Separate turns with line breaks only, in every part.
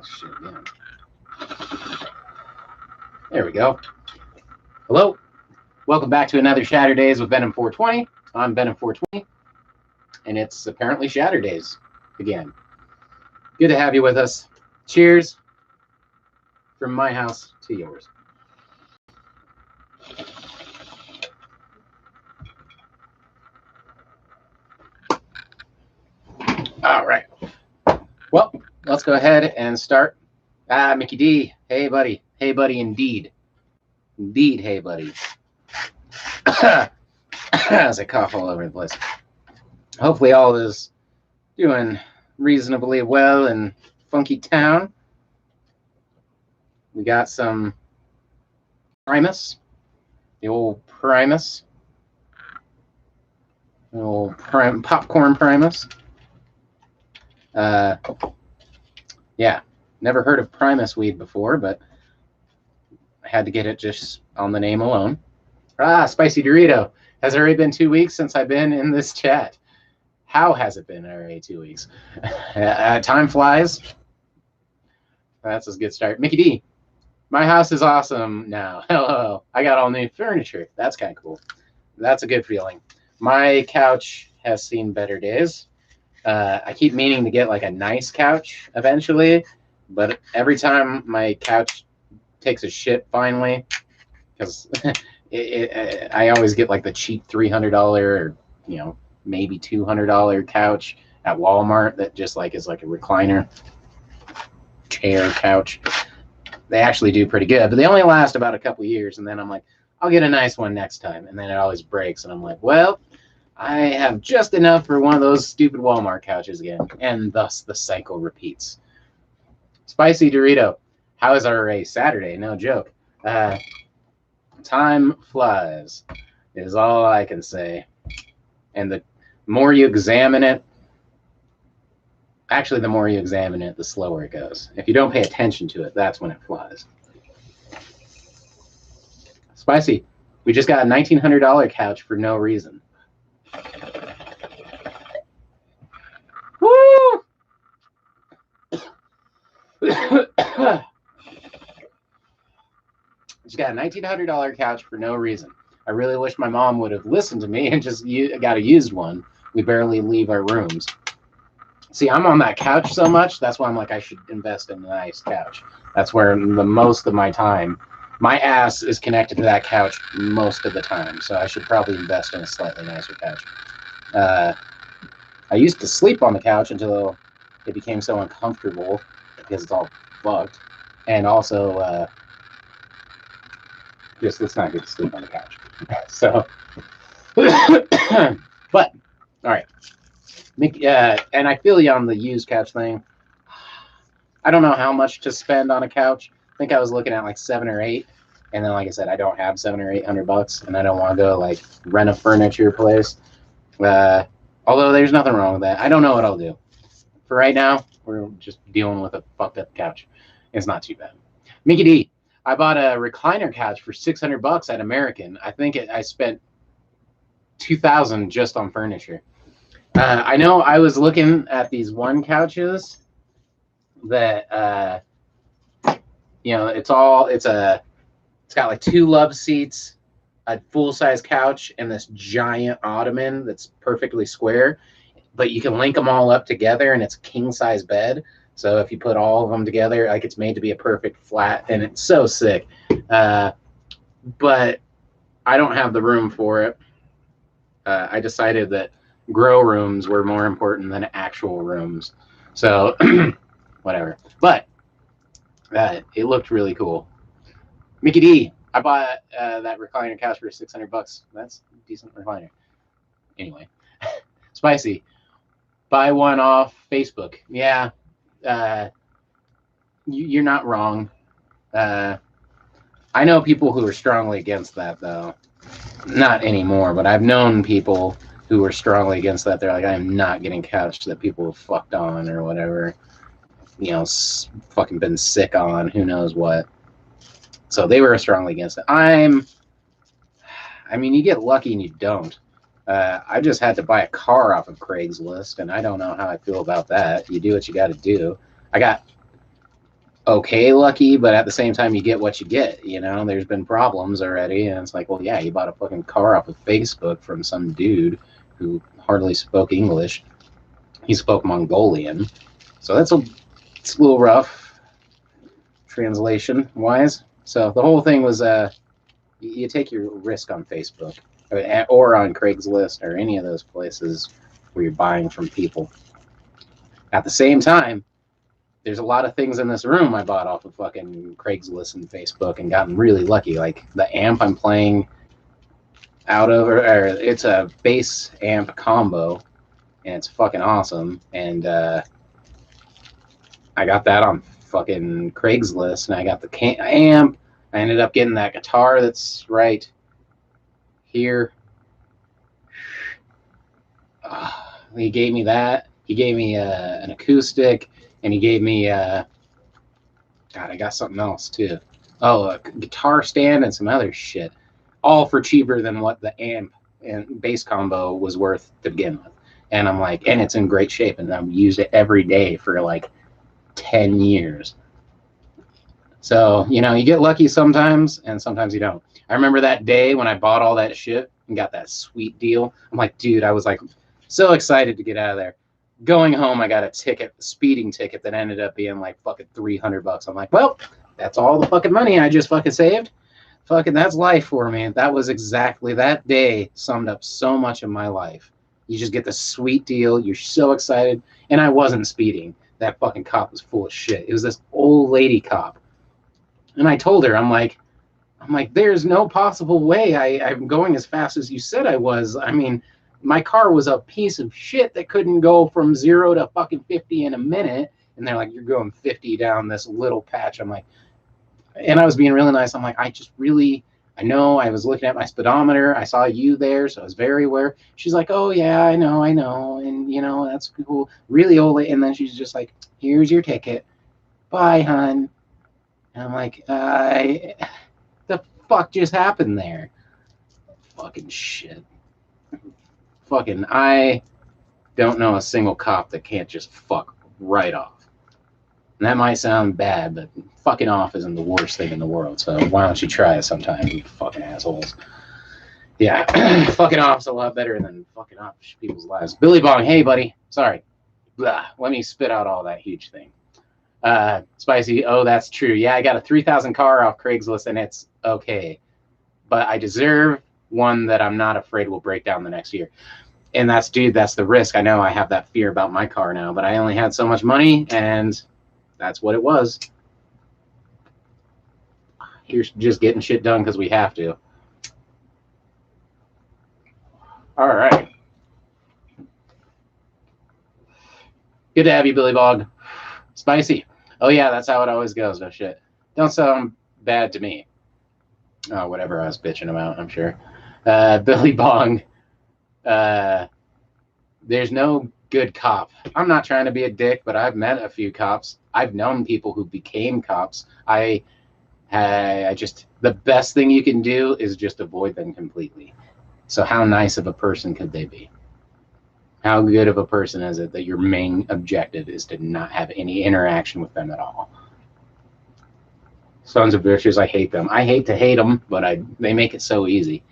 Shit, yeah. There we go. Hello. Welcome back to another Shatterdaze with Venom 420. I'm Venom 420, and it's apparently Shatterdaze again. Good to have you with us. Cheers from my house to yours. All right. Well, let's go ahead and start. Mickey D. Hey, buddy. Hey, buddy, indeed. Indeed, hey, buddy. As I cough all over the place. Hopefully all is doing reasonably well in Funky Town. We got some Primus. The old Primus. The old popcorn Primus. Yeah, never heard of Primus weed before, but I had to get it just on the name alone. Spicy Dorito. Has it already been 2 weeks since I've been in this chat? How has it been already 2 weeks? Time flies. That's a good start. Mickey D. My house is awesome now. Hello. I got all new furniture. That's kind of cool. That's a good feeling. My couch has seen better days. I keep meaning to get like a nice couch eventually, but every time my couch takes a shit finally, because I always get like the cheap $300 or maybe $200 couch at Walmart that just like is like a recliner chair couch. They actually do pretty good, but they only last about a couple years, and then I'm like, I'll get a nice one next time, and then it always breaks, and I'm like, well, I have just enough for one of those stupid Walmart couches again, and thus the cycle repeats. Spicy Dorito. How is our Saturday? No joke. Time flies is all I can say. And the more you examine it, actually the more you examine it, the slower it goes. If you don't pay attention to it, that's when it flies. Spicy. We just got a $1,900 couch for no reason. Woo! Just got a $1,900 couch for no reason. I really wish my mom would have listened to me and just got a used one. We barely leave our rooms. See, I'm on that couch so much. That's why I'm like, I should invest in a nice couch. That's where the most of my time, my ass is connected to that couch most of the time. So I should probably invest in a slightly nicer couch. I used to sleep on the couch until it became so uncomfortable because it's all fucked. And also, just let's not get to sleep on the couch. So, but all right. And I feel you on the used couch thing. I don't know how much to spend on a couch. I think I was looking at like 7 or 8, and then like I said, I don't have $700 or $800, and I don't want to go like rent a furniture place. Although there's nothing wrong with that. I don't know what I'll do. For right now, we're just dealing with a fucked up couch. It's not too bad. Mickey D. I bought a recliner couch for $600 at American. I think I spent $2,000 just on furniture. I know I was looking at these one couches that it's got like 2 love seats, a full-size couch, and this giant ottoman that's perfectly square, but you can link them all up together, and it's a king-size bed. So if you put all of them together, like it's made to be a perfect flat, and it's so sick. But I don't have the room for it. I decided that grow rooms were more important than actual rooms. So whatever. But it looked really cool. Mickey D. I bought that recliner couch for $600. That's a decent recliner. Anyway, Spicy. Buy one off Facebook. Yeah. You're not wrong. I know people who are strongly against that, though. Not anymore, but I've known people who were strongly against that. They're like, I am not getting couch that people have fucked on or whatever. Fucking been sick on, who knows what. So they were strongly against it. I mean, you get lucky and you don't. I just had to buy a car off of Craigslist, and I don't know how I feel about that. You do what you got to do. I got okay lucky, but at the same time you get what you get. You know, there's been problems already, and it's like, well, yeah, you bought a fucking car off of Facebook from some dude who hardly spoke English. He spoke Mongolian, so it's a little rough translation wise. So the whole thing was you take your risk on Facebook or on Craigslist or any of those places where you're buying from people. At the same time, there's a lot of things in this room I bought off of fucking Craigslist and Facebook and gotten really lucky. Like the amp I'm playing out of, or it's a bass amp combo, and it's fucking awesome. And I got that on fucking Craigslist, and I got the amp. I ended up getting that guitar that's right here. He gave me that. He gave me an acoustic, and he gave me God, I got something else too. Oh, a guitar stand and some other shit, all for cheaper than what the amp and bass combo was worth to begin with. And I'm like, and it's in great shape, and I've used it every day for like 10 years. So, you know, you get lucky sometimes, and sometimes you don't. I remember that day when I bought all that shit and got that sweet deal. I'm like, dude, I was like so excited to get out of there. Going home, I got a ticket, a speeding ticket that ended up being like fucking $300. I'm like, well, that's all the fucking money I just fucking saved. Fucking, that's life for me. That was exactly, that day summed up so much of my life. You just get the sweet deal. You're so excited. And I wasn't speeding. That fucking cop was full of shit. It was this old lady cop. And I told her, I'm like, there's no possible way I'm going as fast as you said I was. I mean, my car was a piece of shit that couldn't go from 0 to fucking 50 in a minute. And they're like, you're going 50 down this little patch. I'm like, and I was being really nice. I'm like, I know I was looking at my speedometer. I saw you there, so I was very aware. She's like, oh, yeah, I know. And, you know, that's cool. Really old. And then she's just like, here's your ticket. Bye, hon. And I'm like, the fuck just happened there? Fucking shit. Fucking, I don't know a single cop that can't just fuck right off. And that might sound bad, but fucking off isn't the worst thing in the world. So why don't you try it sometime, you fucking assholes? Yeah, fucking off's a lot better than fucking off people's lives. Billy Bong, hey, buddy. Sorry. Blah. Let me spit out all that huge thing. Spicy, oh, that's true. Yeah, I got a 3,000 car off Craigslist, and it's okay. But I deserve one that I'm not afraid will break down the next year. And that's, dude, that's the risk. I know I have that fear about my car now, but I only had so much money, and that's what it was. Here's just getting shit done because we have to. All right. Good to have you, Billy Bog. Spicy. Oh, yeah, that's how it always goes. No shit. Don't sound bad to me. Oh, whatever I was bitching about, I'm sure. Billy Bong. There's no good cop. I'm not trying to be a dick, but I've met a few cops. I've known people who became cops. I just, the best thing you can do is just avoid them completely. So how nice of a person could they be? How good of a person is it that your main objective is to not have any interaction with them at all? Sons of bitches, I hate them. I hate to hate them, but they make it so easy.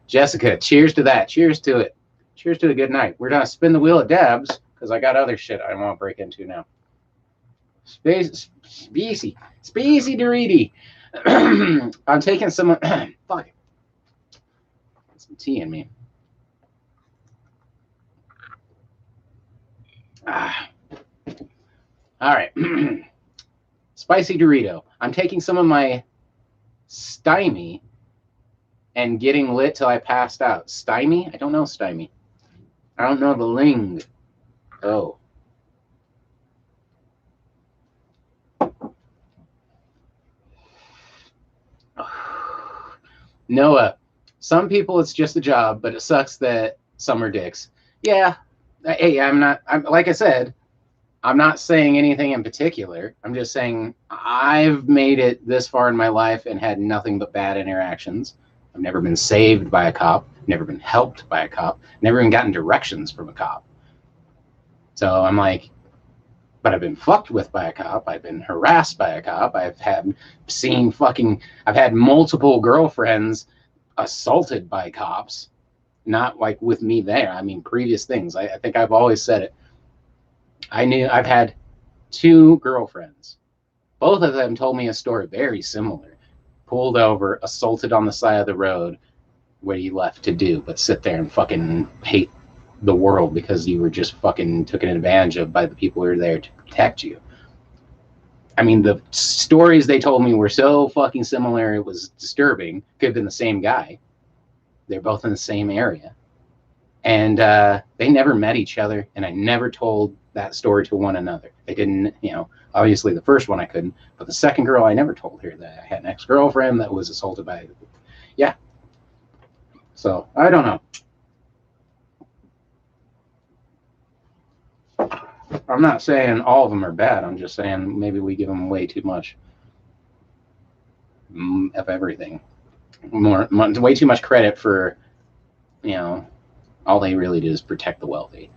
Jessica, cheers to that. Cheers to it. Cheers to a good night. We're going to spin the wheel at Dabs because I got other shit I want to break into now. Specy Doriti. I'm taking some. Fuck. Some tea in me. All right. Spicy Dorito. I'm taking some of my stymie and getting lit till I passed out. Stymie? I don't know stymie. I don't know the ling. Oh. Noah, some people it's just a job, but it sucks that some are dicks. Yeah. Hey, like I said, I'm not saying anything in particular. I'm just saying I've made it this far in my life and had nothing but bad interactions. I've never been saved by a cop, never been helped by a cop, never even gotten directions from a cop. So I'm like, but I've been fucked with by a cop. I've been harassed by a cop. I've had multiple girlfriends assaulted by cops, not like with me there. I mean, previous things. I think I've always said it. I've had 2 girlfriends. Both of them told me a story very similar. Pulled over, assaulted on the side of the road. What are you left to do but sit there and fucking hate the world because you were just fucking taken advantage of by the people who were there to protect you? I mean, the stories they told me were so fucking similar, it was disturbing. Could have been the same guy. They're both in the same area. And they never met each other, and I never told that story to one another. They didn't, obviously the first one I couldn't, but the second girl, I never told her that I had an ex-girlfriend that was assaulted by, yeah. So, I don't know. I'm not saying all of them are bad. I'm just saying maybe we give them way too much of everything. Way too much credit for, all they really do is protect the wealthy.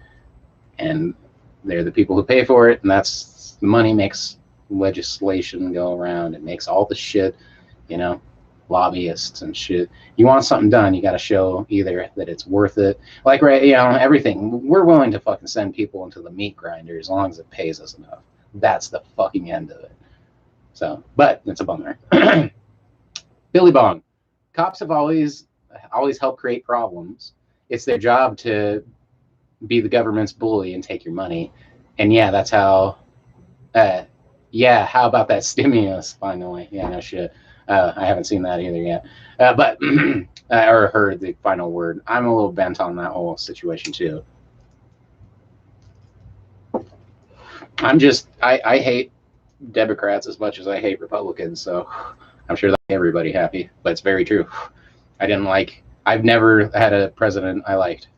And they're the people who pay for it, and that's the money makes legislation go around. It makes all the shit, lobbyists and shit. You want something done, you got to show either that it's worth it. Like, right, everything. We're willing to fucking send people into the meat grinder as long as it pays us enough. That's the fucking end of it. So, but it's a bummer. Billy Bong. Cops have always helped create problems. It's their job to be the government's bully and take your money. And yeah, that's how, how about that stimulus finally? Yeah, no shit. I haven't seen that either yet. But, or heard the final word. I'm a little bent on that whole situation too. I hate Democrats as much as I hate Republicans, so I'm sure that'll make everybody happy, but it's very true. I've never had a president I liked.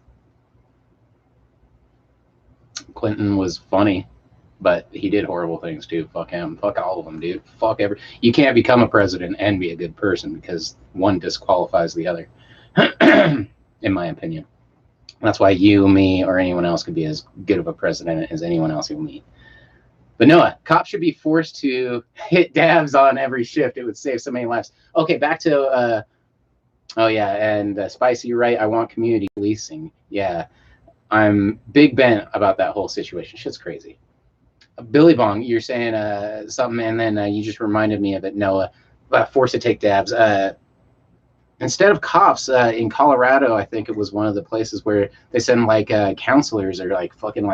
Clinton was funny, but he did horrible things too. Fuck him. Fuck all of them, dude. You can't become a president and be a good person because one disqualifies the other, in my opinion. That's why you, me, or anyone else could be as good of a president as anyone else you'll meet. But Noah, cops should be forced to hit dabs on every shift. It would save so many lives. Okay, back to, Spicy, you're right. I want community policing. Yeah, I'm big bent about that whole situation. Shit's crazy. Billy Bong, you're saying something, and then you just reminded me of it, Noah. Forced to take dabs. Instead of cops, in Colorado, I think it was one of the places where they send counselors or fucking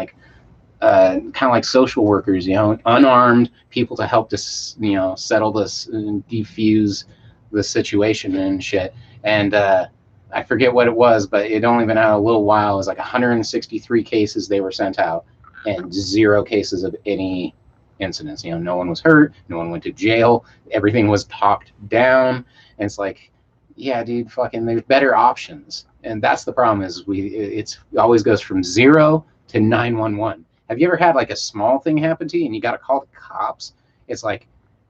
kind of like social workers, unarmed people to help settle this and defuse the situation and shit. And I forget what it was, but it only been out a little while. It was 163 cases they were sent out and 0 cases of any incidents. No one was hurt. No one went to jail. Everything was talked down. And it's yeah, dude, fucking there's better options. And that's the problem is it always goes from 0 to 911. Have you ever had a small thing happen to you and you got to call the cops? It's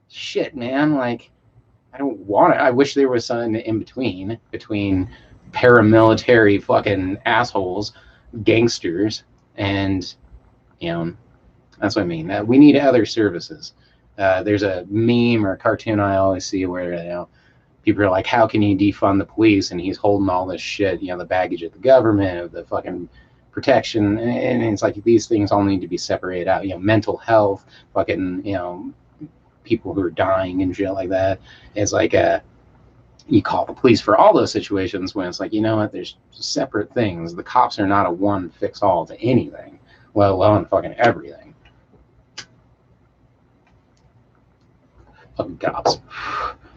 shit, man. I don't want it. I wish there was something in between paramilitary fucking assholes, gangsters, and that's what I mean. We need other services. There's a meme or a cartoon I always see where people are like, how can you defund the police? And he's holding all this shit, the baggage of the government, of the fucking protection, and it's these things all need to be separated out. Mental health, fucking people who are dying and shit like that. It's you call the police for all those situations when it's there's separate things. The cops are not a one fix all to anything, let alone fucking everything. Fucking cops.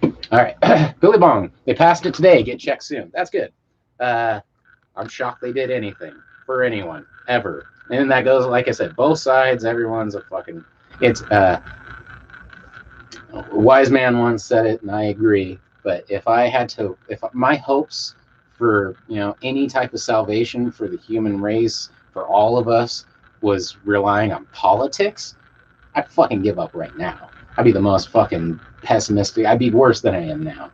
All right, Billy Bong, they passed it today. Get checked soon. That's good. I'm shocked they did anything for anyone ever. And that goes, like I said, both sides. Everyone's a fucking. It's a wise man once said it, and I agree. But if my hopes for any type of salvation for the human race, for all of us, was relying on politics, I'd fucking give up right now. I'd be the most fucking pessimistic. I'd be worse than I am now,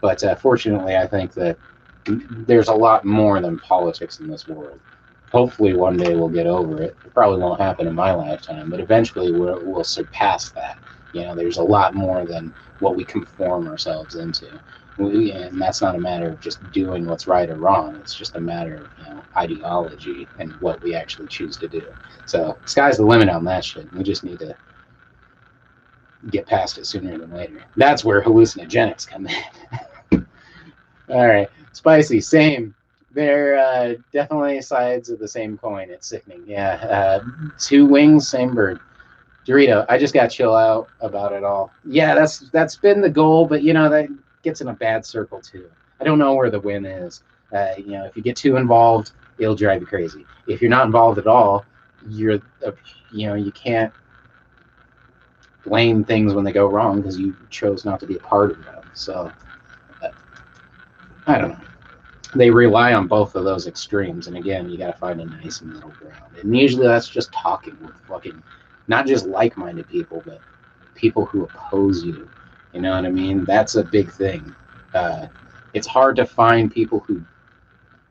But fortunately, I think that there's a lot more than politics in this world. hopefully one day we'll get over it. It probably won't happen in my lifetime, but eventually we'll surpass that. There's a lot more than what we conform ourselves into. And that's not a matter of just doing what's right or wrong. It's just a matter of ideology and what we actually choose to do. So sky's the limit on that shit. We just need to get past it sooner than later. That's where hallucinogenics come in. All right, spicy, same. They're definitely sides of the same coin. It's sickening. Yeah, two wings, same bird. Dorito, I just got to chill out about it all. Yeah, that's been the goal, but that gets in a bad circle too. I don't know where the win is. If you get too involved, it'll drive you crazy. If you're not involved at all, you can't blame things when they go wrong because you chose not to be a part of them. So, I don't know. They rely on both of those extremes, and again, you got to find a nice middle ground. And usually that's just talking with fucking, not just like-minded people, but people who oppose you. You know what I mean? That's a big thing. It's hard to find people who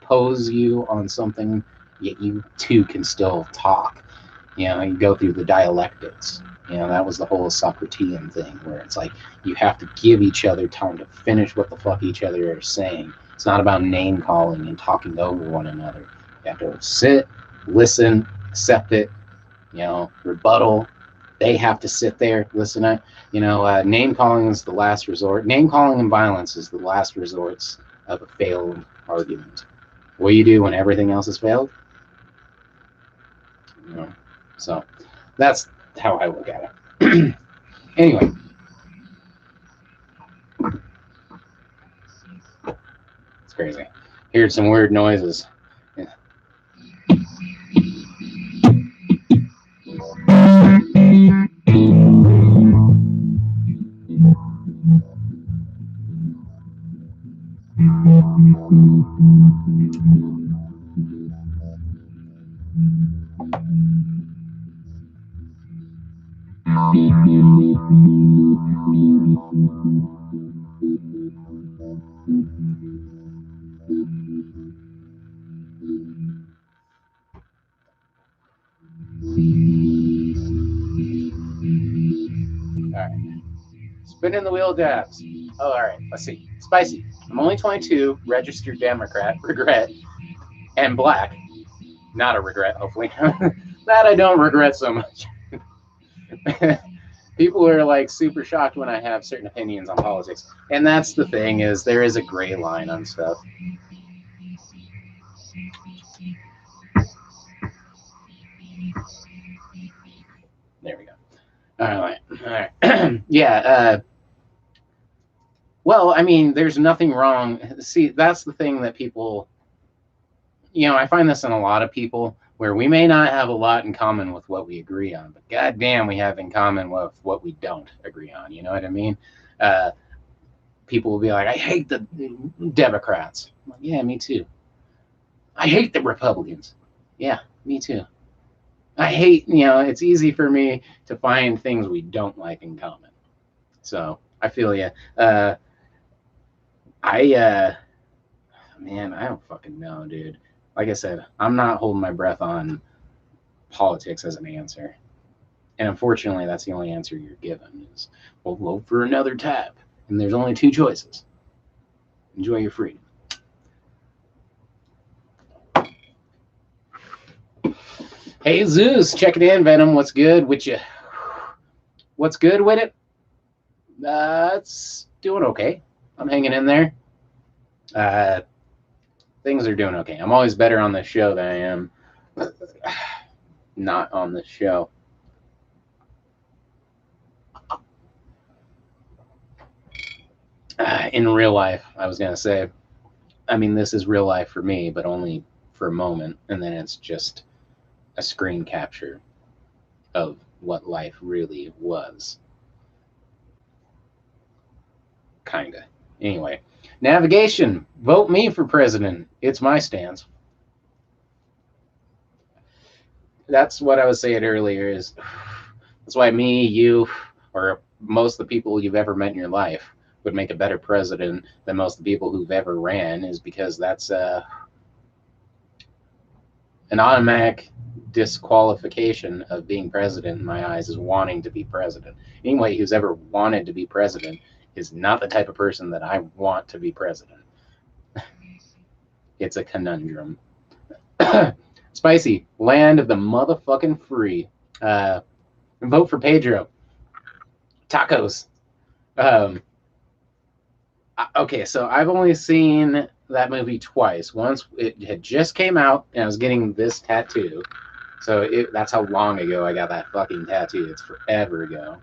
oppose you on something, yet you two can still talk. You go through the dialectics. That was the whole Socratean thing, where it's like you have to give each other time to finish what the fuck each other are saying. It's not about name calling and talking over one another. You have to sit, listen, accept it, rebuttal. They have to sit there, listen to, name calling is the last resort. Name calling and violence is the last resorts of a failed argument. What do you do when everything else has failed? So that's how I look at it. Anyway. It's crazy. Heard some weird noises. Yeah. All right. Spinning the wheel dabs. Oh, all right. Let's see. Spicy. I'm only 22, registered Democrat, regret, and black. Not a regret, hopefully. That I don't regret so much. People are like super shocked when I have certain opinions on politics. And that's the thing, is there is a gray line on stuff. There we go. All right. Yeah. Well, I mean, there's nothing wrong. See, that's the thing that people, I find this in a lot of people, where we may not have a lot in common with what we agree on, but goddamn, we have in common with what we don't agree on. You know what I mean? People will be like, I hate the Democrats. I'm like, yeah, me too. I hate the Republicans. Yeah, me too. I hate, it's easy for me to find things we don't like in common. So I feel you. Man, I don't fucking know, dude. Like I said, I'm not holding my breath on politics as an answer. And unfortunately, that's the only answer you're given is, well, vote for another tab. And there's only two choices. Enjoy your freedom. Hey, Zeus, checking in. Venom, what's good with you? What's good with it? It's doing okay. I'm hanging in there. Things are doing okay. I'm always better on this show than I am not on this show. In real life, I was going to say, I mean, this is real life for me, but only for a moment. And then it's just a screen capture of what life really was. Kinda. Anyway, navigation. Vote me for president. It's my stance. That's what I was saying earlier. That's why me, you, or most of the people you've ever met in your life would make a better president than most of the people who've ever ran, is because that's an automatic disqualification of being president in my eyes is wanting to be president. Anybody who's ever wanted to be president is not the type of person that I want to be president. It's a conundrum. Spicy, land of the motherfucking free. Vote for Pedro. Tacos. Okay, so I've only seen that movie twice. Once it had just came out, and I was getting this tattoo. So that's how long ago I got that fucking tattoo. It's forever ago.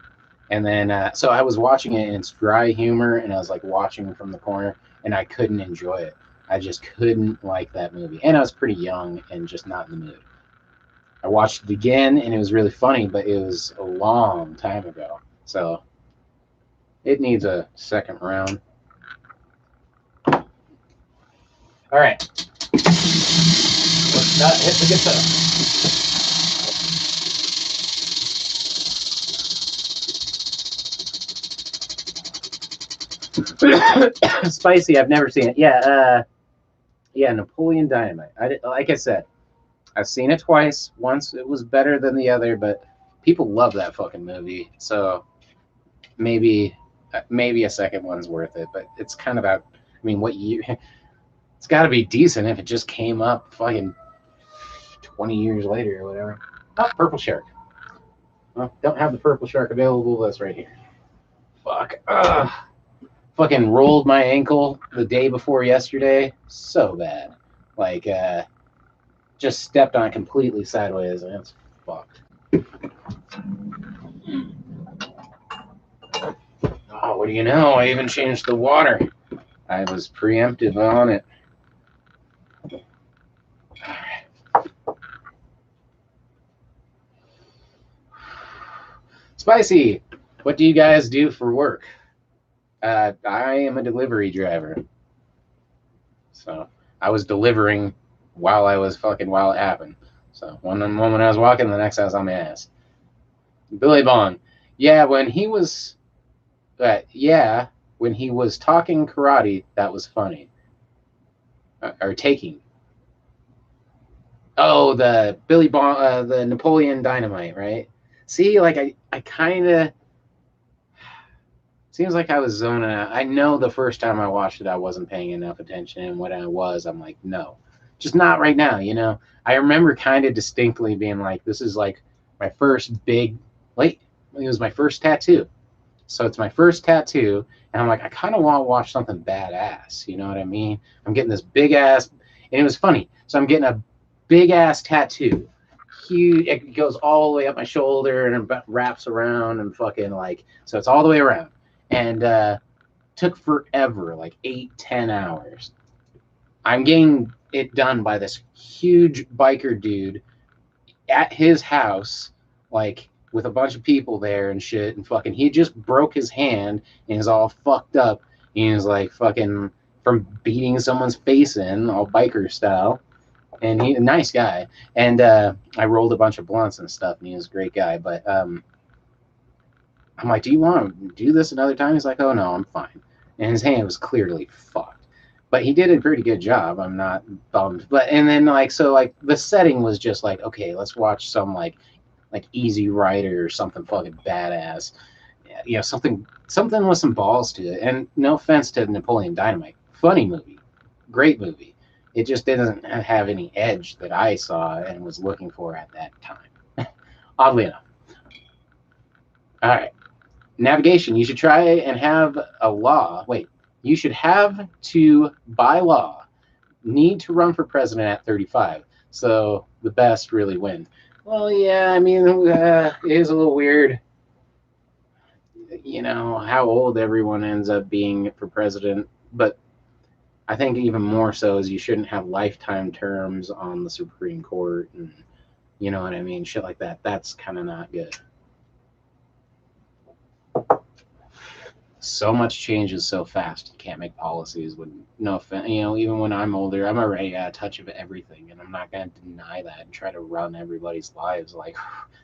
And then, so I was watching it, and it's dry humor, and I was like watching from the corner, and I couldn't enjoy it. I just couldn't like that movie. And I was pretty young and just not in the mood. I watched it again, and it was really funny, but it was a long time ago. So it needs a second round. All right. Let's not hit the guitar. Spicy, I've never seen it. Yeah, Napoleon Dynamite. Like I said, I've seen it twice. Once it was better than the other, but people love that fucking movie. So maybe a second one's worth it. But it's kind of about, I mean, what year? It's got to be decent if it just came up fucking 20 years later or whatever. Oh, Purple Shark. Well, don't have the Purple Shark available. That's right here. Fuck. Ugh. Fucking rolled my ankle the day before yesterday. So bad. Like, just stepped on it completely sideways, and it's fucked. Oh, what do you know? I even changed the water. I was preemptive on it. Spicy, what do you guys do for work? I am a delivery driver. So I was delivering while it happened. So one moment I was walking, the next I was on my ass. Billy Bond. Yeah, when he was talking karate, that was funny. Or taking. Oh, the Billy Bond, the Napoleon Dynamite, right? See, like I kind of seems like I was zoning out. I know the first time I watched it, I wasn't paying enough attention, and when I was, I'm like, no, just not right now. You know, I remember kind of distinctly being like, this is like my first big. It was my first tattoo. So it's my first tattoo, and I'm like, I kind of want to watch something badass. You know what I mean? I'm getting this big ass, and it was funny. So I'm getting a big ass tattoo, huge. It goes all the way up my shoulder and it wraps around and fucking like. So it's all the way around, and took forever, like 8-10 hours. I'm getting it done by this huge biker dude at his house, like, with a bunch of people there and shit, and fucking he just broke his hand and is all fucked up. He was like fucking from beating someone's face in, all biker style. And he's a nice guy. And I rolled a bunch of blunts and stuff, and he was a great guy. But I'm like, do you want to do this another time? He's like, oh no, I'm fine. And his hand was clearly fucked. But he did a pretty good job. I'm not bummed. And then the setting was just like, okay, let's watch some like Easy Rider or something fucking badass. You know, something with some balls to it. And no offense to Napoleon Dynamite. Funny movie. Great movie. It just didn't have any edge that I saw and was looking for at that time. Oddly enough. All right. Navigation. You should try and have a law. You should have to, by law, need to run for president at 35. So the best really win. Well, yeah, I mean, it is a little weird, you know, how old everyone ends up being for president. But I think even more so is you shouldn't have lifetime terms on the Supreme Court, and you know what I mean? Shit like that. That's kind of not good. So much changes so fast. You can't make policies with no offense. You know, even when I'm older, I'm already at a touch of everything, and I'm not going to deny that and try to run everybody's lives like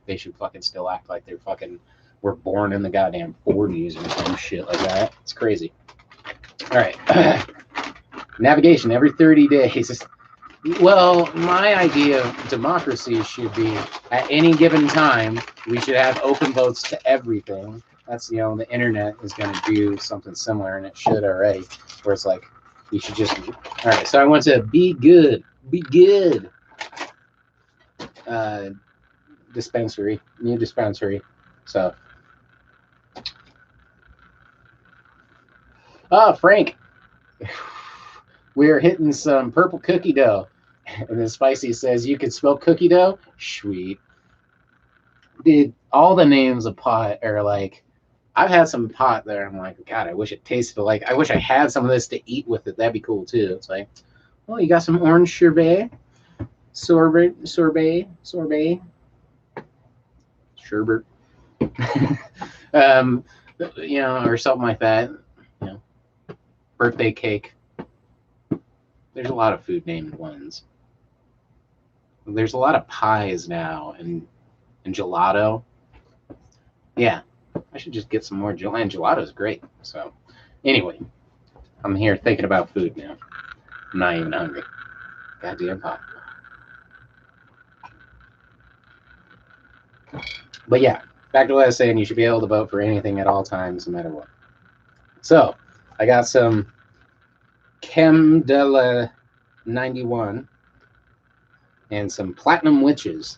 they should fucking still act like they're fucking were born in the goddamn 40s or some shit like that. It's crazy. All right. Navigation every 30 days. Well, my idea of democracy should be at any given time, we should have open votes to everything. That's, the internet is going to do something similar, and it should already, where it's like, you should just, all right, so I went to Be Good uh, new dispensary. So, Frank, we're hitting some purple cookie dough. And then Spicy says, you could smell cookie dough? Sweet. Dude, all the names of pot are like, I've had some pot there. I'm like, God, I wish it tasted like, I wish I had some of this to eat with it. That'd be cool too. It's like, well, you got some orange sorbet, sherbet, um, or something like that. You know, birthday cake. There's a lot of food named ones. There's a lot of pies now and gelato. Yeah, I should just get some more gelato. And gelato's great. So, anyway, I'm here thinking about food now. I'm not even hungry. Goddamn pot. But yeah, back to what I was saying. You should be able to vote for anything at all times, no matter what. So, I got some Creme de la 91 and some Platinum Witches,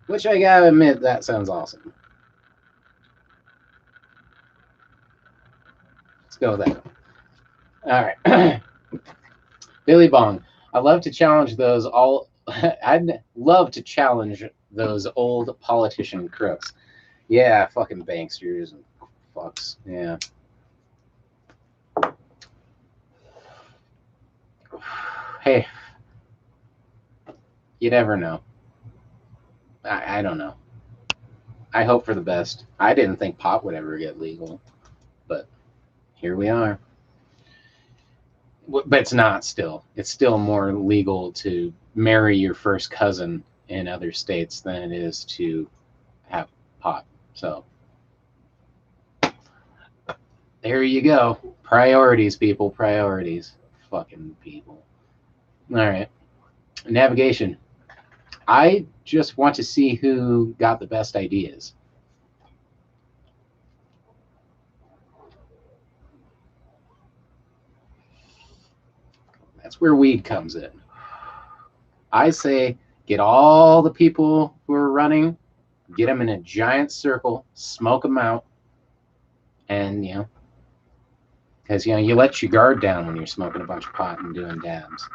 which I gotta admit, that sounds awesome. Let's go with that. All right. Billy Bong. I'd love to challenge those I'd love to challenge those old politician crooks. Yeah, fucking banksters and fucks. Yeah. Hey, you never know. I don't know. I hope for the best. I didn't think pot would ever get legal, but here we are. But it's not still. It's still more legal to marry your first cousin in other states than it is to have pot. So there you go. Priorities, people. Priorities. Fucking people. All right. Navigation. I just want to see who got the best ideas. That's where weed comes in. I say get all the people who are running, get them in a giant circle, smoke them out, and because you let your guard down when you're smoking a bunch of pot and doing dabs.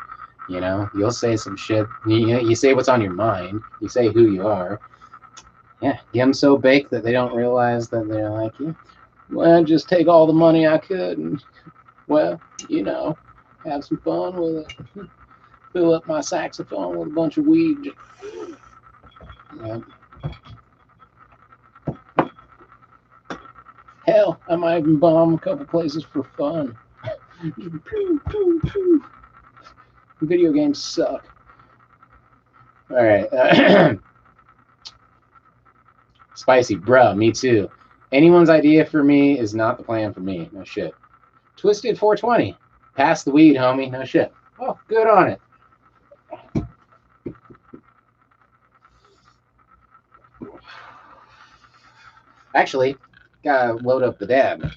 You'll say some shit. You say what's on your mind. You say who you are. Yeah, get them so baked that they don't realize that they're like you. Well, just take all the money I could and, well, have some fun with it. Fill up my saxophone with a bunch of weed. Yeah. Hell, I might even bomb a couple places for fun. Video games suck. All right. Spicy, bruh, me too. Anyone's idea for me is not the plan for me. No shit. Twisted 420. Pass the weed, homie. No shit. Oh, good on it. Actually, gotta load up the dab.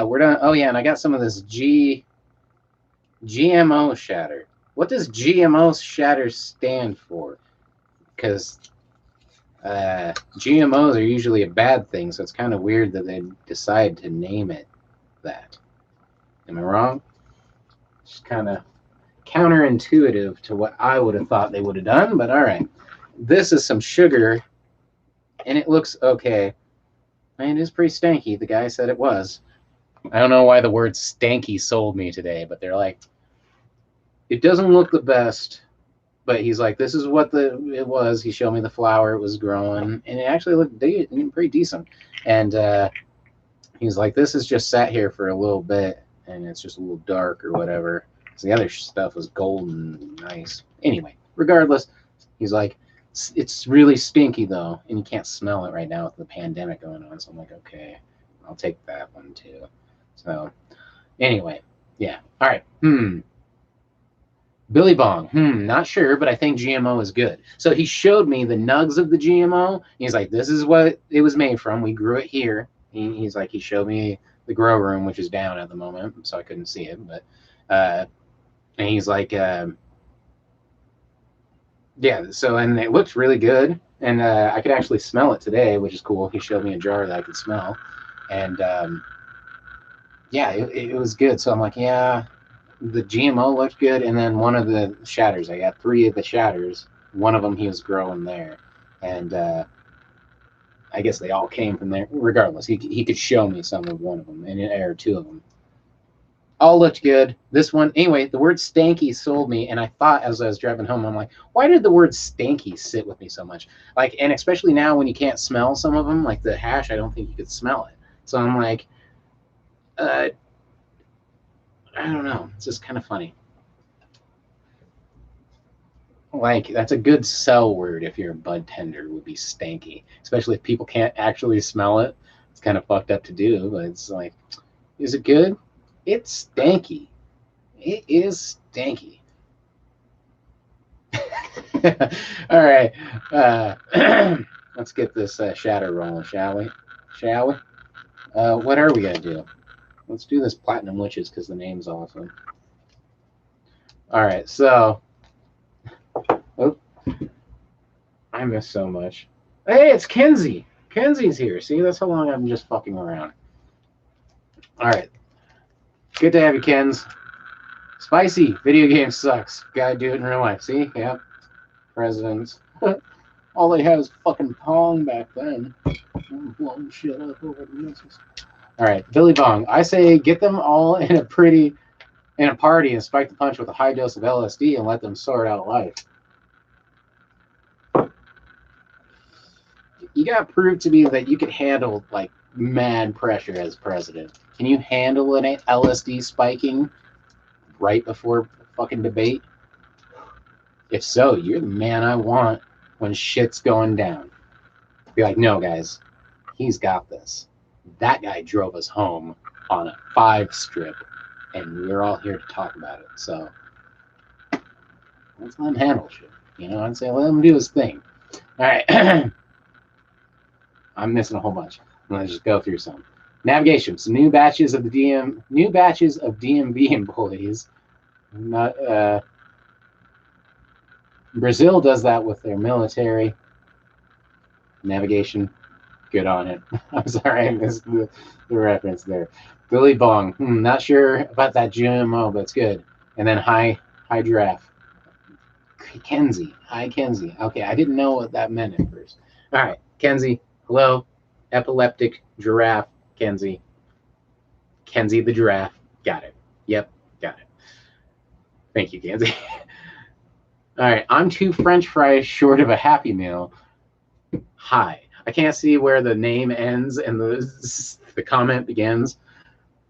We're done. Oh yeah, and I got some of this GMO shatter. What does GMO shatter stand for? Because GMOs are usually a bad thing, so it's kind of weird that they decide to name it that. Am I wrong? It's kind of counterintuitive to what I would have thought they would have done, but all right. This is some sugar, and it looks okay. Man, it is pretty stanky. The guy said it was. I don't know why the word stanky sold me today, but they're like, it doesn't look the best, but he's like, this is what it was. He showed me the flower it was growing, and it actually looked pretty decent. And he's like, this is just sat here for a little bit, and it's just a little dark or whatever. So the other stuff was golden and nice. Anyway, regardless, he's like, it's really stinky though, and you can't smell it right now with the pandemic going on. So I'm like, okay, I'll take that one too. So anyway, yeah. All right. Billy Bong, not sure, but I think GMO is good. So he showed me the nugs of the GMO. He's like, this is what it was made from. We grew it here. He's like, he showed me the grow room, which is down at the moment, so I couldn't see it. But and he's like, yeah. So and it looked really good, and I could actually smell it today, which is cool. He showed me a jar that I could smell, and yeah, it was good. So I'm like, yeah, the GMO looked good, and then one of the shatters. I got 3 of the shatters. One of them he was growing there, and I guess they all came from there. Regardless, he could show me some of one of them, and or 2 of them. All looked good. This one, anyway, the word stanky sold me, and I thought as I was driving home, I'm like, why did the word stanky sit with me so much? Like, and especially now when you can't smell some of them, like the hash, I don't think you could smell it. So I'm like, I don't know. It's just kind of funny. Like, that's a good sell word if you're a bud tender, would be stanky, especially if people can't actually smell it. It's kind of fucked up to do, but it's like, is it good? It's stanky. It is stanky. All right. Let's get this shatter rolling, shall we? Shall we? What are we going to do? Let's do this Platinum Witches because the name's awesome. All right, so. Oh, I miss so much. Hey, it's Kenzie. Kenzie's here. See, that's how long I'm just fucking around. All right. Good to have you, Kens. Spicy. Video game sucks. Gotta do it in real life. See? Yep. Presidents. All they had was fucking Pong back then. I'm blowing shit up over the misses. All right, Billy Bong. I say get them all in a party and spike the punch with a high dose of LSD and let them sort out life. You got to prove to me that you can handle like mad pressure as president. Can you handle an LSD spiking right before fucking debate? If so, you're the man I want when shit's going down. Be like, no, guys, he's got this. That guy drove us home on a 5 strip, and we're all here to talk about it. So let's let him handle shit. You know, I'd say let him do his thing. All right. I'm missing a whole bunch. I'm gonna just go through some. Navigation. Some new batches of DMV employees. Not Brazil does that with their military. Navigation. Good on it. I'm sorry I missed the reference there. Billy Bong. Not sure about that GMO, but it's good. And then high giraffe. Kenzie. Hi, Kenzie. Okay, I didn't know what that meant at first. All right, Kenzie. Hello. Epileptic giraffe. Kenzie. Kenzie the giraffe. Got it. Yep, got it. Thank you, Kenzie. All right, I'm 2 French fries short of a Happy Meal. Hi. I can't see where the name ends and the comment begins.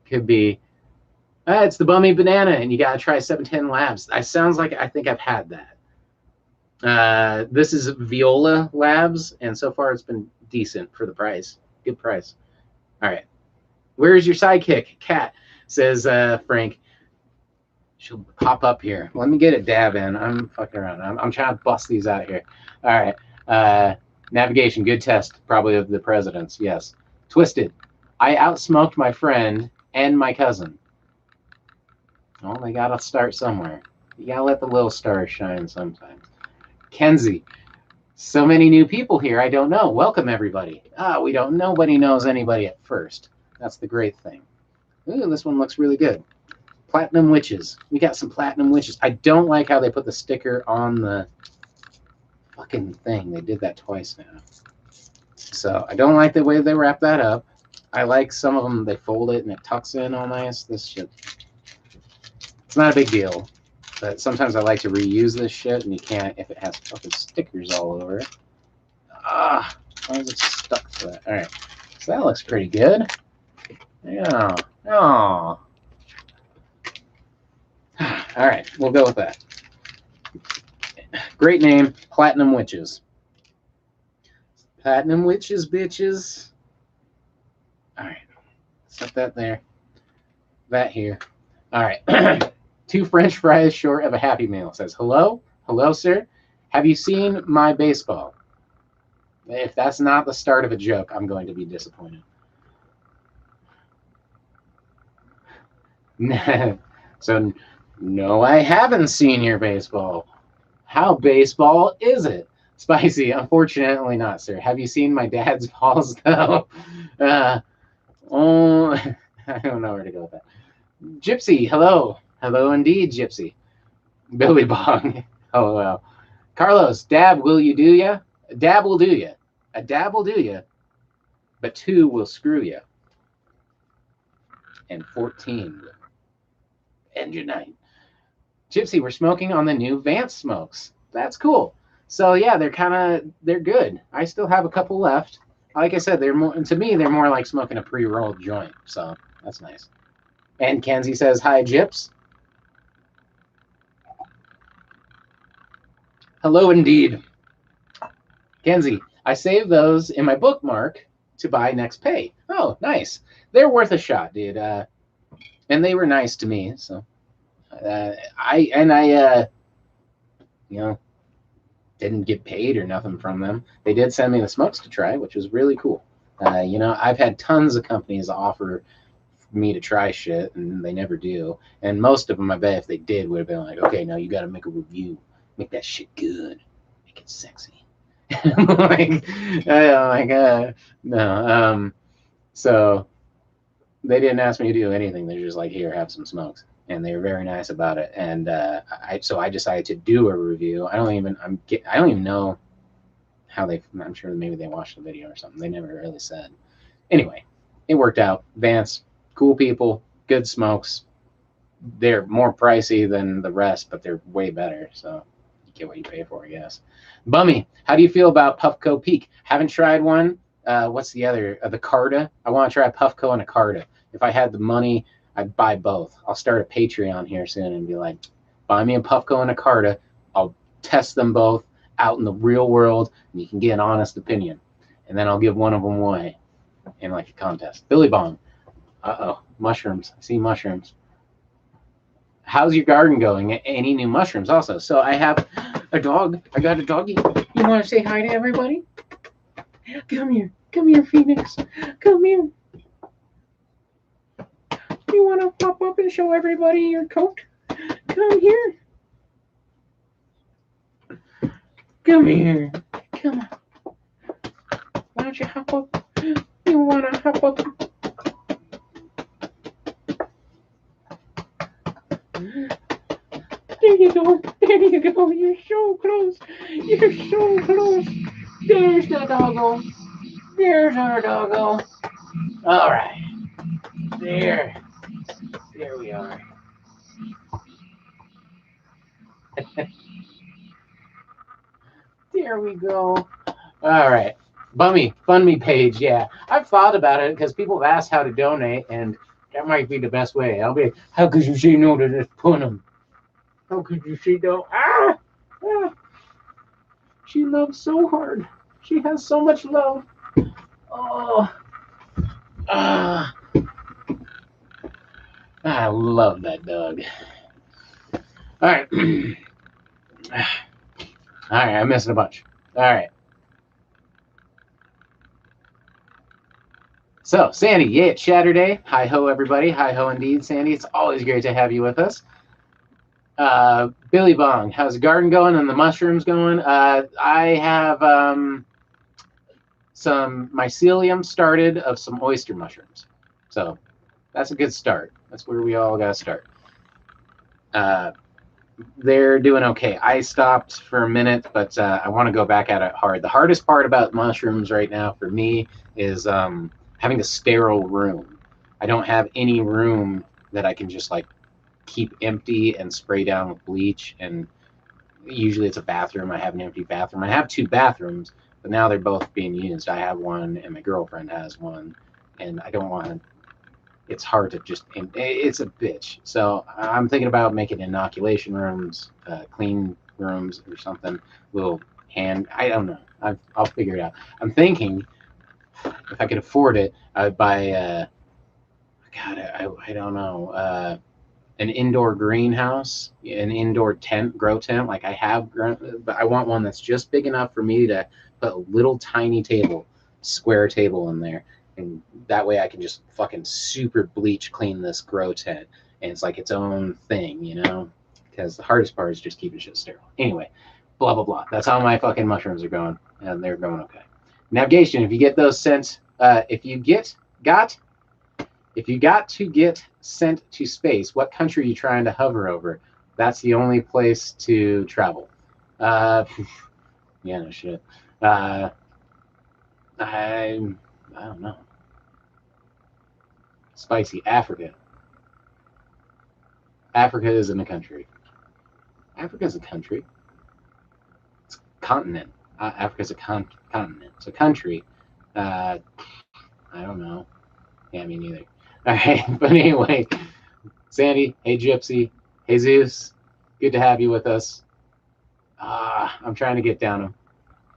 Could be, it's the Bummy Banana, and you got to try 710 Labs. It sounds like I think I've had that. This is Viola Labs, and so far it's been decent for the price. Good price. All right. Where's your sidekick? Cat, says Frank. She'll pop up here. Let me get a dab in. I'm fucking around. I'm trying to bust these out of here. All right. Navigation, good test. Probably of the presidents. Yes. Twisted. I outsmoked my friend and my cousin. Well, they got to start somewhere. You got to let the little stars shine sometimes. Kenzie. So many new people here. I don't know. Welcome, everybody. We don't. Nobody knows anybody at first. That's the great thing. Ooh, this one looks really good. Platinum Witches. We got some Platinum Witches. I don't like how they put the sticker on the fucking thing. They did that twice now. So I don't like the way they wrap that up. I like some of them, they fold it and it tucks in all nice. This shit, it's not a big deal. But sometimes I like to reuse this shit, and you can't if it has fucking stickers all over it. Why is it stuck to that? All right. So that looks pretty good. Yeah. Oh. All right, we'll go with that. Great name, Platinum Witches. Platinum Witches, bitches. All right, set that there. That here. All right. 2 French fries short of a Happy Meal. Says, hello? Hello, sir? Have you seen my baseball? If that's not the start of a joke, I'm going to be disappointed. So, no, I haven't seen your baseball. How baseball is it? Spicy, unfortunately not, sir. Have you seen my dad's balls, though? Oh, I don't know where to go with that. Gypsy, hello. Hello indeed, Gypsy. Billy Bong, oh, well. Carlos, dab, will you do ya? A dab will do ya. A dab will do ya, but 2 will screw ya. And 14 will end your night. Gypsy, we're smoking on the new Vance smokes. That's cool. So yeah, they're good. I still have a couple left. Like I said, they're more, to me, they're more like smoking a pre-rolled joint. So that's nice. And Kenzie says, hi, Gyps. Hello indeed. Kenzie, I saved those in my bookmark to buy next pay. Oh, nice. They're worth a shot, dude. And they were nice to me. So I didn't get paid or nothing from them. They did send me the smokes to try, which was really cool. I've had tons of companies offer me to try shit, and they never do. And most of them, I bet if they did, would have been like, okay, now you got to make a review, make that shit good, make it sexy. No. So they didn't ask me to do anything. They're just like, here, have some smokes. And they were very nice about it. And so I decided to do a review. I don't even know how I'm sure maybe they watched the video or something. They never really said. Anyway, it worked out. Vance, cool people, good smokes. They're more pricey than the rest, but they're way better. So you get what you pay for, I guess. Bummy, how do you feel about Puffco Peak? Haven't tried one. What's the other? The Carta. I want to try Puffco and a Carta. If I had the money, I'd buy both. I'll start a Patreon here soon and be like, buy me a Puffco and a Carta. I'll test them both out in the real world, and you can get an honest opinion. And then I'll give one of them away in like a contest. Billy Bong. Uh-oh. Mushrooms. I see mushrooms. How's your garden going? Any new mushrooms also? So I have a dog. I got a doggy. You want to say hi to everybody? Come here. Come here, Phoenix. Come here. You want to pop up and show everybody your coat? Come here. Come here. Come on. Why don't you hop up? You want to hop up? There you go. There you go. You're so close. You're so close. There's the doggo. There's our doggo. All right. There we are. There we go. All right. Bummy, fund me page. Yeah. I've thought about it because people have asked how to donate, and that might be the best way. I'll be like, how could you say no to this Punim? How could you say no? Ah! She loves so hard. She has so much love. Oh. Ah. I love that dog. All right. All right, I'm missing a bunch. All right. So, Sandy, yeah, it's Shatterdaze. Hi-ho, everybody. Hi-ho indeed, Sandy. It's always great to have you with us. Billy Bong, how's the garden going and the mushrooms going? I have some mycelium started of some oyster mushrooms. So that's a good start. That's where we all got to start. They're doing okay. I stopped for a minute, but I want to go back at it hard. The hardest part about mushrooms right now for me is having a sterile room. I don't have any room that I can just like keep empty and spray down with bleach. And usually it's a bathroom. I have an empty bathroom. I have 2 bathrooms, but now they're both being used. I have one and my girlfriend has one, and I don't want to. It's hard to just, it's a bitch. So I'm thinking about making inoculation rooms, clean rooms or something, little I don't know. I'll figure it out. I'm thinking if I could afford it, I'd buy, God, I don't know. an indoor greenhouse, an indoor tent, grow tent. Like I have, but I want one that's just big enough for me to put a little tiny table, square table in there. And that way I can just fucking super bleach clean this grow tent. And it's like its own thing, you know? Because the hardest part is just keeping shit sterile. Anyway, blah, blah, blah. That's how my fucking mushrooms are going. And they're going okay. Navigation, if you get those sent, if you got to get sent to space, what country are you trying to hover over? That's the only place to travel. Yeah, no shit. I don't know. Spicy. Africa. Africa isn't a country. Africa is a country. It's a continent. Africa is a continent. It's a country. I don't know. Yeah, me neither. All right, but anyway, Sandy, hey Gypsy, Jesus, good to have you with us. I'm trying to get down them.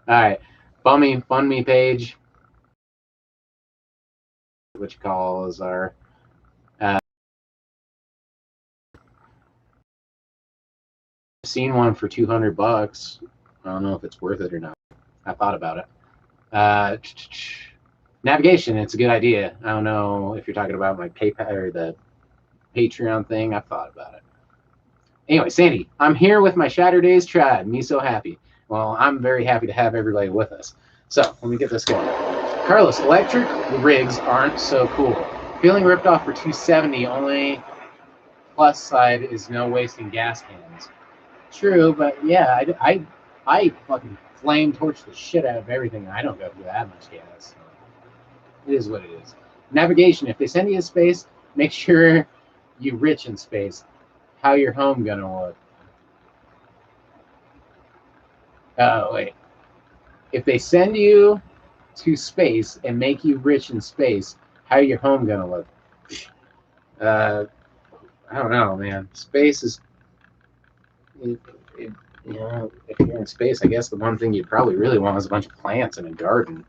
All right, fund me page, which you call is our seen one for $200. I don't know if it's worth it or not. I thought about it. Navigation, it's a good idea. I don't know if you're talking about my PayPal or the Patreon thing. I've thought about it. Anyway, Sandy, I'm here with my Shatterdaze tribe. Me so happy. Well, I'm very happy to have everybody with us. So let me get this going. Carlos, electric rigs aren't so cool. Feeling ripped off for $270. Only plus side is no wasting gas cans. True, but yeah, I fucking flame torch the shit out of everything. I don't go through that much gas. It is what it is. Navigation, if they send you to space, make sure you rich in space. How your home gonna look? Oh, wait. If they send you to space and make you rich in space, how your home gonna look? I don't know, man. Space is... you know, if you're in space, I guess the one thing you probably really want is a bunch of plants and a garden.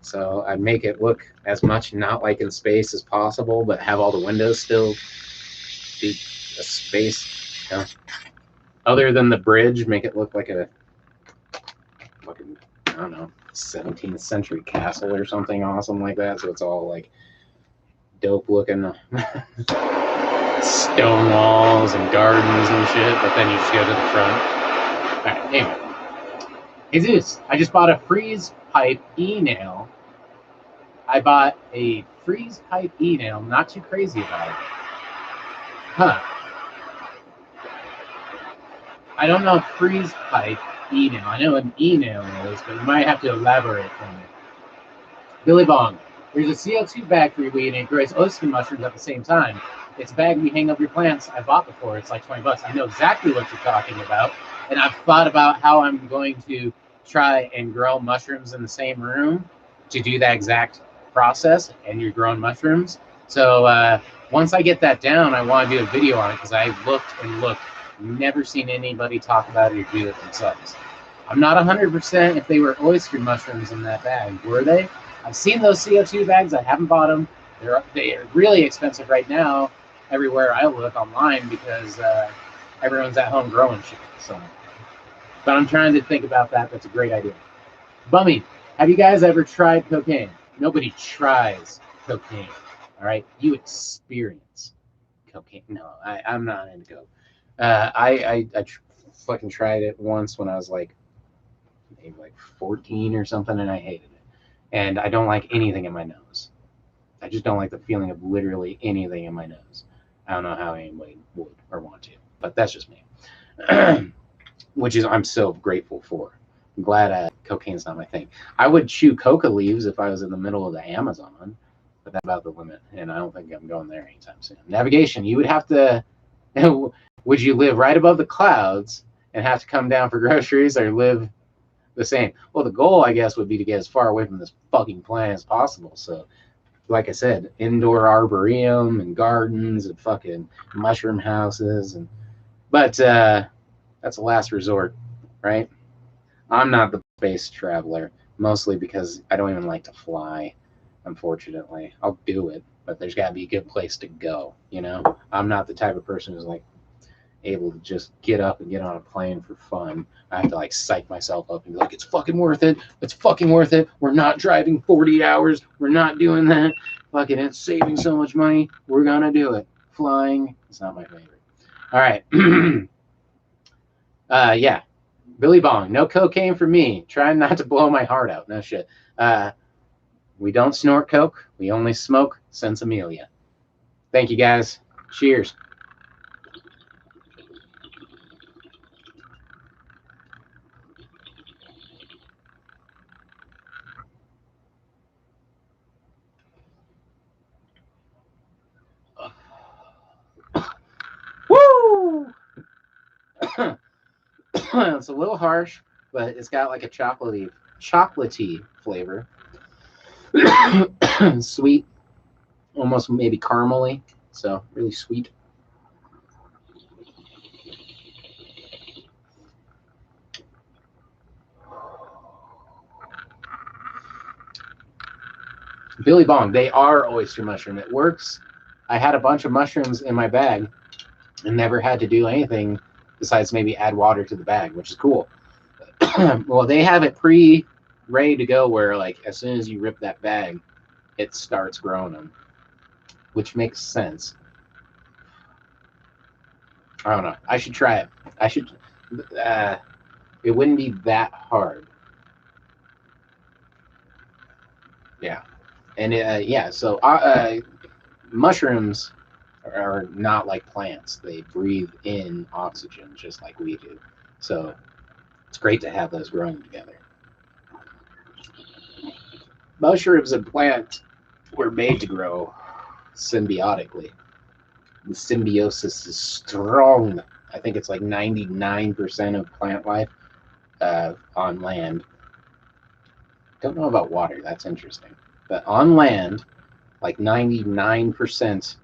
So I'd make it look as much not like in space as possible, but have all the windows still be a space. You know? Other than the bridge, make it look like a fucking, I don't know, 17th century castle or something awesome like that. So it's all like dope looking stone walls and gardens and shit, but then you just go to the front. All right, anyway. Jesus, I just bought a freeze pipe e-nail. I bought a freeze pipe e-nail. Not too crazy about it. Huh. I don't know freeze pipe e-nail. I know what an e-nail is, but you might have to elaborate for me. Billy Bong. There's a CO2 bag for your weed and it grows oyster mushrooms at the same time. It's a bag you hang up your plants. I bought before. It's like $20. I know exactly what you're talking about. And I've thought about how I'm going to try and grow mushrooms in the same room to do that exact process, and you're growing mushrooms. So once I get that down, I want to do a video on it because I looked and looked. Never seen anybody talk about it or do it themselves. I'm not 100% if they were oyster mushrooms in that bag. Were they? I've seen those CO2 bags. I haven't bought them. They're really expensive right now everywhere I look online because everyone's at home growing shit. So, but I'm trying to think about that. That's a great idea. Bummy, have you guys ever tried cocaine? Nobody tries cocaine. All right, you experience cocaine. No, I'm not into coke. I fucking tried it once when I was like maybe like 14 or something, and I hated it. And I don't like anything in my nose. I just don't like the feeling of literally anything in my nose. I don't know how anybody would or want to, but that's just me. Which is I'm so grateful for. I'm glad cocaine's not my thing. I would chew coca leaves if I was in the middle of the Amazon, but that's about the limit, and I don't think I'm going there anytime soon. Navigation, you would have to... Would you live right above the clouds and have to come down for groceries, or live the same? Well, the goal, I guess, would be to get as far away from this fucking planet as possible. So, like I said, indoor arboretum and gardens and fucking mushroom houses. But that's a last resort, right? I'm not the space traveler, mostly because I don't even like to fly, unfortunately. I'll do it, but there's got to be a good place to go. You know, I'm not the type of person who's like able to just get up and get on a plane for fun. I have to like psych myself up and be like, it's fucking worth it. It's fucking worth it. We're not driving 40 hours. We're not doing that. Fucking it's saving so much money. We're gonna do it. Flying. It's not my favorite. All right. Yeah. Billy Bong. No cocaine for me. Trying not to blow my heart out. No shit. We don't snort coke. We only smoke Sensimelia. Thank you guys. Cheers. Woo! It's a little harsh, but it's got like a chocolatey flavor. Sweet, almost maybe caramely. So really sweet. Billy Bong, they are oyster mushroom. It works. I had a bunch of mushrooms in my bag and never had to do anything besides maybe add water to the bag, which is cool. Well, they have it ready to go where like as soon as you rip that bag, it starts growing them, which makes sense. I don't know. I should try it. I should. It wouldn't be that hard. Yeah, and yeah. So mushrooms are not like plants. They breathe in oxygen just like we do. So it's great to have those growing together. Mushrooms and plants were made to grow symbiotically. The symbiosis is strong. I think it's like 99% of plant life on land. Don't know about water. That's interesting. But on land, like 99%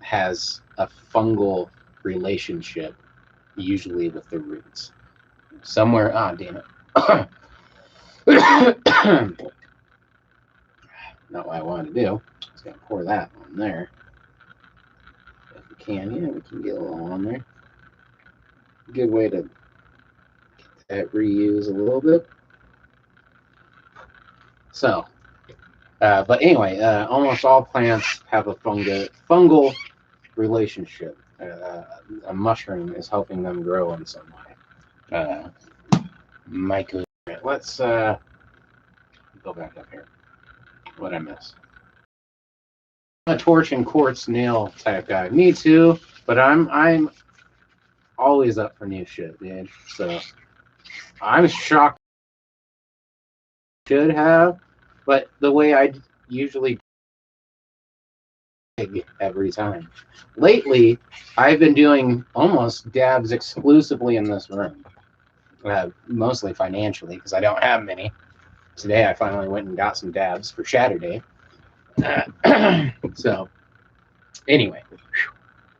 has a fungal relationship, usually with the roots. Somewhere, damn it. Not what I wanted to do. Just gonna pour that on there. If we can, yeah, we can get a little on there. Good way to get that reuse a little bit. So, but anyway, almost all plants have a fungal relationship. A mushroom is helping them grow in some way. Michael, let's go back up here. What I miss? I'm a torch and quartz nail type guy. Me too, but I'm always up for new shit, dude. So I'm shocked. Should have, but the way I usually every time. Lately, I've been doing almost dabs exclusively in this room, mostly financially because I don't have many. Today, I finally went and got some dabs for Shatterdaze. So, anyway,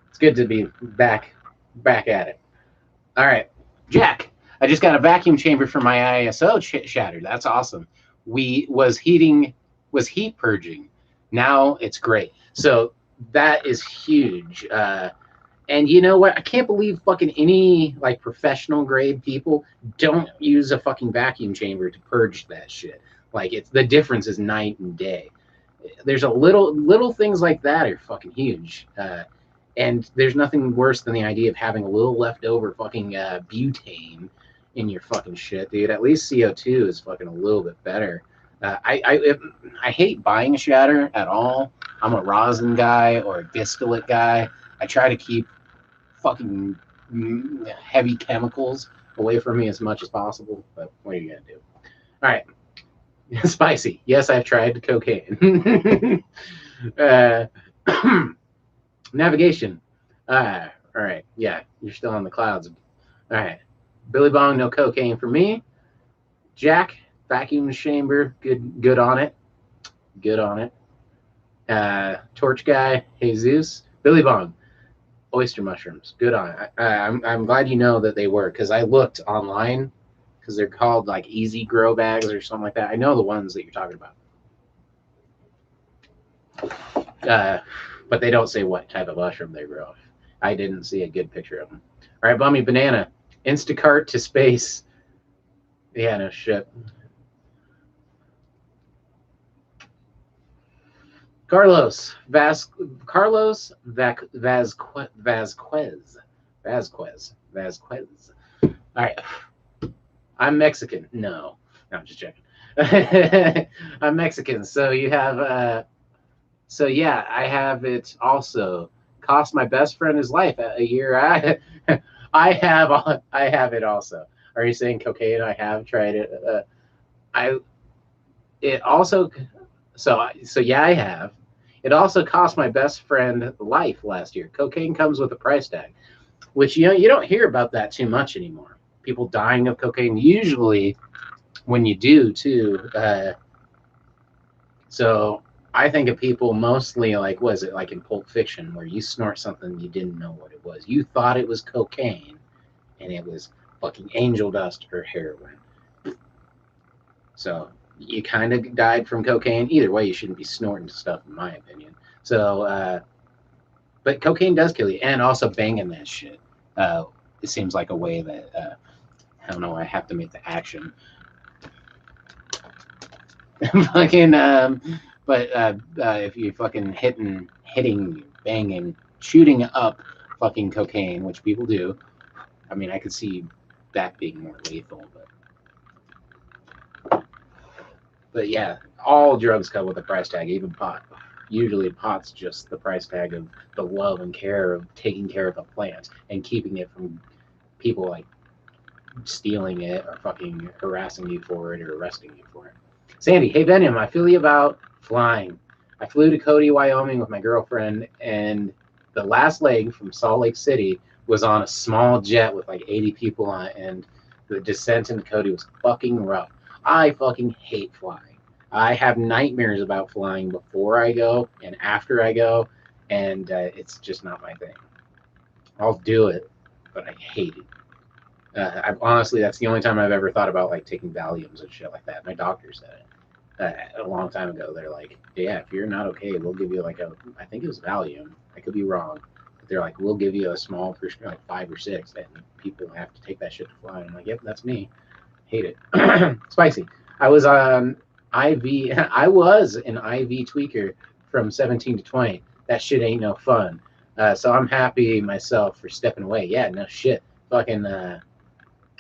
it's good to be back at it. All right, Jack. I just got a vacuum chamber for my ISO shatter. That's awesome. Was heat purging. Now it's great. So that is huge. And you know what? I can't believe fucking any like professional grade people don't use a fucking vacuum chamber to purge that shit. Like it's the difference is night and day. There's a little things like that are fucking huge. And there's nothing worse than the idea of having a little leftover fucking butane in your fucking shit, dude. At least CO2 is fucking a little bit better. I hate buying a shatter at all. I'm a rosin guy or a distillate guy. I try to keep fucking heavy chemicals away from me as much as possible. But what are you gonna do? All right, spicy. Yes, I've tried cocaine. Navigation. All right. Yeah, you're still on the clouds. All right. Billy Bong, no cocaine for me. Jack, vacuum chamber, good on it. Good on it. Torch guy, Jesus. Billy Bong, oyster mushrooms, good on it. I'm glad you know that they work because I looked online because they're called like easy grow bags or something like that. I know the ones that you're talking about. But they don't say what type of mushroom they grow. I didn't see a good picture of them. All right, Bummy Banana. Instacart to space. Yeah, no shit. Carlos Vasquez. All right. I'm Mexican. No, I'm just checking. I'm Mexican. So you have. So yeah, I have it also. Cost my best friend his life a year. I have it also. Are you saying cocaine? I have tried it. I it also so yeah, I have. It also cost my best friend life last year. Cocaine comes with a price tag, which you don't hear about that too much anymore. People dying of cocaine. Usually, when you do too. So I think of people mostly like, was it like in Pulp Fiction, where you snort something you didn't know what it was. You thought it was cocaine, and it was fucking angel dust or heroin. So you kind of died from cocaine. Either way, you shouldn't be snorting stuff, in my opinion. So, but cocaine does kill you, and also banging that shit. It seems like a way that I don't know. I have to make the action. Fucking, but if you fucking hitting, banging, shooting up fucking cocaine, which people do, I mean, I could see that being more lethal, but yeah, all drugs come with a price tag, even pot. Usually, pot's just the price tag of the love and care of taking care of the plant and keeping it from people like stealing it or fucking harassing you for it or arresting you for it. Sandy, hey Venom, I feel you about flying. I flew to Cody, Wyoming with my girlfriend, and the last leg from Salt Lake City was on a small jet with like 80 people on it, and the descent into Cody was fucking rough. I fucking hate flying. I have nightmares about flying before I go and after I go, and it's just not my thing. I'll do it, but I hate it. Honestly, that's the only time I've ever thought about like taking Valiums and shit like that. My doctor said it a long time ago. They're like, yeah, if you're not okay, we'll give you like I think it was Valium. I could be wrong. But they're like, we'll give you a small prescription, like 5 or 6, and people have to take that shit to fly. And I'm like, yep, that's me. Hate it. Spicy. I was on IV. I was an IV tweaker from 17 to 20. That shit ain't no fun. So I'm happy myself for stepping away. Yeah, no shit. Fucking.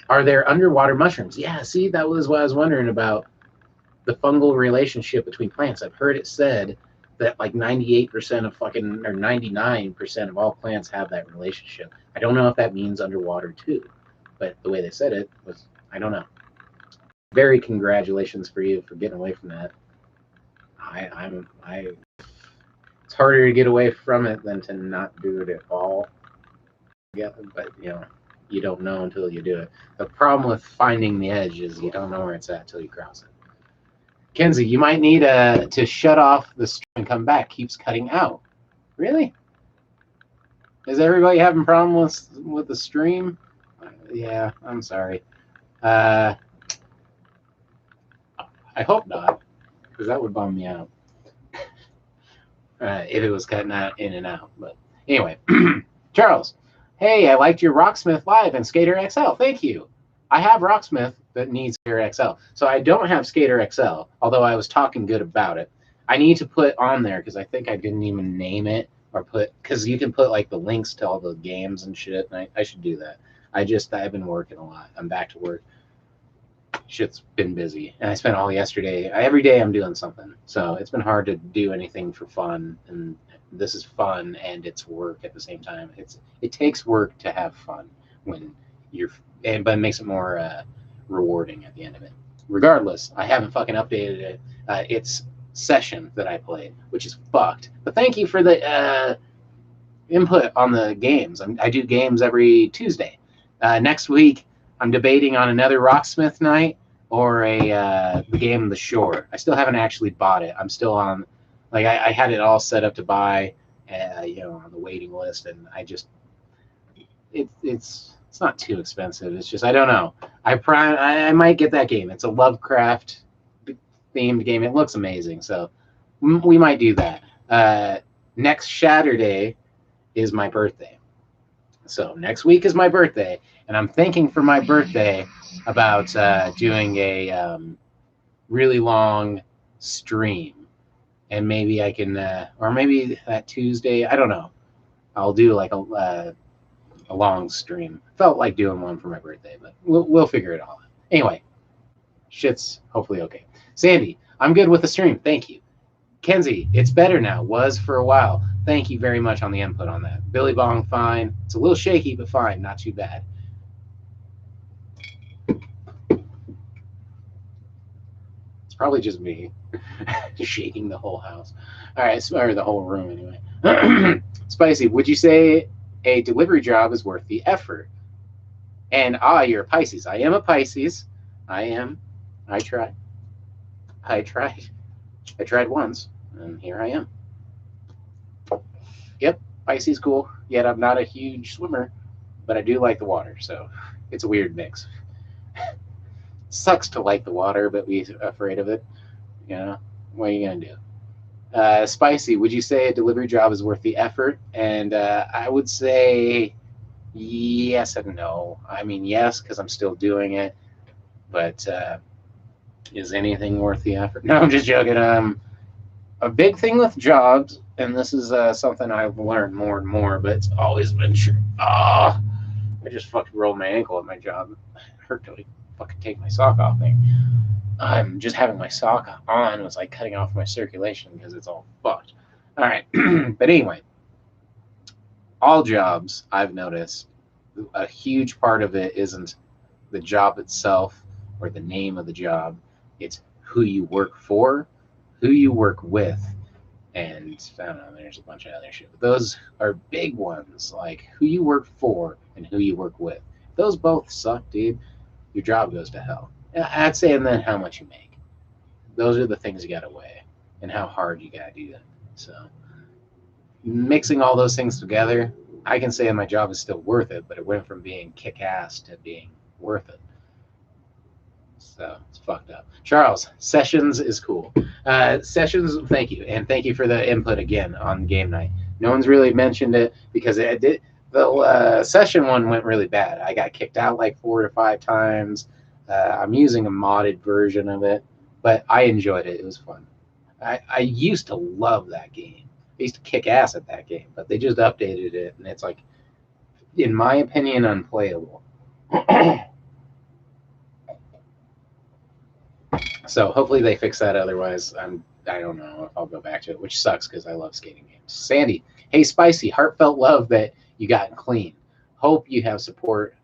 Are there underwater mushrooms? Yeah, see, that was what I was wondering about the fungal relationship between plants. I've heard it said that like 98% of fucking, or 99% of all plants have that relationship. I don't know if that means underwater too, but the way they said it was, I don't know. Very congratulations for you for getting away from that. It's harder to get away from it than to not do it at all. Yeah, but you don't know until you do it. The problem with finding the edge is you don't know where it's at until you cross it. Kenzie, you might need to shut off the stream and come back. Keeps cutting out. Really? Is everybody having problems with the stream? Yeah, I'm sorry. I hope not, because that would bum me out if it was cutting out in and out. But anyway, Charles. Hey, I liked your Rocksmith Live and Skater XL. Thank you. I have Rocksmith that needs Skater XL. So I don't have Skater XL, although I was talking good about it. I need to put on there, because I think I didn't even name it or put, because you can put like the links to all the games and shit, and I should do that. I've been working a lot. I'm back to work. Shit's been busy. And I spent all yesterday. Every day I'm doing something. So it's been hard to do anything for fun, and this is fun and it's work at the same time. It takes work to have fun when but it makes it more rewarding at the end of it. Regardless, I haven't fucking updated it. It's Session that I played, which is fucked. But thank you for the input on the games. I do games every Tuesday. Next week, I'm debating on another Rocksmith night or the game The Shore. I still haven't actually bought it. I'm still on. Like I had it all set up to buy, on the waiting list, and it's not too expensive. It's just I don't know. I might get that game. It's a Lovecraft themed game. It looks amazing, so we might do that. Next Shatterday is my birthday. So next week is my birthday, and I'm thinking for my birthday about doing a really long stream, and maybe I can, or maybe that Tuesday. I don't know. I'll do like a long stream. Felt like doing one for my birthday, but we'll figure it all out. Anyway, shit's hopefully okay. Sandy, I'm good with the stream. Thank you. Kenzie, it's better now. Was for a while. Thank you very much on the input on that. Billy Bong, fine. It's a little shaky, but fine. Not too bad. It's probably just me shaking the whole house. All right, or the whole room anyway. Spicy, would you say a delivery job is worth the effort? And you're a Pisces. I am a Pisces. I am. I tried. I tried once, and here I am. Yep, Pisces cool. Yet I'm not a huge swimmer, but I do like the water, so it's a weird mix. Sucks to like the water, but be afraid of it. You know, what are you gonna do? Spicy, would you say a delivery job is worth the effort? And I would say yes and no. I mean, yes, because I'm still doing it, but is anything worth the effort? No, I'm just joking. A big thing with jobs, and this is something I've learned more and more, but it's always been true. I just fucking rolled my ankle at my job. It hurt to fucking take my sock off there. I'm just having my sock on was like cutting off my circulation because it's all fucked. All right, but anyway, all jobs I've noticed, a huge part of it isn't the job itself or the name of the job. It's who you work for, who you work with, and I don't know, there's a bunch of other shit. But those are big ones, like who you work for and who you work with. If those both suck, dude, your job goes to hell. I'd say, and then how much you make. Those are the things you gotta weigh, and how hard you gotta do that. So mixing all those things together, I can say my job is still worth it, but it went from being kick-ass to being worth it. So it's fucked up. Charles, Sessions is cool. Sessions, thank you. And thank you for the input again on game night. No one's really mentioned it because it did. The session one went really bad. I got kicked out like 4 to 5 times. I'm using a modded version of it, but I enjoyed it. It was fun. I used to love that game. I used to kick ass at that game, but they just updated it, and it's like, in my opinion, unplayable. So hopefully they fix that. Otherwise, I don't know if I'll go back to it, which sucks because I love skating games. Sandy, hey Spicy, heartfelt love that you got clean. Hope you have support.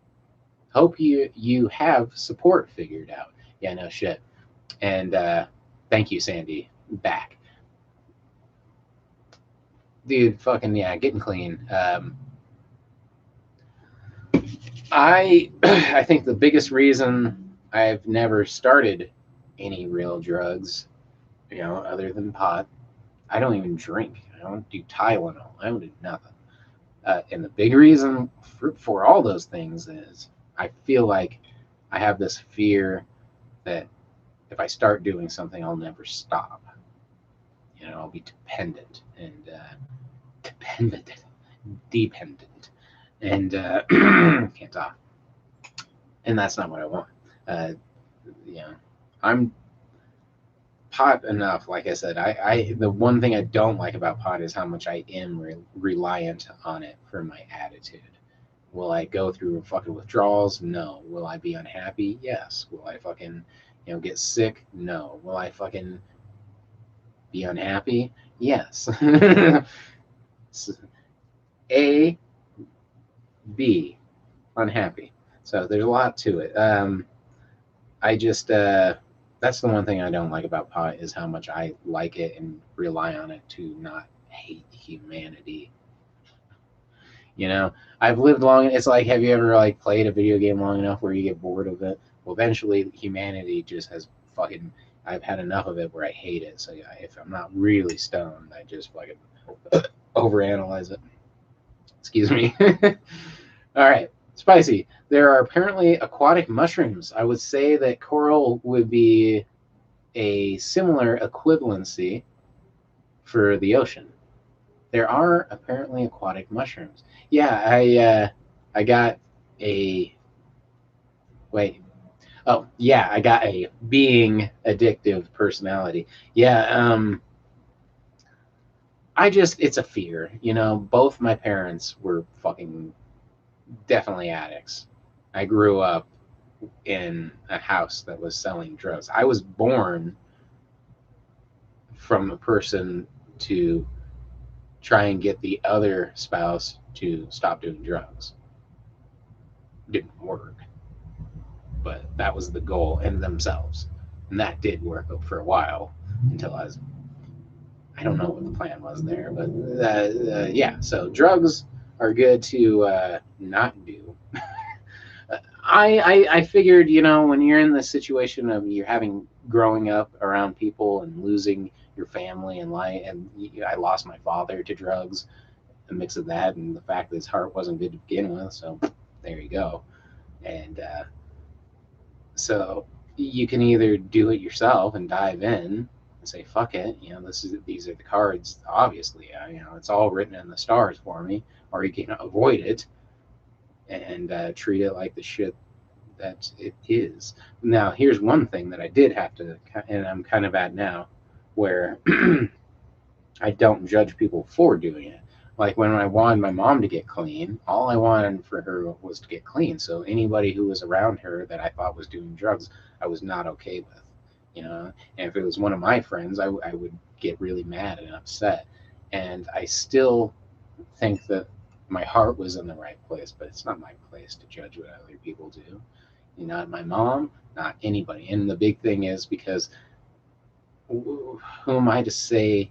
Hope you have support figured out. Yeah, no shit. And thank you, Sandy. Back. Dude, fucking yeah, getting clean. I think the biggest reason I've never started any real drugs, you know, other than pot. I don't even drink. I don't do Tylenol. I don't do nothing. And the big reason for all those things is I feel like I have this fear that if I start doing something, I'll never stop. You know, I'll be dependent and dependent, and can't talk. And that's not what I want. You know, I'm pot enough. Like I said, I the one thing I don't like about pot is how much I am reliant on it for my attitude. Will I go through fucking withdrawals? No. Will I be unhappy? Yes. Will I fucking, you know, get sick? No. Will I fucking be unhappy? Yes. A, B, unhappy. So there's a lot to it. I just that's the one thing I don't like about pot is how much I like it and rely on it to not hate humanity. You know, I've lived long. It's like, have you ever like played a video game long enough where you get bored of it? Well, eventually humanity just has fucking. I've had enough of it where I hate it. So yeah, if I'm not really stoned, I just fucking overanalyze it. Excuse me. All right, Spicy. There are apparently aquatic mushrooms. I would say that coral would be a similar equivalency for the ocean. There are apparently aquatic mushrooms. Yeah, I got a wait. Oh, yeah, I got a being addictive personality. Yeah, I just it's a fear. Both my parents were fucking definitely addicts. I grew up in a house that was selling drugs. I was born from a person to try and get the other spouse to stop doing drugs. Didn't work, but that was the goal in themselves. And that did work for a while until I don't know what the plan was there, but yeah, so drugs are good to not do. I figured, when you're in the situation of you're having growing up around people and losing your family and life, and I lost my father to drugs, a mix of that and the fact that his heart wasn't good to begin with. So there you go. And so you can either do it yourself and dive in and say fuck it, these are the cards. Obviously, it's all written in the stars for me, or you can avoid it and treat it like the shit that it is. Now, here's one thing that I did have to, and I'm kind of at now, where I don't judge people for doing it. Like when I wanted my mom to get clean, all I wanted for her was to get clean. So anybody who was around her that I thought was doing drugs, I was not okay with. And if it was one of my friends, I would get really mad and upset. And I still think that my heart was in the right place, but it's not my place to judge what other people do. Not my mom, not anybody. And the big thing is because who am I to say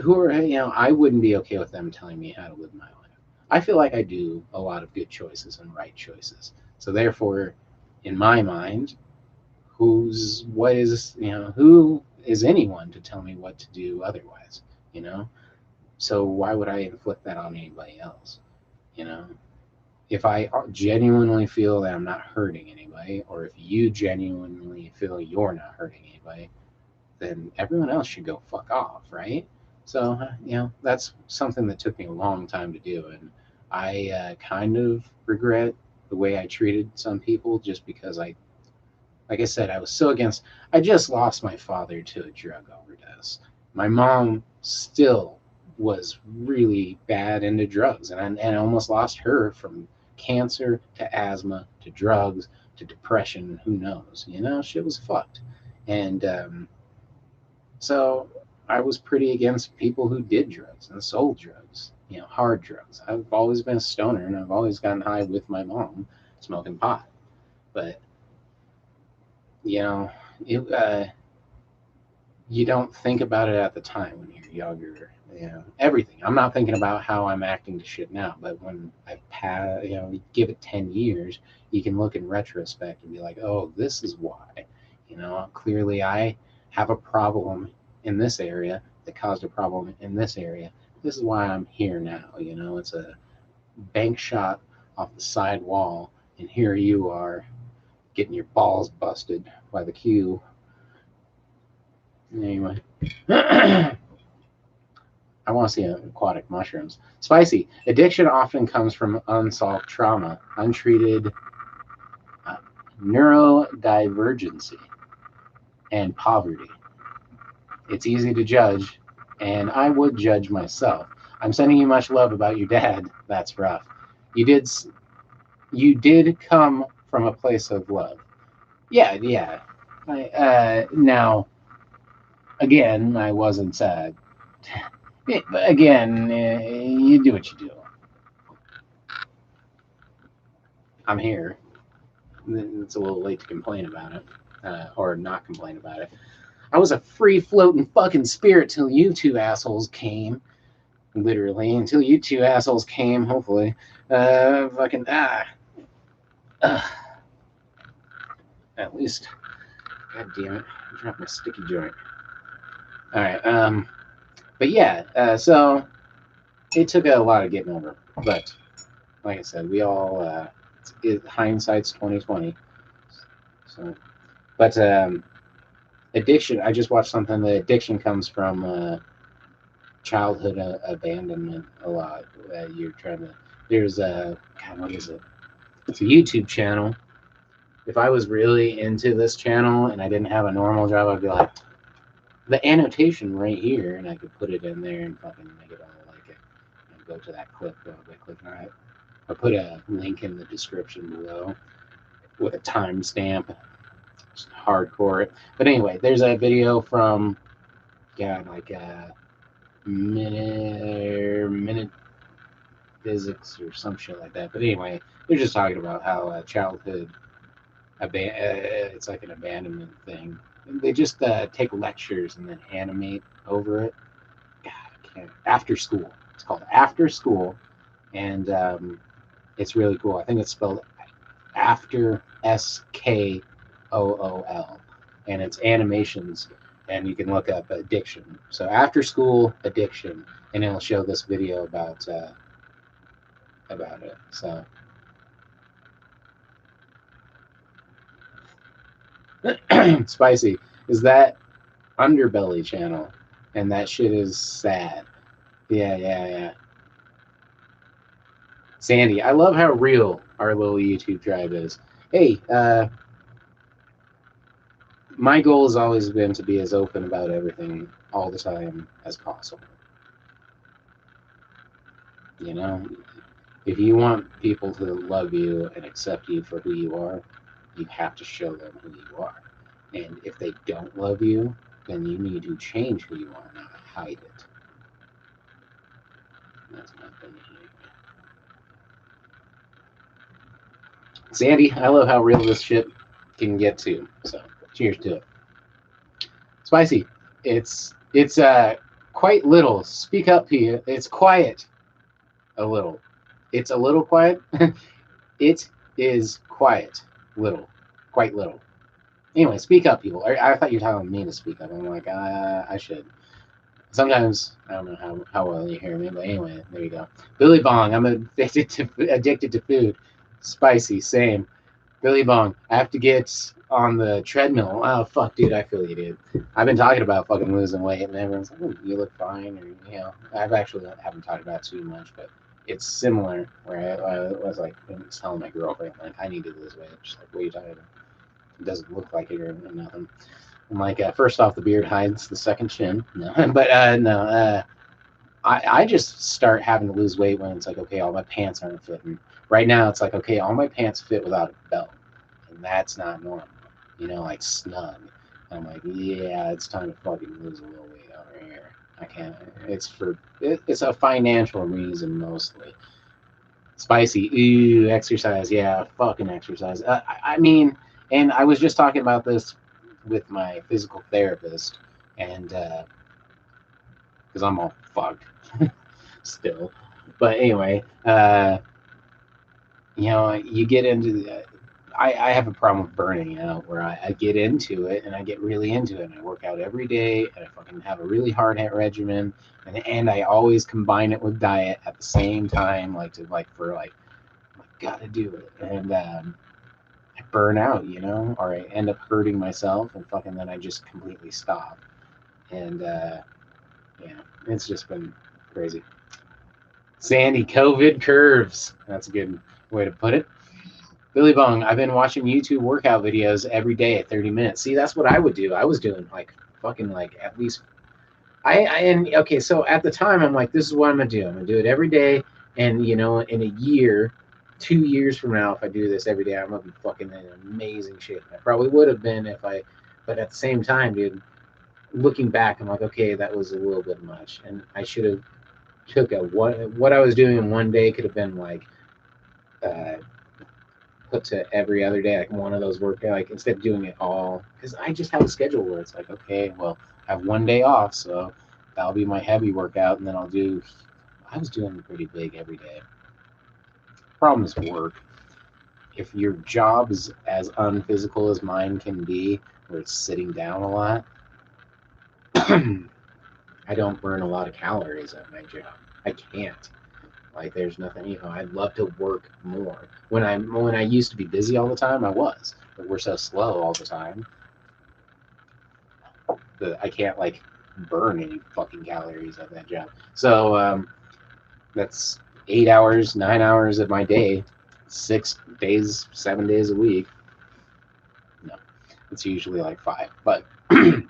who are I wouldn't be okay with them telling me how to live my life. I feel like I do a lot of good choices and right choices. So therefore, in my mind, who is anyone to tell me what to do otherwise? You know? So why would I inflict that on anybody else? You know? If I genuinely feel that I'm not hurting anybody, or if you genuinely feel you're not hurting anybody, then everyone else should go fuck off, right? So, that's something that took me a long time to do. And I kind of regret the way I treated some people just because like I said, I was so against. I just lost my father to a drug overdose. My mom still was really bad into drugs, and I almost lost her from cancer to asthma to drugs to depression. Who knows? Shit was fucked. And so I was pretty against people who did drugs and sold drugs, hard drugs. I've always been a stoner and I've always gotten high with my mom smoking pot. But, you know, it, you don't think about it at the time when you're younger. Everything. I'm not thinking about how I'm acting to shit now, but when I've passed, give it 10 years, you can look in retrospect and be like, oh, this is why. Clearly I have a problem in this area that caused a problem in this area. This is why I'm here now. It's a bank shot off the side wall, and here you are getting your balls busted by the cue. Anyway. I want to see aquatic mushrooms. Spicy. Addiction often comes from unsolved trauma, untreated uh, neurodivergency, and poverty. It's easy to judge, and I would judge myself. I'm sending you much love about your dad. That's rough. You did, you did come from a place of love. Yeah, yeah. Now, again, I wasn't sad. But again, you do what you do. I'm here. It's a little late to complain about it, or not complain about it. I was a free floating fucking spirit till you two assholes came. Literally, until you two assholes came, hopefully. Fucking, at least, god damn it, I dropped my sticky joint. Alright, but yeah, so it took a lot of getting over. But, like I said, we all, hindsight's 2020. So, but, addiction, I just watched something, the addiction comes from, childhood abandonment a lot. You're trying to. There's a God, what is it? It's a YouTube channel. If I was really into this channel and I didn't have a normal job, I'd be like, the annotation right here, and I could put it in there and fucking make it all like it. And go to that clip by clicking on it. I'll put a link in the description below with a timestamp. Just hardcore it. But anyway, there's a video from like a minute physics or some shit like that. But anyway, they're just talking about how childhood it's like an abandonment thing. And they just take lectures and then animate over it. God, I can't. After school. It's called After School, and it's really cool. I think it's spelled after SKOOL, and it's animations, and you can look up addiction. So After School Addiction, and it'll show this video about it. So Spicy is that Underbelly channel, and that shit is sad. Yeah. Sandy, I love how real our little YouTube tribe is. Hey, my goal has always been to be as open about everything all the time as possible. You know, if you want people to love you and accept you for who you are, you have to show them who you are. And if they don't love you, then you need to change who you are, not hide it. That's my opinion. Sandy, I love how real this shit can get to. So, cheers to it. Spicy. It's quite little. Speak up, Pia. It's quiet. A little. It's a little quiet. It is quiet. Little. Quite little. Anyway, speak up, people. I thought you were telling me to speak up. I'm like, I should. Sometimes I don't know how well you hear me, but anyway, there you go. Billy Bong, I'm addicted to food. Spicy, same. Billy Bong, I have to get on the treadmill. Oh fuck, dude, I feel you, dude. I've been talking about fucking losing weight, and everyone's like, oh, you look fine, or I've actually haven't talked about it too much, but it's similar. Where I was like telling my girlfriend, like, I need to lose weight. She's like, what are you talking about? It doesn't look like it or nothing. I'm like, first off, the beard hides the second chin. No, but no. I just start having to lose weight when it's like, okay, all my pants aren't fitting. Right now, it's like, okay, all my pants fit without a belt, and that's not normal. Like snug. I'm like, yeah, it's time to fucking lose a little weight over here. I can't. It's a financial reason mostly. Spicy, ooh, exercise, yeah, fucking exercise. I mean, and I was just talking about this with my physical therapist, and because I'm all fucked still. But anyway, you get into the. I have a problem with burning out where I get into it and I get really into it and I work out every day and I fucking have a really hard hit regimen and I always combine it with diet at the same time, gotta do it. And I burn out, or I end up hurting myself and fucking then I just completely stop. And it's just been crazy. Sandy, COVID curves. That's a good way to put it. Billy Bong, I've been watching YouTube workout videos every day at 30 minutes. See, that's what I would do. I was doing at least. Okay, so at the time I'm like, this is what I'm gonna do. I'm gonna do it every day, and in a year, 2 years from now, if I do this every day, I'm gonna be fucking in amazing shape. I probably would have been but at the same time, dude, looking back, I'm like, okay, that was a little bit much, and I should have took what I was doing in one day could have been like put to every other day, like one of those workouts, like instead of doing it all, because I just have a schedule where it's like, okay, well, I have one day off, so that'll be my heavy workout, and then I was doing pretty big every day. Problem is work. If your job is as unphysical as mine can be, where it's sitting down a lot, I don't burn a lot of calories at my job. I can't. Like there's nothing, I'd love to work more. When I used to be busy all the time, I but we're so slow all the time that I can't burn any fucking calories at that job. So that's 8 hours, 9 hours of my day, 6 days, 7 days a week. No, it's usually like 5, but I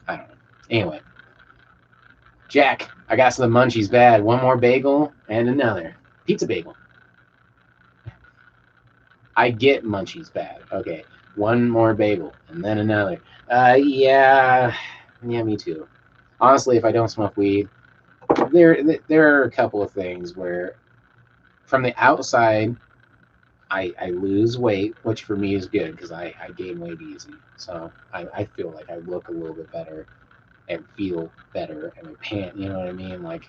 don't know. Anyway, Jack, I got some munchies bad. One more bagel and another pizza bagel. I get munchies bad. Okay, one more bagel and then another. Yeah, me too. Honestly, if I don't smoke weed, there are a couple of things where, from the outside, I lose weight, which for me is good because I gain weight easy. So I feel like I look a little bit better and feel better and my pant, you know what I mean? Like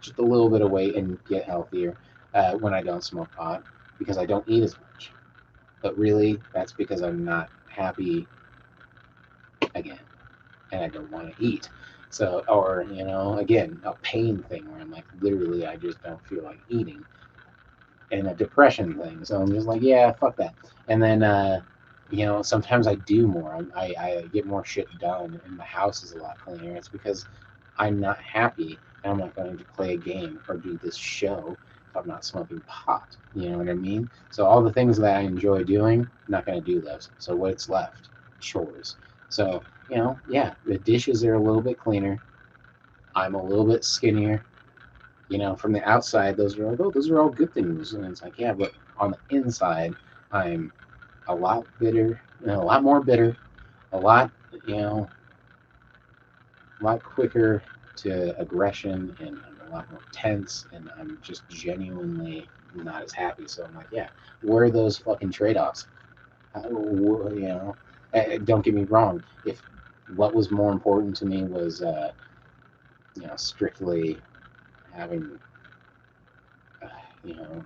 just a little bit of weight and get healthier when I don't smoke pot because I don't eat as much. But really, that's because I'm not happy again and I don't want to eat. So, or, again, a pain thing where I'm like, literally, I just don't feel like eating, and a depression thing. So I'm just like, yeah, fuck that. And then, sometimes I do more. I get more shit done, and the house is a lot cleaner. It's because I'm not happy, and I'm not going to play a game or do this show if I'm not smoking pot. You know what I mean? So all the things that I enjoy doing, I'm not going to do those. So what's left? Chores. So, yeah, the dishes are a little bit cleaner. I'm a little bit skinnier. From the outside, those are like, oh, those are all good things. And it's like, yeah, but on the inside, I'm a lot bitter, a lot more bitter, a lot, a lot quicker to aggression, and I'm a lot more tense, and I'm just genuinely not as happy. So I'm like, yeah, where are those fucking trade-offs? Don't get me wrong. If what was more important to me was, strictly having, you know,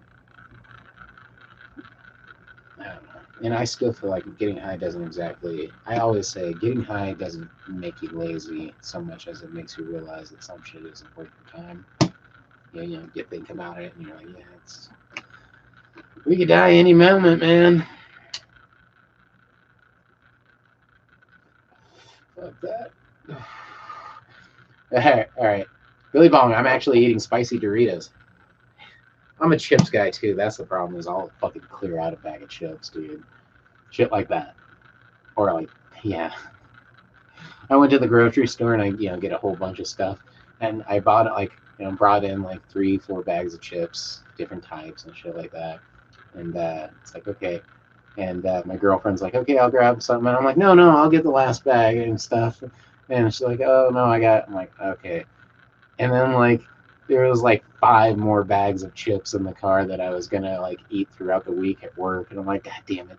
I don't know. And I still feel like getting high doesn't exactly. I always say getting high doesn't make you lazy so much as it makes you realize that some shit isn't worth your time. Yeah, you think about it, and you're like, yeah, we could die any moment, man. Fuck that. All right. Billy Bong, I'm actually eating spicy Doritos. I'm a chips guy too. That's the problem. Is I'll fucking clear out a bag of chips, dude. Shit like that, or like, yeah. I went to the grocery store and I, get a whole bunch of stuff, and I bought like, brought in like 3, 4 bags of chips, different types and shit like that, and it's like okay, and my girlfriend's like, okay, I'll grab something, and I'm like, no, no, I'll get the last bag and stuff, and she's like, oh no, I'm like, okay, and then like there was like 5 more bags of chips in the car that I was gonna like eat throughout the week at work, and I'm like, god damn it.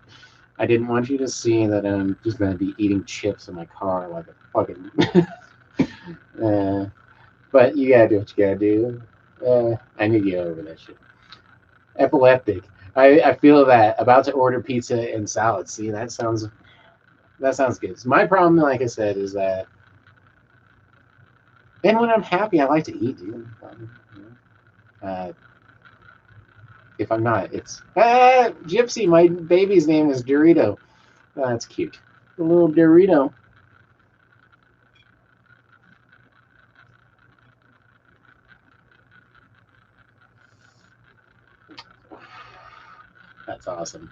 I didn't want you to see that I'm just going to be eating chips in my car like a fucking. But you gotta do what you gotta do. I need to get over that shit. Epileptic. I feel that. About to order pizza and salad. See, that sounds good. So my problem, like I said, is that, and when I'm happy, I like to eat, dude. Uh, if I'm not, it's Gypsy. My baby's name is Dorito. Oh, that's cute. A little Dorito. That's awesome.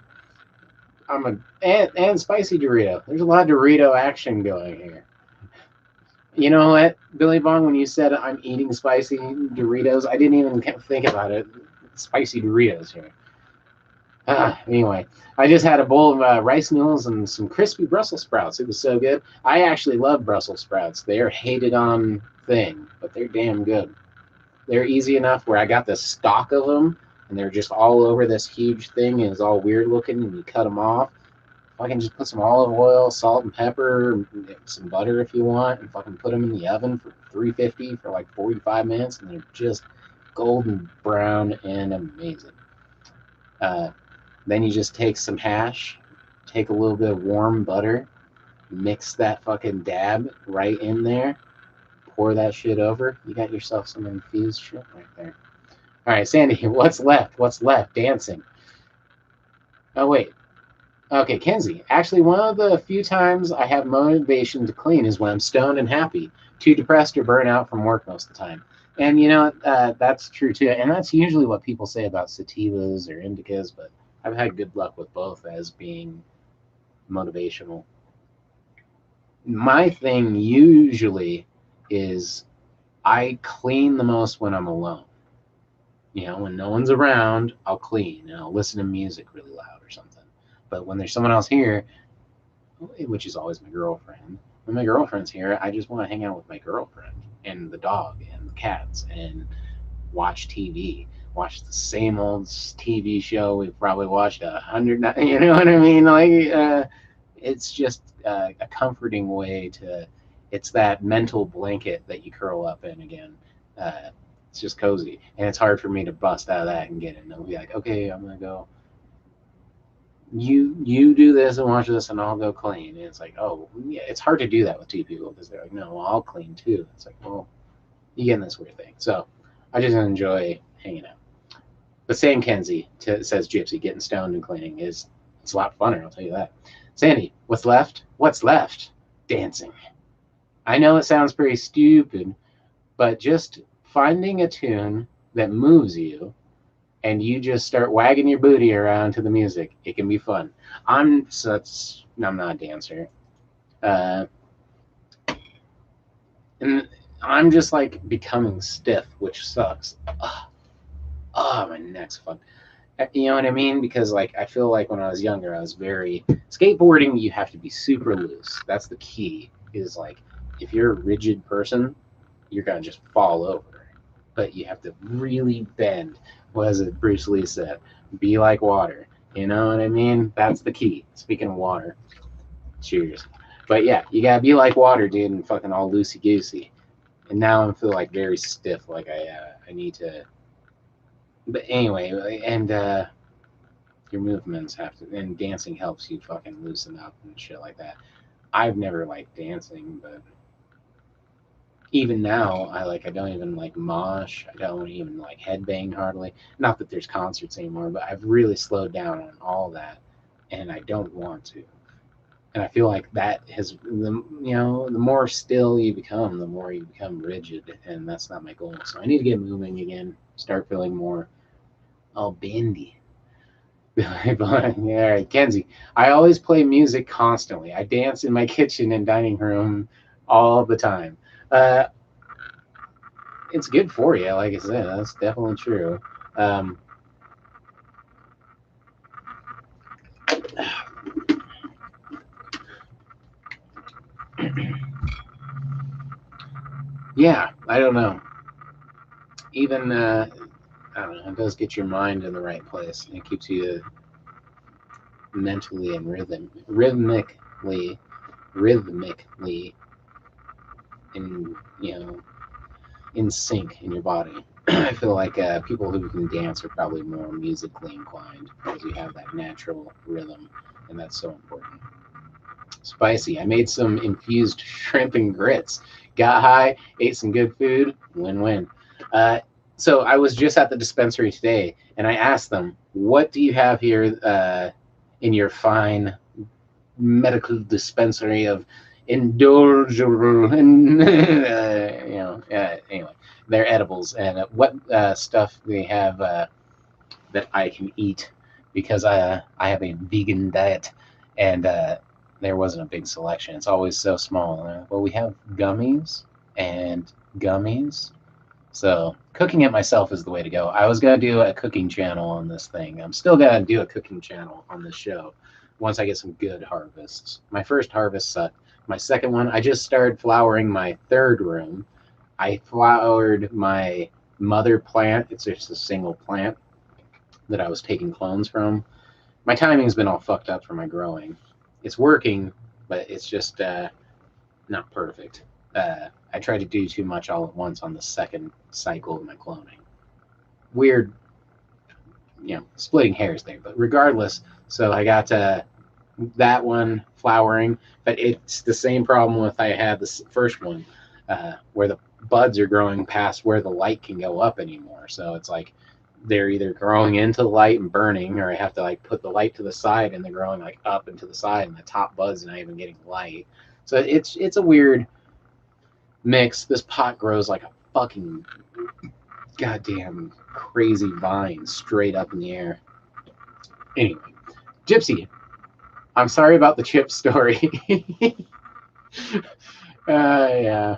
And spicy Dorito. There's a lot of Dorito action going here. You know what, Billy Bong? When you said I'm eating spicy Doritos, I didn't even think about it. Spicy Doritos here. Anyway, I just had a bowl of rice noodles and some crispy Brussels sprouts. It was so good. I actually love Brussels sprouts. They're hated on thing, but they're damn good. They're easy enough where I got the stock of them, and they're just all over this huge thing, and it's all weird looking, and you cut them off. I can just put some olive oil, salt and pepper, some butter if you want, and fucking put them in the oven for 350 for like 45 minutes, and they're just golden brown and amazing. Uh, then you just take some hash, take a little bit of warm butter, mix that fucking dab right in there, pour that shit over. You got yourself some infused shit right there. All right, Sandy, what's left? What's left? Dancing. Oh, wait. Okay, Kenzie. Actually, one of the few times I have motivation to clean is when I'm stoned and happy, too depressed or burnt out from work most of the time. And that's true too. And that's usually what people say about sativas or indicas, but I've had good luck with both as being motivational. My thing usually is I clean the most when I'm alone. When no one's around, I'll clean and I'll listen to music really loud or something. But when there's someone else here, which is always my girlfriend. When my girlfriend's here, I just want to hang out with my girlfriend and the dog and the cats and watch TV. Watch the same old TV show we've probably watched 100. You know what I mean? It's just a comforting way to. It's that mental blanket that you curl up in again. Uh, it's just cozy, and it's hard for me to bust out of that and get in. I'll be like, okay, I'm gonna go you do this and watch this and I'll go clean. And it's like, oh yeah, it's hard to do that with two people because they're like, no, well, I'll clean too. It's like, well, you get in this weird thing. So I just enjoy hanging out. But same Kenzie says Gypsy, getting stoned and cleaning is it's a lot funner, I'll tell you that. Sandy, what's left? What's left? Dancing. I know it sounds pretty stupid, but just finding a tune that moves you and you just start wagging your booty around to the music. It can be fun. I'm not a dancer, uh, and I'm just like becoming stiff, which sucks. My neck's fun. You know what I mean? Because like I feel like when I was younger, I was very skateboarding. You have to be super loose. That's the key. Is like if you're a rigid person, you're gonna just fall over. But you have to really bend. What is it Bruce Lee said? Be like water. You know what I mean? That's the key. Speaking of water, cheers. But yeah, you gotta be like water, dude, and fucking all loosey goosey. And now I feel like very stiff, like I need to. But anyway, and your movements have to, and dancing helps you fucking loosen up and shit like that. I've never liked dancing, but even now I don't even like mosh. I don't even like headbang hardly. Not that there's concerts anymore, but I've really slowed down on all that, and I don't want to. And I feel like that has the more still you become, the more you become rigid, and that's not my goal. So I need to get moving again, start feeling more all bendy. Yeah, Kenzie. I always play music constantly. I dance in my kitchen and dining room all the time. Uh, it's good for you, like I said. That's definitely true. Um, yeah, I don't know. Even I don't know. It does get your mind in the right place. It keeps you mentally and rhythmically in in sync in your body. I feel like people who can dance are probably more musically inclined because you have that natural rhythm, and that's so important. Spicy. I made some infused shrimp and grits. Got high, ate some good food. Win-win. Uh, so I was just at the dispensary today, and I asked them, "What do you have here in your fine medical dispensary of indulgeable?" And anyway, they're edibles, and what stuff they have that I can eat because I have a vegan diet, and there wasn't a big selection. It's always so small. Well, we have gummies and gummies. So cooking it myself is the way to go. I was gonna do a cooking channel on this thing. I'm still gonna do a cooking channel on this show once I get some good harvests. My first harvest sucked. My second one, I just started flowering my third room. I flowered my mother plant. It's just a single plant that I was taking clones from. My timing's been all fucked up for my growing. It's working, but it's just not perfect. I tried to do too much all at once on the second cycle of my cloning. Weird, splitting hairs there. But regardless, so I got that one flowering, but it's the same problem with I had the first one, where the buds are growing past where the light can go up anymore. So it's like they're either growing into the light and burning, or I have to like put the light to the side and they're growing like up and to the side, and the top bud's not even getting light. So it's a weird mix. This pot grows like a fucking goddamn crazy vine straight up in the air. Anyway, Gypsy, I'm sorry about the chip story. Yeah.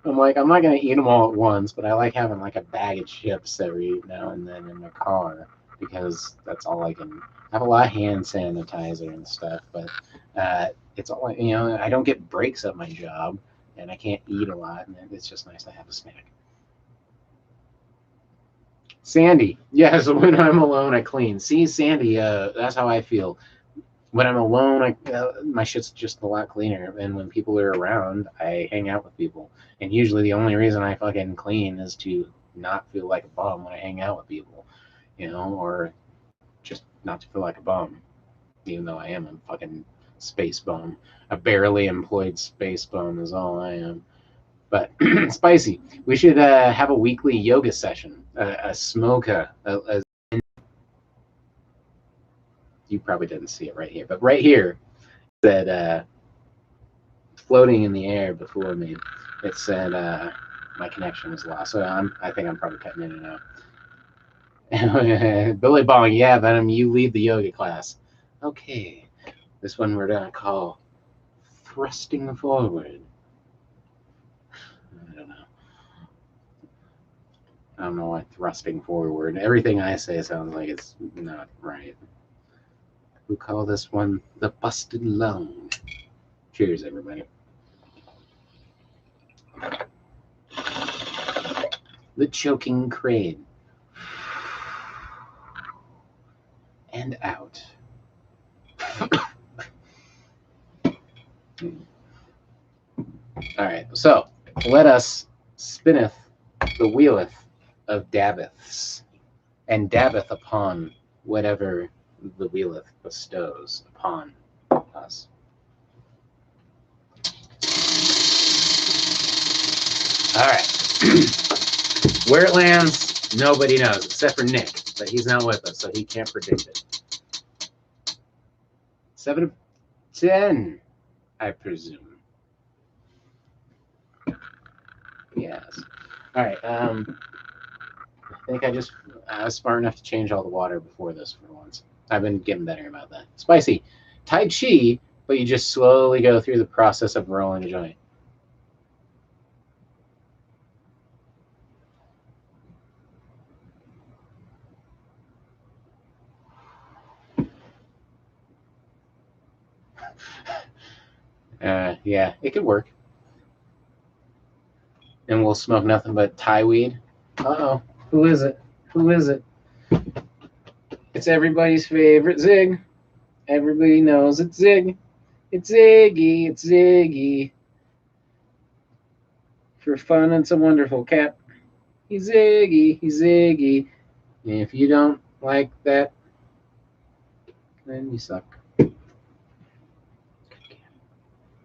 I'm like, I'm not gonna eat them all at once, but I like having like a bag of chips every now and then in my car because that's all I can. I have a lot of hand sanitizer and stuff, but it's all I don't get breaks at my job, and I can't eat a lot, and it's just nice to have a snack. Sandy, yes, when I'm alone, I clean. See, Sandy, that's how I feel. When I'm alone, my shit's just a lot cleaner. And when people are around, I hang out with people. And usually the only reason I fucking clean is to not feel like a bum when I hang out with people, or just not to feel like a bum, even though I am a fucking space bum. A barely employed space bum is all I am. But Spicy, we should have a weekly yoga session, a smoka, you probably didn't see it right here, but right here that floating in the air before me, it said my connection was lost. So I think I'm probably cutting in and out. Billy Bong, yeah, Venom, you lead the yoga class. Okay, this one we're gonna call thrusting forward. I don't know why thrusting forward. Everything I say sounds like it's not right. We call this one the busted lung. Cheers, everybody. The choking crane. And out. Alright, so let us spinneth the wheeleth of Daviths, and dabbeth upon whatever the wheeleth bestows upon us. Alright. Where it lands, nobody knows, except for Nick, but he's not with us, so he can't predict it. 7 of 10, I presume. Yes. All right. I think I was smart enough to change all the water before this for once. I've been getting better about that. Spicy. Tai Chi, but you just slowly go through the process of rolling a joint. Yeah, it could work. And we'll smoke nothing but Thai weed. Uh-oh. Who is it? Who is it? It's everybody's favorite Zig. Everybody knows it's Zig. It's Ziggy. It's Ziggy. For fun, it's a wonderful cat. He's Ziggy. He's Ziggy. And if you don't like that, then you suck.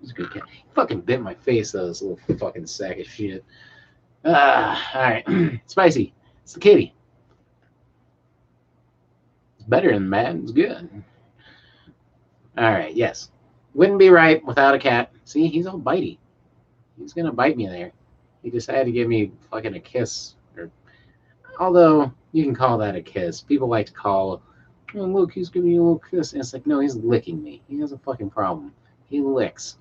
He's a good cat. He fucking bit my face, though, this little fucking sack of shit. All right. Spicy. It's the kitty. It's better than mad. It's good. All right, yes. Wouldn't be right without a cat. See, he's all bitey. He's going to bite me there. He decided to give me fucking a kiss. Although, you can call that a kiss. People like to call, oh, look, he's giving you a little kiss. And it's like, no, he's licking me. He has a fucking problem. He licks.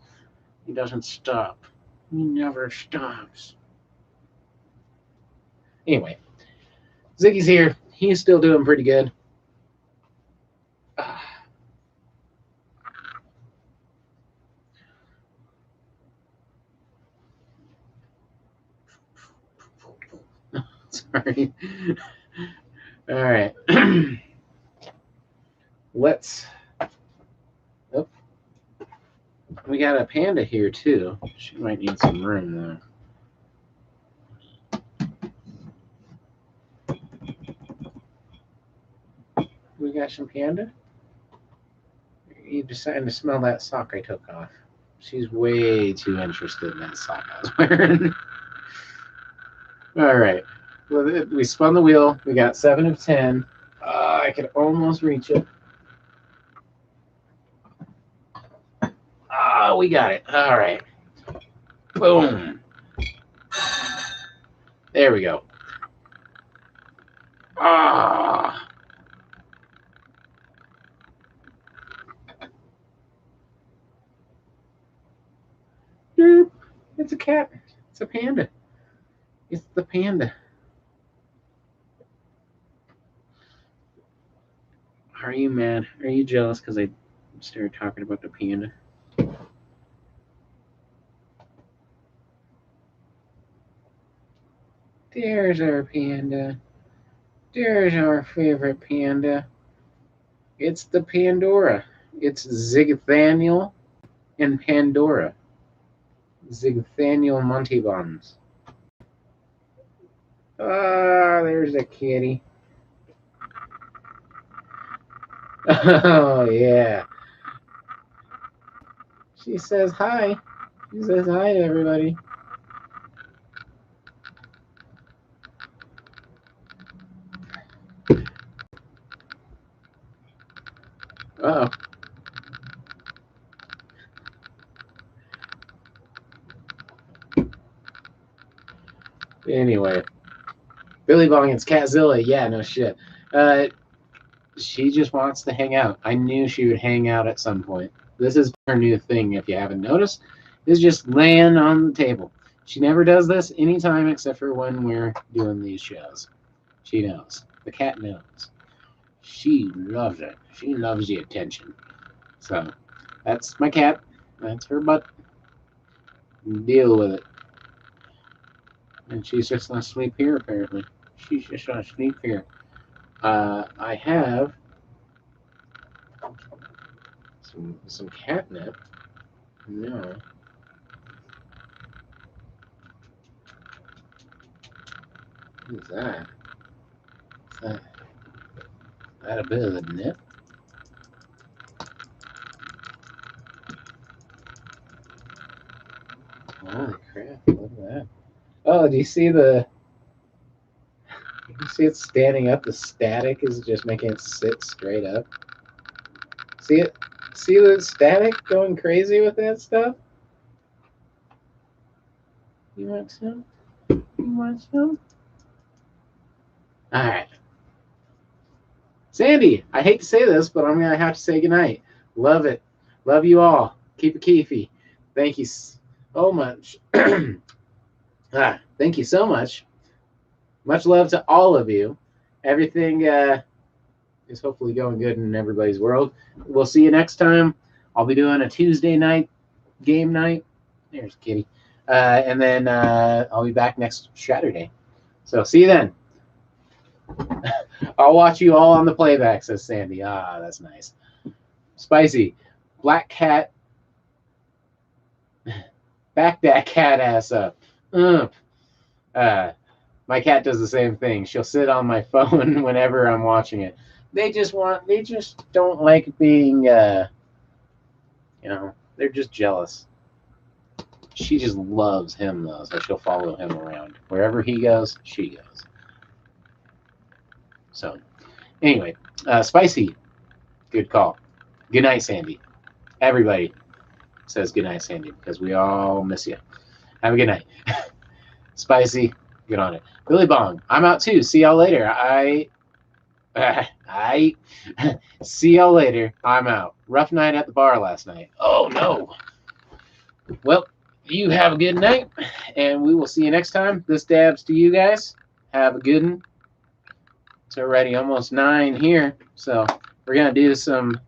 He doesn't stop. He never stops. Anyway, Ziggy's here. He's still doing pretty good. Sorry. All right. Let's. Oh, we got a panda here too. She might need some room though. We got some panda. You decided to smell that sock I took off. She's way too interested in that sock I was wearing. All right. We spun the wheel. We got 7 of 10. I could almost reach it. We got it. All right. Boom. There we go. Doop. It's a cat. It's a panda. It's the panda. Are you mad? Are you jealous because I started talking about the panda? There's our panda. There's our favorite panda. It's the Pandora. It's Zigthaniel and Pandora. Zigthaniel Montebuns. There's a kitty. Oh, yeah. She says hi. She says hi to everybody. Uh-oh. Anyway. Billy Bong, it's Catzilla. Yeah, no shit. She just wants to hang out. I knew she would hang out at some point. This is her new thing, if you haven't noticed, is just laying on the table. She never does this anytime except for when we're doing these shows. She knows. The cat knows. She loves it. She loves the attention. So, that's my cat. That's her butt. Deal with it. And she's just going to sleep here, apparently. She's just going to sleep here. I have some catnip. No. What is that? Is that a bit of a nip? Holy crap, look at that. Oh, do you see the... You see it standing up? The static is just making it sit straight up. See it? See the static going crazy with that stuff? You want some? You want some? All right. Sandy, I hate to say this, but I'm going to have to say goodnight. Love it. Love you all. Keep it keefy. Thank you so much. Thank you so much. Much love to all of you. Everything is hopefully going good in everybody's world. We'll see you next time. I'll be doing a Tuesday night game night. There's Kitty. And then I'll be back next Shatterday. So see you then. I'll watch you all on the playback, says Sandy. That's nice. Spicy. Black cat. Back that cat ass up. My cat does the same thing. She'll sit on my phone whenever I'm watching it. They just don't like being, they're just jealous. She just loves him, though, so she'll follow him around. Wherever he goes, she goes. So, anyway, Spicy, good call. Good night, Sandy. Everybody says good night, Sandy, because we all miss you. Have a good night. Spicy, get on it. Billy Bong, I'm out too. See y'all later. I see y'all later. I'm out. Rough night at the bar last night. Oh, no. Well, you have a good night, and we will see you next time. This dabs to you guys. Have a good one. It's already almost 9 here, so we're going to do some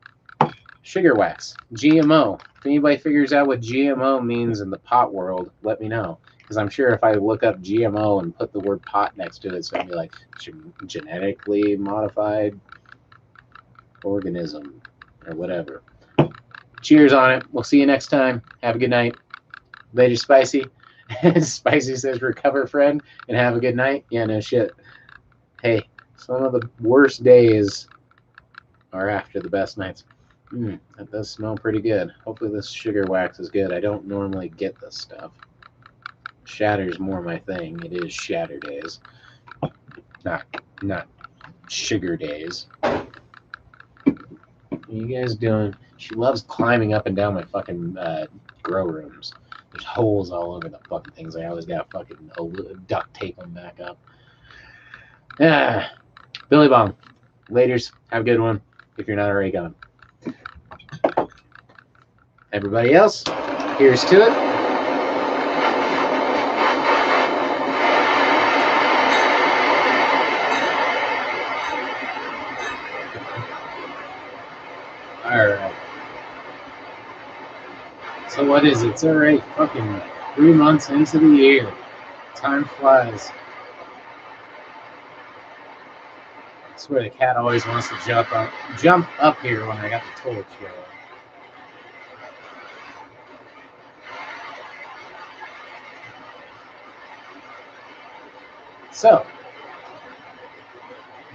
sugar wax, GMO. If anybody figures out what GMO means in the pot world, let me know. Because I'm sure if I look up GMO and put the word pot next to it, it's going to be like genetically modified organism or whatever. Cheers on it. We'll see you next time. Have a good night. Later, Spicy. Spicy says recover, friend, and have a good night. Yeah, no shit. Hey, some of the worst days are after the best nights. That does smell pretty good. Hopefully this sugar wax is good. I don't normally get this stuff. Shatter's more my thing. It is Shatterdaze. Not Shatterdaze. What are you guys doing? She loves climbing up and down my fucking grow rooms. There's holes all over the fucking things. I always got fucking duct tape them back up. Yeah. Billy Bong. Laters. Have a good one. If you're not already gone. Everybody else, here's to it. Alright. So what is it? It's already fucking 3 months into the year. Time flies. I swear the cat always wants to jump up here when I got the torch going. So,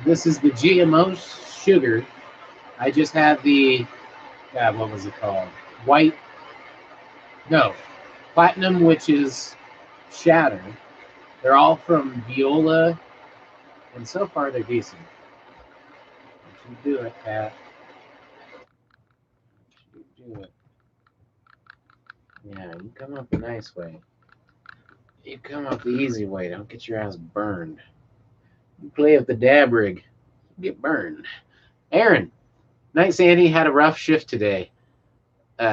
this is the GMO sugar. I just had the, God, what was it called? Platinum, which is Shatter. They're all from Viola, and so far they're decent. You do it, Pat. You do it. Yeah, you come up the nice way. You come up the easy way. Don't get your ass burned. You play with the dab rig, you get burned. Aaron, Night Sandy had a rough shift today.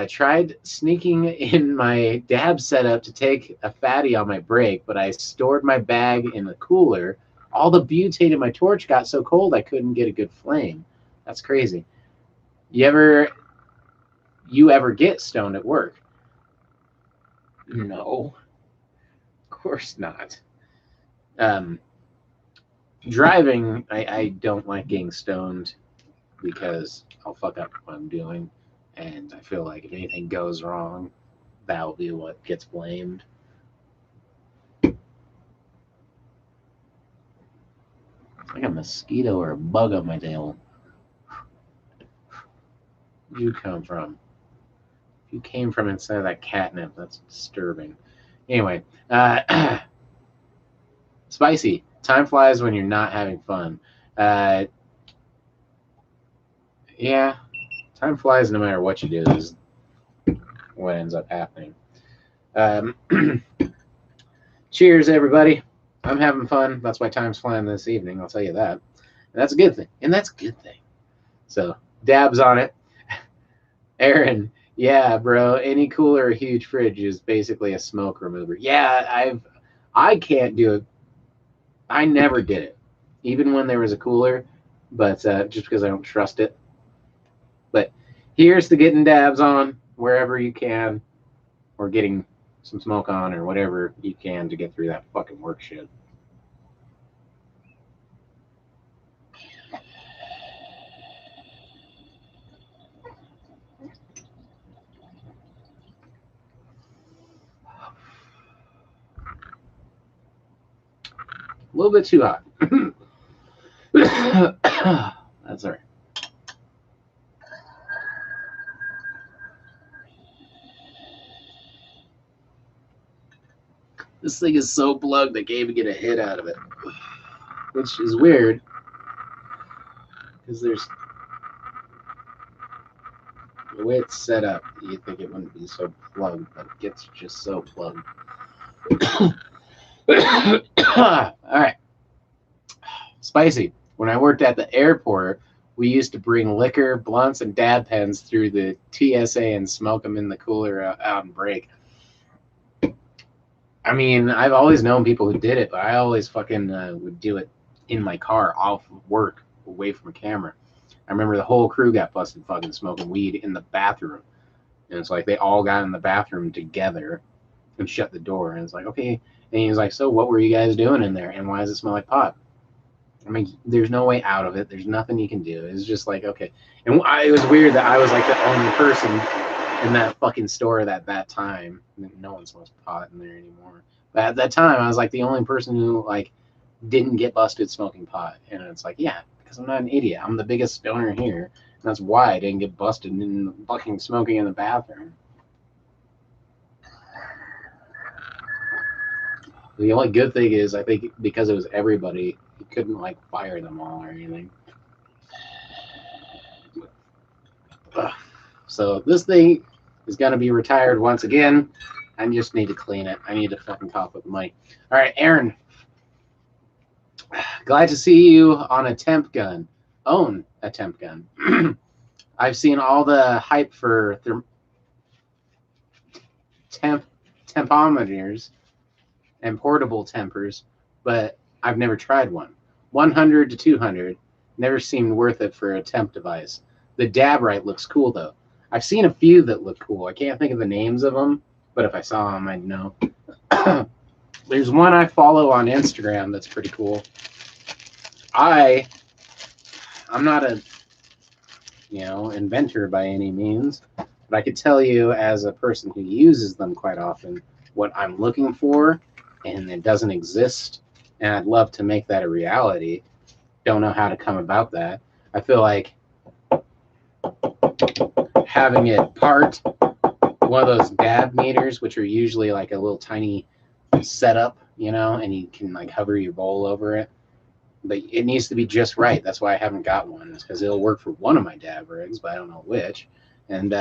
Tried sneaking in my dab setup to take a fatty on my break, but I stored my bag in the cooler. All the butane in my torch got so cold I couldn't get a good flame. That's crazy. You ever get stoned at work? No, of course not. Driving, I don't like getting stoned because I'll fuck up what I'm doing, and I feel like if anything goes wrong, that'll be what gets blamed. It's like a mosquito or a bug on my tail. Where'd you come from? If you came from inside of that catnip, that's disturbing. Anyway, Spicy. Time flies when you're not having fun. Yeah, time flies no matter what you do is what ends up happening. Cheers, everybody. I'm having fun. That's why time's flying this evening, I'll tell you that. And that's a good thing. So, dabs on it. Aaron, yeah, bro, any cooler or huge fridge is basically a smoke remover. Yeah, I can't do it. I never did it, even when there was a cooler, but just because I don't trust it. But here's to getting dabs on wherever you can, or getting some smoke on, or whatever you can to get through that fucking work shit. A little bit too hot. That's all right. This thing is so plugged I can't even get a hit out of it, which is weird because there's the way it's set up. You'd think it wouldn't be so plugged, but it gets just so plugged. All right. Spicy. When I worked at the airport, we used to bring liquor, blunts, and dab pens through the TSA and smoke them in the cooler out on break. I mean, I've always known people who did it, but I always fucking would do it in my car off of work, away from a camera. I remember the whole crew got busted fucking smoking weed in the bathroom. And it's like they all got in the bathroom together and shut the door. And it's like, okay. And he was like, so what were you guys doing in there? And why does it smell like pot? I mean, there's no way out of it. There's nothing you can do. It's just like, okay. And it was weird that I was like the only person in that fucking store at that time. No one smokes pot in there anymore. But at that time, I was like the only person who like didn't get busted smoking pot. And it's like, yeah, because I'm not an idiot. I'm the biggest stoner here. And that's why I didn't get busted in fucking smoking in the bathroom. The only good thing is, I think because it was everybody, You couldn't like fire them all or anything. Ugh. So this thing is gonna be retired once again. I just need to clean it. I need to fucking cough with the mic. All right, Aaron. Glad to see you on a temp gun. Own a temp gun. I've seen all the hype for tempometers and portable tempers, but I've never tried one. 100 to 200 never seemed worth it for a temp device. The Dabrite looks cool though. I've seen a few that look cool. I can't think of the names of them, but if I saw them, I'd know. There's one I follow on Instagram that's pretty cool. I'm not a inventor by any means, but I could tell you as a person who uses them quite often what I'm looking for, and it doesn't exist, and I'd love to make that a reality. Don't know how to come about that. I feel like having it part one of those dab meters, which are usually like a little tiny setup, and you can like hover your bowl over it. But it needs to be just right. That's why I haven't got one. It's because it'll work for one of my dab rigs, but I don't know which. And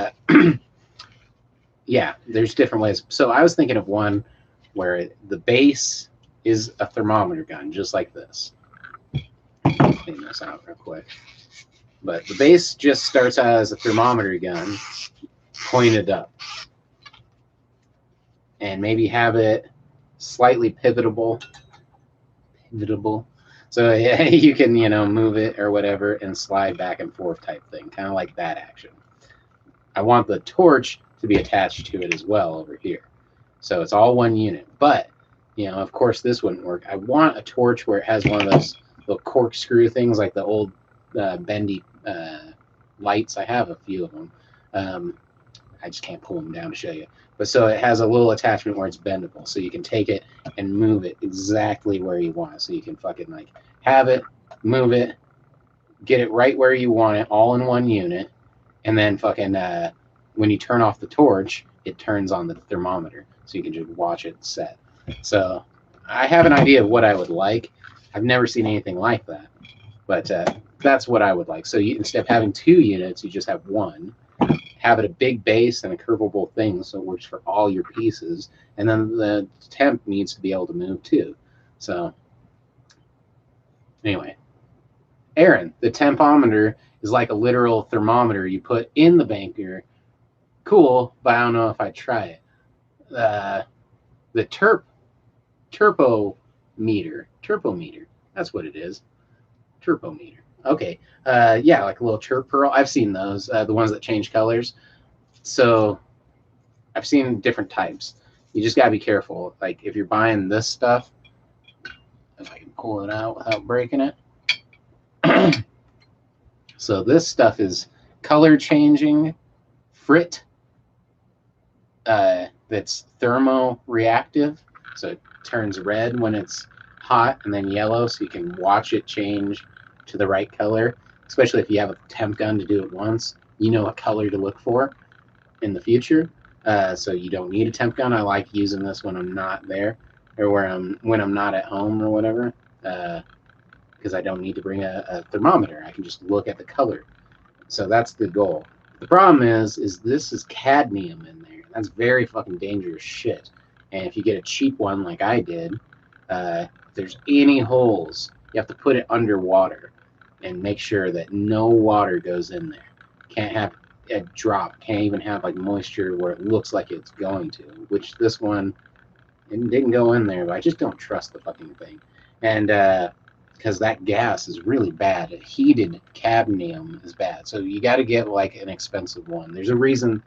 yeah, there's different ways. So I was thinking of one where the base is a thermometer gun, just like this. Clean this out real quick. But the base just starts out as a thermometer gun, pointed up. And maybe have it slightly pivotable. So yeah, you can, move it or whatever and slide back and forth type thing, kind of like that action. I want the torch to be attached to it as well over here. So it's all one unit. But, of course, this wouldn't work. I want a torch where it has one of those little corkscrew things like the old bendy lights. I have a few of them. I just can't pull them down to show you. But so it has a little attachment where it's bendable. So you can take it and move it exactly where you want it. So you can fucking like have it, move it, get it right where you want it, all in one unit. And then fucking when you turn off the torch, it turns on the thermometer. So you can just watch it set. So I have an idea of what I would like. I've never seen anything like that. But that's what I would like. So instead of having 2 units, you just have one. Have it a big base and a curvable thing so it works for all your pieces. And then the temp needs to be able to move too. So anyway, Aaron, the tempometer is like a literal thermometer you put in the banker. Cool, but I don't know if I'd try it. The turpometer, that's what it is. Turpometer. Okay. Yeah, like a little chirp pearl. I've seen those, the ones that change colors. So I've seen different types. You just got to be careful. Like if you're buying this stuff, if I can pull it out without breaking it. So this stuff is color changing frit that's thermoreactive. So it turns red when it's hot and then yellow, so you can watch it change to the right color, especially if you have a temp gun to do it once. You know what color to look for in the future, so you don't need a temp gun. I like using this when I'm not there, or when I'm not at home or whatever, because I don't need to bring a thermometer. I can just look at the color. So that's the goal. The problem is this is cadmium in there. That's very fucking dangerous shit. And if you get a cheap one like I did, if there's any holes, you have to put it underwater and make sure that no water goes in there. Can't have a drop. Can't even have like moisture where it looks like it's going to, which this one, it didn't go in there, but I just don't trust the fucking thing. And because that gas is really bad. Heated cadmium is bad. So you got to get like an expensive one. There's a reason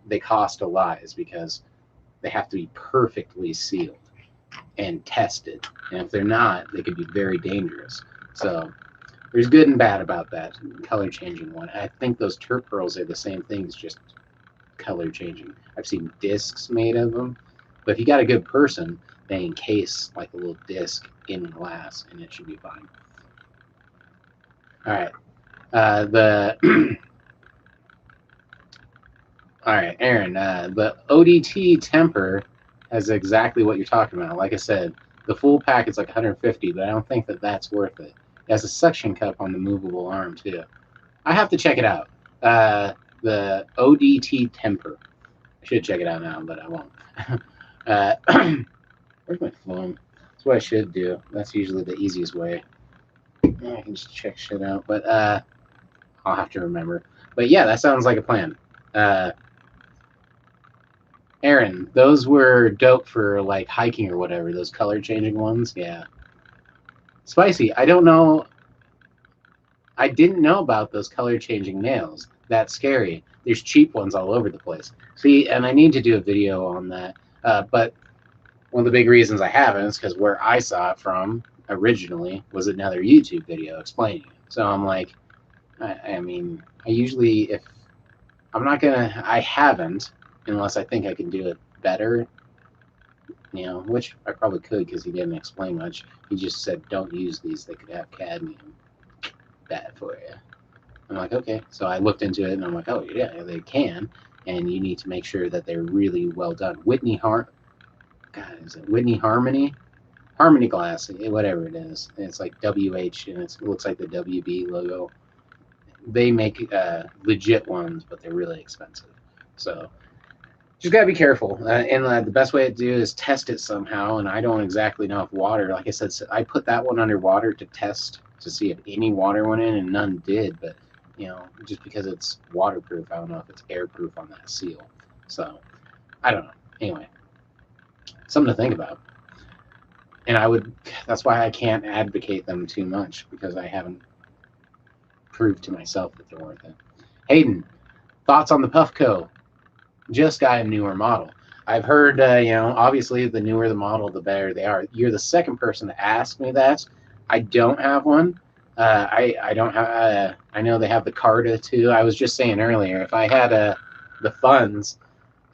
they cost a lot, is because they have to be perfectly sealed and tested. And if they're not, they could be very dangerous. So there's good and bad about that color changing one. I think those turp pearls are the same thing, as just color changing. I've seen discs made of them, but if you got a good person, they encase like a little disc in glass and it should be fine. All right. All right, Aaron, the ODT temper has exactly what you're talking about. Like I said, The full pack is like 150, but I don't think that that's worth it. It has a suction cup on the movable arm too. I have to check it out. The ODT Temper. I should check it out now, but I won't. Where's my phone? That's what I should do. That's usually the easiest way. I can just check shit out, but I'll have to remember. But yeah, that sounds like a plan. Aaron, those were dope for like hiking or whatever. Those color changing ones, yeah. Spicy. I don't know. I didn't know about those color changing nails. That's scary. There's cheap ones all over the place. See, and I need to do a video on that. But one of the big reasons I haven't is because where I saw it from originally was another YouTube video explaining it. So I'm like, I mean, I usually, if I'm not gonna, I haven't, unless I think I can do it better, you know, which I probably could because he didn't explain much. He just said, don't use these, they could have cadmium. Bad for you. I'm like, okay. So I looked into it and I'm like, oh, yeah, they can. And you need to make sure that they're really well done. God, is it Whitney Harmony? Harmony Glass, whatever it is. And it's like WH and it looks like the WB logo. They make legit ones, but they're really expensive. So just gotta be careful. And the best way to do it is test it somehow. And I don't exactly know if water, like I said, I put that one underwater to test to see if any water went in, and none did. But you know, just because it's waterproof, I don't know if it's airproof on that seal. So I don't know. Anyway, something to think about. And that's why I can't advocate them too much, because I haven't proved to myself that they're worth it. Hayden, thoughts on the Puffco? Just got a newer model. I've heard, you know, obviously the newer the model, the better they are. You're the second person to ask me that. I don't have one. I don't have. I know they have the Carta too. I was just saying earlier, if I had the funds,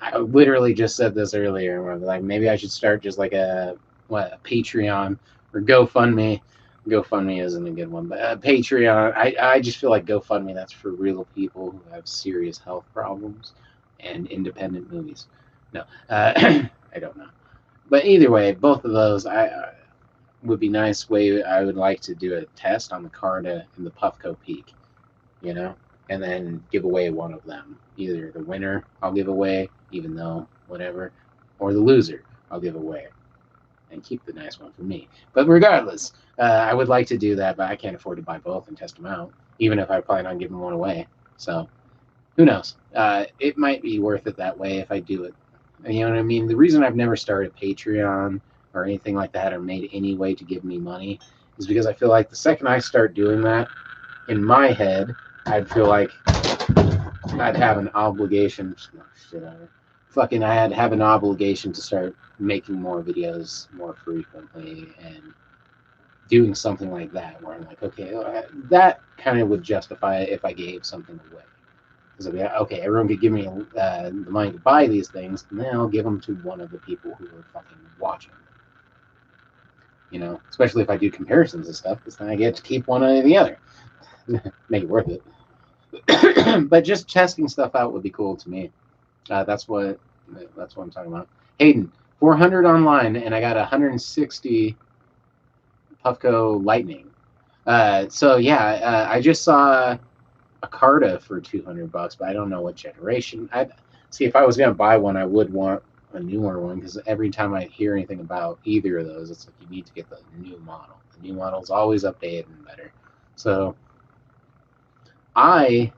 I literally just said this earlier. Like maybe I should start just like a Patreon or GoFundMe. GoFundMe isn't a good one, but Patreon. I just feel like GoFundMe, that's for real people who have serious health problems and independent movies. No, I don't know. But either way, both of those would be nice way. I would like to do a test on the Carta and the Puffco Peak, you know, and then give away one of them. Either the winner I'll give away, even though whatever, or the loser I'll give away and keep the nice one for me. But regardless, I would like to do that, but I can't afford to buy both and test them out, even if I plan on giving one away. So who knows? It might be worth it that way if I do it. You know what I mean? The reason I've never started Patreon or anything like that or made any way to give me money is because I feel like the second I start doing that, in my head, I'd feel like I'd have an obligation. I'd have an obligation to start making more videos more frequently and doing something like that, where I'm like, okay, that kind of would justify it if I gave something away. Because I'd be like, okay, everyone could give me the money to buy these things, and then I'll give them to one of the people who are fucking watching. You know, especially if I do comparisons and stuff, because then I get to keep one or the other. Make it worth it. But just testing stuff out would be cool to me. That's what I'm talking about. Hayden, 400 online, and I got 160 Puffco Lightning. So yeah, I just saw a Carta for $200, but I don't know what generation. See, if I was gonna buy one, I would want a newer one, because every time I hear anything about either of those, it's like you need to get the new model. The new model is always updated and better. So I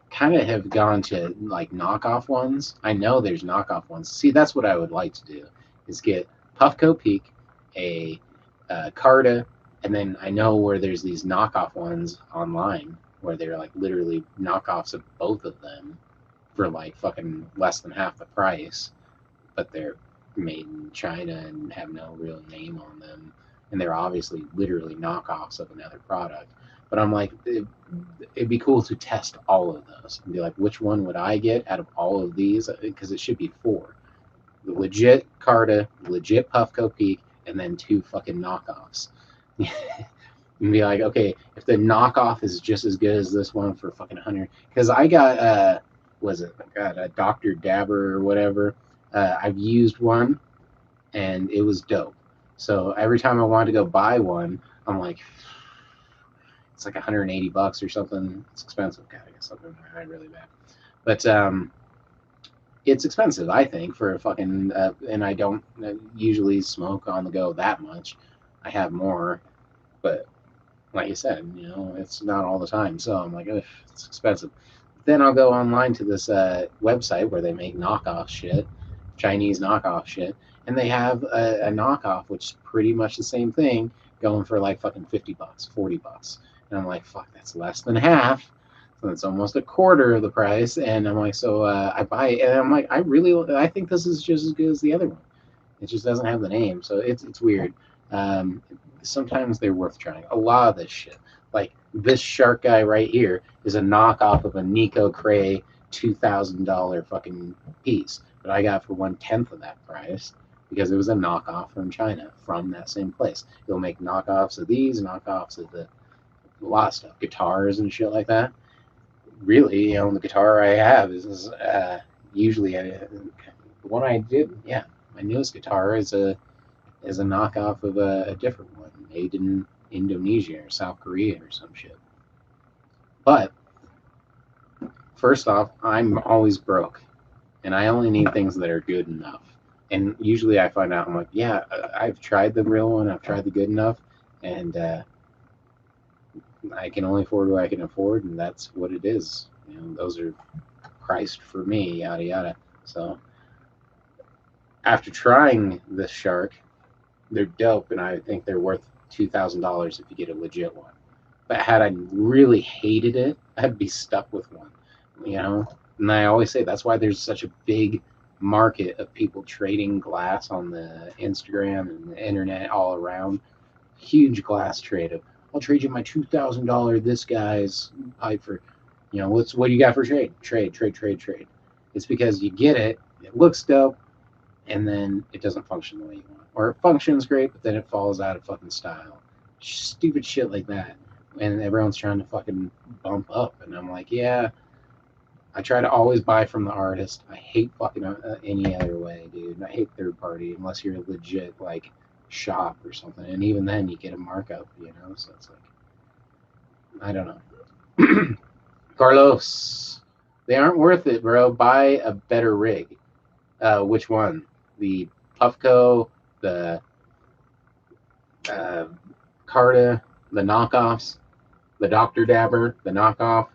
kind of have gone to like knockoff ones. I know there's knockoff ones. See, that's what I would like to do, is get Puffco Peak, a Carta, and then I know where there's these knockoff ones online where they're like literally knockoffs of both of them for like fucking less than half the price, but they're made in China and have no real name on them, and they're obviously literally knockoffs of another product. But I'm like, it'd be cool to test all of those and be like, which one would I get out of all of these? Because it should be 4. The legit Carta, legit Puffco Peak, and then 2 fucking knockoffs. And be like, okay, if the knockoff is just as good as this one for fucking 100, because I got a Dr. Dabber or whatever. I've used one, and it was dope. So every time I wanted to go buy one, I'm like, it's like $180 or something. It's expensive. God, I guess something really bad. But it's expensive, I think, for a fucking. And I don't usually smoke on the go that much. I have more, but like you said, it's not all the time. So I'm like, ugh, it's expensive. Then I'll go online to this website where they make knockoff shit, Chinese knockoff shit, and they have a knockoff which is pretty much the same thing, going for like fucking $50, $40, and I'm like, fuck, that's less than half. So it's almost a quarter of the price, and I'm like, so I buy it, and I'm like, I think this is just as good as the other one. It just doesn't have the name, so it's weird. Um, Sometimes they're worth trying. A lot of this shit, like this shark guy right here, is a knockoff of a Nico Cray $2,000 fucking piece, but I got for 1/10 of that price because it was a knockoff from China from that same place. They'll make knockoffs of these, knockoffs of a lot of stuff, guitars and shit like that. Really, the guitar I have is usually the one I did. Yeah, my newest guitar is a knockoff of a different one made in Indonesia or South Korea or some shit. But first off, I'm always broke, and I only need things that are good enough. And usually I find out, I'm like, yeah, I've tried the real one, I've tried the good enough, and I can only afford what I can afford, and that's what it is. Those are priced for me, yada yada. So after trying this shark, they're dope, and I think they're worth $2,000 if you get a legit one. But had I really hated it, I'd be stuck with one, you know. And I always say that's why there's such a big market of people trading glass on the Instagram and the internet all around. Huge glass trade of, I'll trade you my $2,000 this guy's pipe for, what do you got for trade? Trade. It's because you get it, it looks dope, and then it doesn't function the way you want. Or it functions great, but then it falls out of fucking style. Stupid shit like that. And everyone's trying to fucking bump up. And I'm like, yeah, I try to always buy from the artist. I hate fucking any other way, dude. I hate third party unless you're a legit, like, shop or something. And even then, you get a markup, So it's like, I don't know. Carlos, they aren't worth it, bro. Buy a better rig. Which one? The Puffco, the Carta, the knockoffs, the Dr. Dabber, the knockoff.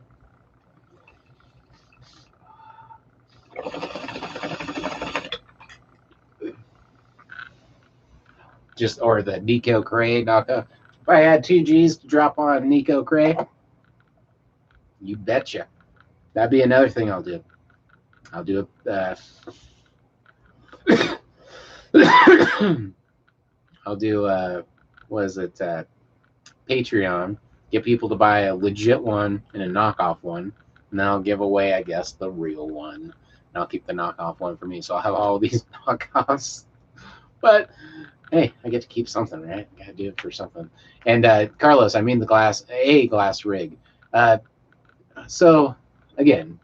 Or the Nico Cray knockoff. If I had 2 G's to drop on Nico Cray, you betcha. That'd be another thing I'll do. I'll do I'll do what is it? Patreon. Get people to buy a legit one and a knockoff one, and then I'll give away, I guess, the real one. And I'll keep the knockoff one for me. So I'll have all these knockoffs. But hey, I get to keep something, right? Gotta do it for something. And Carlos, I mean the glass rig. So again,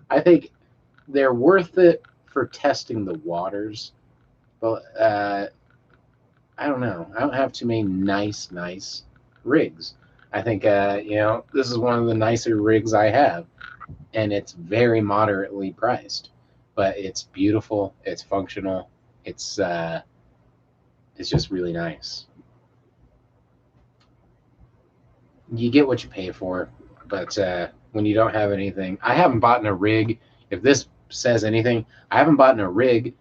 I think they're worth it for testing the waters. But I don't know. I don't have too many nice rigs. I think this is one of the nicer rigs I have, and it's very moderately priced, but it's beautiful. It's functional. It's just really nice. You get what you pay for, but when you don't have anything, I haven't bought a rig. If this says anything, I haven't bought a rig,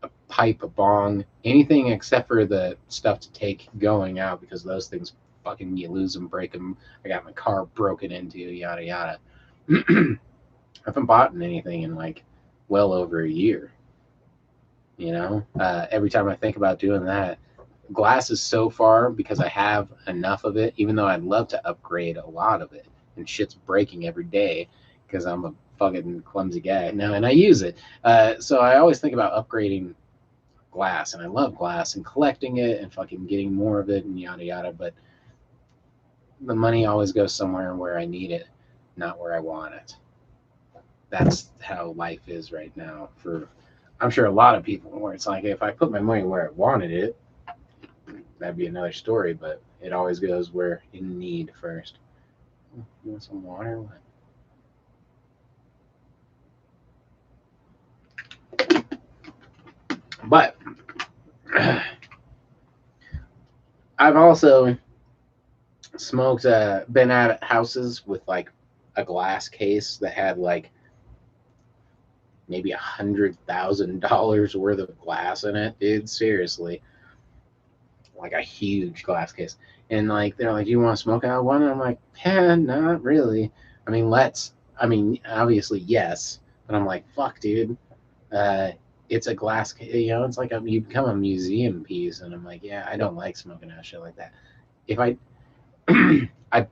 a pipe, a bong, anything except for the stuff to take going out, because those things fucking, you lose them, break them. I got my car broken into, yada yada. I haven't bought anything in like well over a year. Every time I think about doing that, glass is so far because I have enough of it, even though I'd love to upgrade a lot of it, and shit's breaking every day because I'm a fucking clumsy guy now, and I use it. So I always think about upgrading glass, and I love glass and collecting it and fucking getting more of it and yada yada, but the money always goes somewhere where I need it, not where I want it. That's how life is right now for I'm sure a lot of people where it's like, if I put my money where I wanted it, that'd be another story, but it always goes where you need first. You want some water? What? But I've also smoked, been at houses with like a glass case that had like maybe $100,000 worth of glass in it, dude. Seriously, like a huge glass case. And like they're like, "You want to smoke out one?" And I'm like, not really. I mean, let's. I mean, obviously yes, but I'm like, fuck, dude. Uh, it's a glass. It's like you become a museum piece, and I'm like, yeah, I don't like smoking out shit like that. If I, I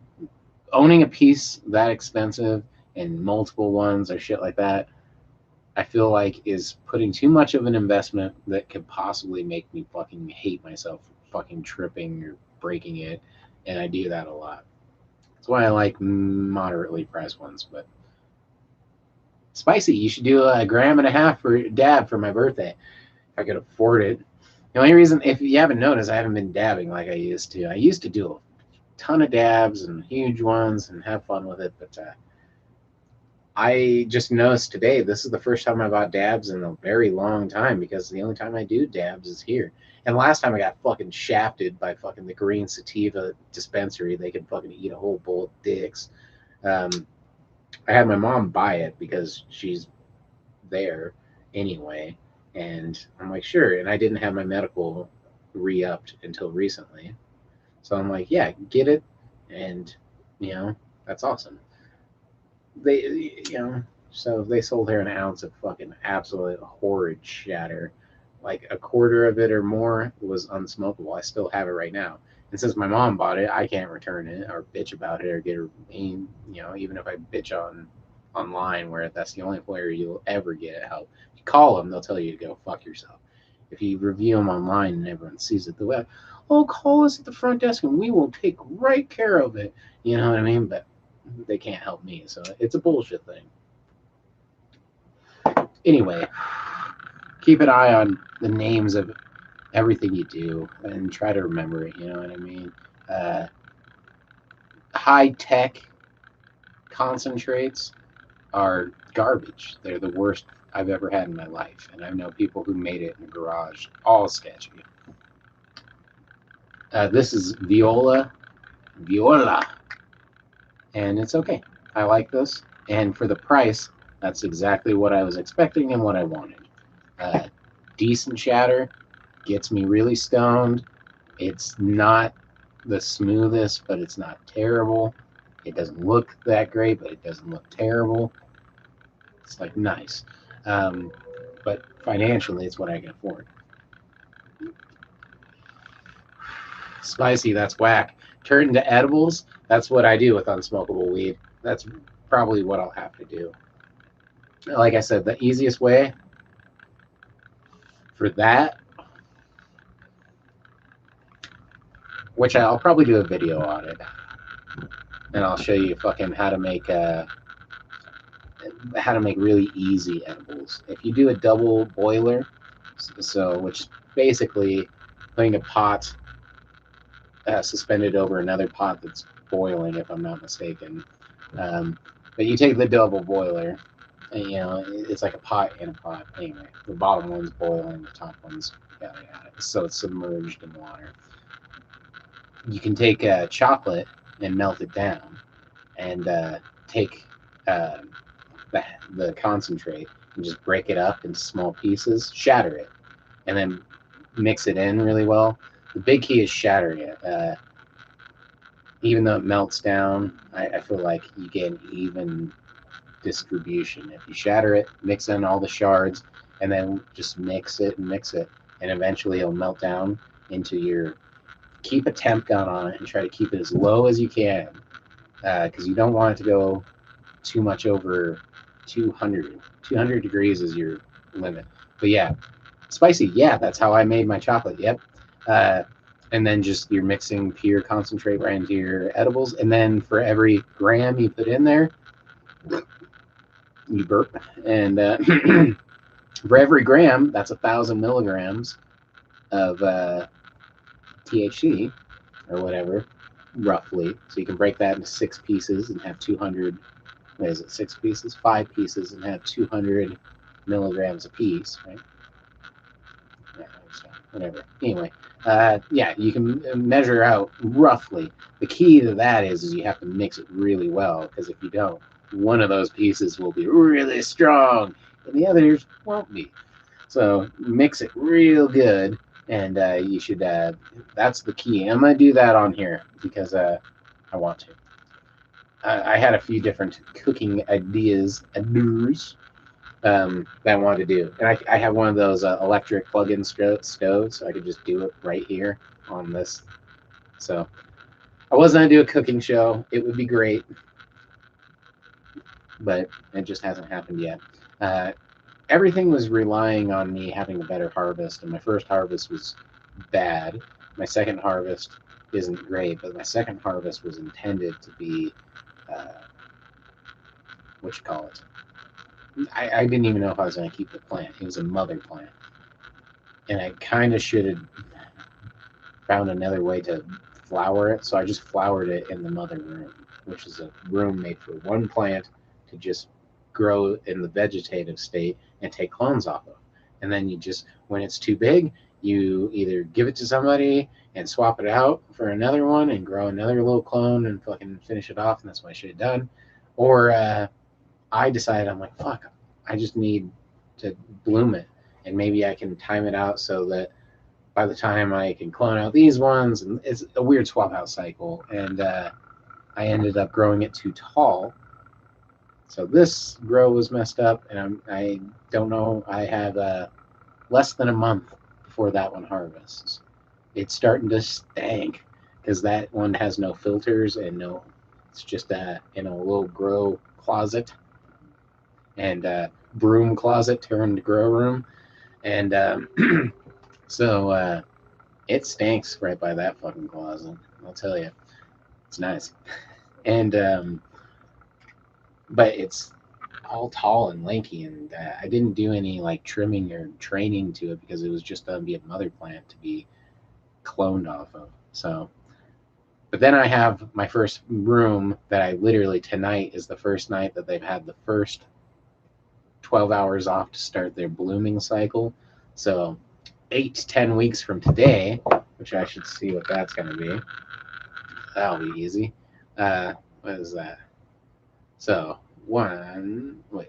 owning a piece that expensive and multiple ones or shit like that, I feel like is putting too much of an investment that could possibly make me fucking hate myself for fucking tripping or breaking it, and I do that a lot. That's why I like moderately priced ones. But spicy, you should do a gram and a half for dab for my birthday. If I could afford it. The only reason, if you haven't noticed, I haven't been dabbing like I used to. I used to do a ton of dabs and huge ones and have fun with it, but I just noticed today this is the first time I bought dabs in a very long time because the only time I do dabs is here. And last time I got fucking shafted by fucking the Green Sativa dispensary. They can fucking eat a whole bowl of dicks. Um, I had my mom buy it because she's there anyway. And I'm like, sure. And I didn't have my medical re-upped until recently. So I'm like, yeah, get it. And, that's awesome. So they sold her an ounce of fucking absolute horrid shatter. Like a quarter of it or more was unsmokable. I still have it right now. And since my mom bought it, I can't return it or bitch about it or get her mean. Even if I bitch online, where that's the only player you'll ever get help. If you call them, they'll tell you to go fuck yourself. If you review them online and everyone sees it, the way, oh, call us at the front desk and we will take right care of it. You know what I mean? But they can't help me, so it's a bullshit thing. Anyway, keep an eye on the names of everything you do and try to remember it. You know what I mean? High tech concentrates are garbage. They're the worst I've ever had in my life, and I know people who made it in a garage, all sketchy. This is Viola, and it's okay. I like this, and for the price, that's exactly what I was expecting and what I wanted. Decent shatter, gets me really stoned. It's not the smoothest, but it's not terrible. It doesn't look that great, but it doesn't look terrible. It's like nice. But financially, it's what I can afford. Spicy, that's whack. Turn into edibles, that's what I do with unsmokable weed. That's probably what I'll have to do. Like I said, the easiest way for that, which I'll probably do a video on it, and I'll show you fucking how to make really easy edibles. If you do a double boiler, which basically putting a pot suspended over another pot that's boiling, if I'm not mistaken. But you take the double boiler, and it's like a pot in a pot. Anyway, the bottom one's boiling, the top one's yada yada. So it's submerged in water. You can take chocolate and melt it down, and take the concentrate and just break it up into small pieces, shatter it, and then mix it in really well. The big key is shattering it. Even though it melts down, I feel like you get an even distribution. If you shatter it, mix in all the shards, and then just mix it, and eventually it'll melt down into your. Keep a temp gun on it and try to keep it as low as you can, because you don't want it to go too much over 200. 200 degrees is your limit. But yeah, spicy. Yeah, that's how I made my chocolate. Yep. And then just you're mixing pure concentrate right into your edibles. And then for every gram you put in there, you burp. And For every gram, that's 1,000 milligrams of THC or whatever, roughly. So you can break that into 6 pieces and have 200. What is it? 6 pieces, 5 pieces, and have 200 milligrams a piece, right? Yeah, whatever. Anyway, yeah, you can measure out roughly. The key to that is you have to mix it really well, because if you don't, one of those pieces will be really strong and the others won't be. So mix it real good, and you should. That's the key. I'm gonna do that on here because I want to. I had a few different cooking ideas that I wanted to do, and I have one of those electric plug-in stoves, so I could just do it right here on this. So I was gonna do a cooking show. It would be great, but it just hasn't happened yet. Uh, Everything was relying on me having a better harvest, and my first harvest was bad. My second harvest isn't great, but my second harvest was intended to be, what you call it. I didn't even know if I was going to keep the plant. It was a mother plant, and I kind of should have found another way to flower it. So I just flowered it in the mother room, which is a room made for one plant to just grow in the vegetative state and take clones off of. And then you just, when it's too big, you either give it to somebody and swap it out for another one and grow another little clone and fucking finish it off. And that's what I should have done. Or I decided, I'm like, fuck, I just need to bloom it. And maybe I can time it out so that by the time I can clone out these ones, and it's a weird swap out cycle. And I ended up growing it too tall. So this grow was messed up, and I don't know. I have less than a month before that one harvests. It's starting to stank because that one has no filters and no. It's just in a little grow closet and broom closet turned grow room, and so it stinks right by that fucking closet. I'll tell you, it's nice, and but it's all tall and lanky, and I didn't do any like trimming or training to it because it was just going to be a mother plant to be cloned off of. So, but then I have my first room that I literally, tonight is the first night that they've had the first 12 hours off to start their blooming cycle. So 8 to 10 weeks from today, which I should see what that's going to be. That'll be easy. What is that? So wait.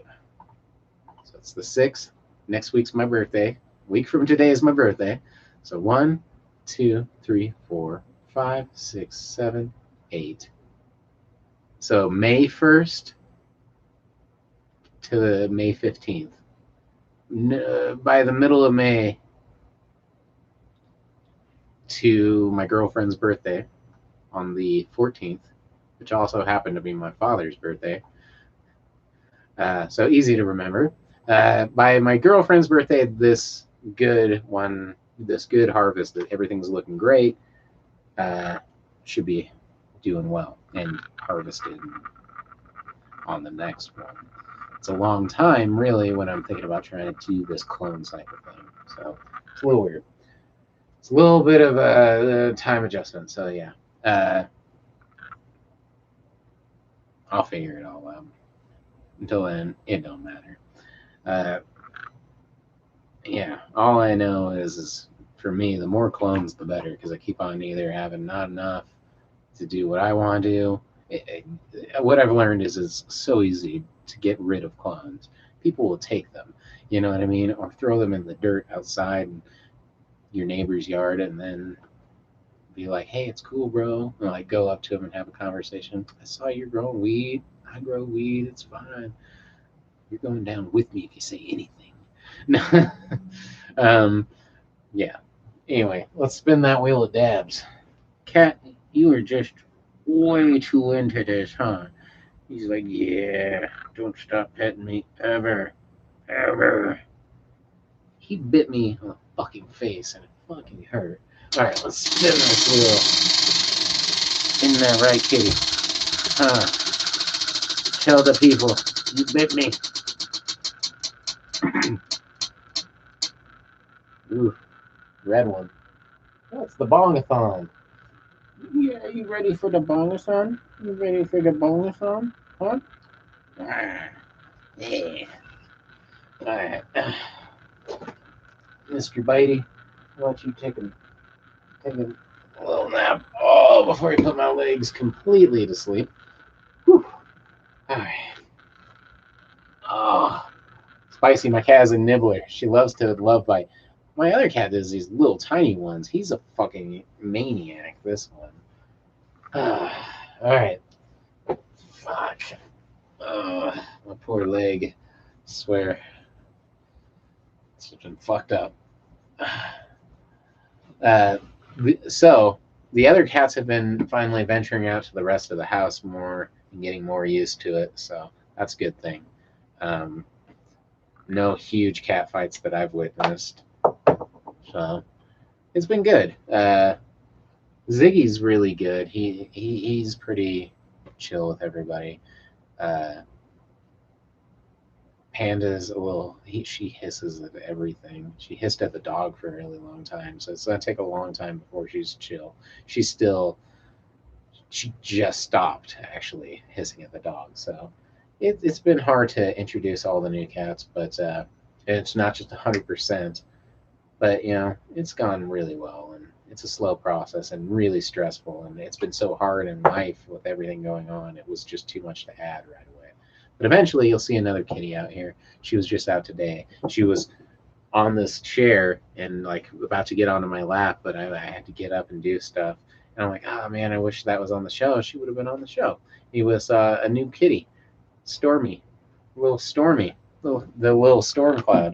So it's the 6th. Next week's my birthday. A week from today is my birthday. So 1, 2, 3, 4, 5, 6, 7, 8. So May 1st to May 15th. By the middle of May to my girlfriend's birthday on the 14th, which also happened to be my father's birthday. So easy to remember. By my girlfriend's birthday, this good harvest that everything's looking great, should be doing well and harvested on the next one. It's a long time, really, when I'm thinking about trying to do this clone cycle thing. So it's a little weird. It's a little bit of a time adjustment. So yeah, I'll figure it all out. Until then, it don't matter. Yeah, all I know is for me, the more clones, the better, because I keep on either having not enough to do what I want to do. What I've learned is it's so easy to get rid of clones. People will take them, you know what I mean, or throw them in the dirt outside your neighbor's yard, and then be like, "Hey, it's cool, bro." And like go up to him and have a conversation. I saw you're growing weed. I grow weed. It's fine. You're going down with me if you say anything. Yeah. Anyway, let's spin that wheel of dabs. Cat, you are just way too into this, huh? He's like, yeah, don't stop petting me ever. Ever. He bit me on the fucking face and it fucking hurt. Alright, let's spin this wheel. Isn't that right, kitty? Huh? Tell the people, you bit me. Ooh, red one. That's the bongathon. Yeah, are you ready for the bongathon? You ready for the bongathon? Huh? Ah, yeah. All right. Mr. Bitey, why don't you take a little nap? Oh, before I put my legs completely to sleep. Whew. All right. Oh, Spicy, my cat is a nibbler. She loves to love bite. My other cat does these little tiny ones. He's a fucking maniac, this one. All right. Fuck. My poor leg. I swear. It's been fucked up. Uh, so, the other cats have been finally venturing out to the rest of the house more and getting more used to it, so that's a good thing. Um, no huge cat fights that I've witnessed. So, it's been good. Ziggy's really good. He's pretty chill with everybody. Uh, Panda's a little. She hisses at everything. She hissed at the dog for a really long time, so it's gonna take a long time before she's chill. She's still. She just stopped actually hissing at the dog, so it's been hard to introduce all the new cats, but it's not just 100%. But it's gone really well, and it's a slow process and really stressful, and it's been so hard in life with everything going on. It was just too much to add right away. But eventually you'll see another kitty out here. She was just out today. She was on this chair and like about to get onto my lap, but I had to get up and do stuff, and I'm like, oh man, I wish that was on the show. She would have been on the show. He was a new kitty, Stormy, little Stormy, the little storm cloud.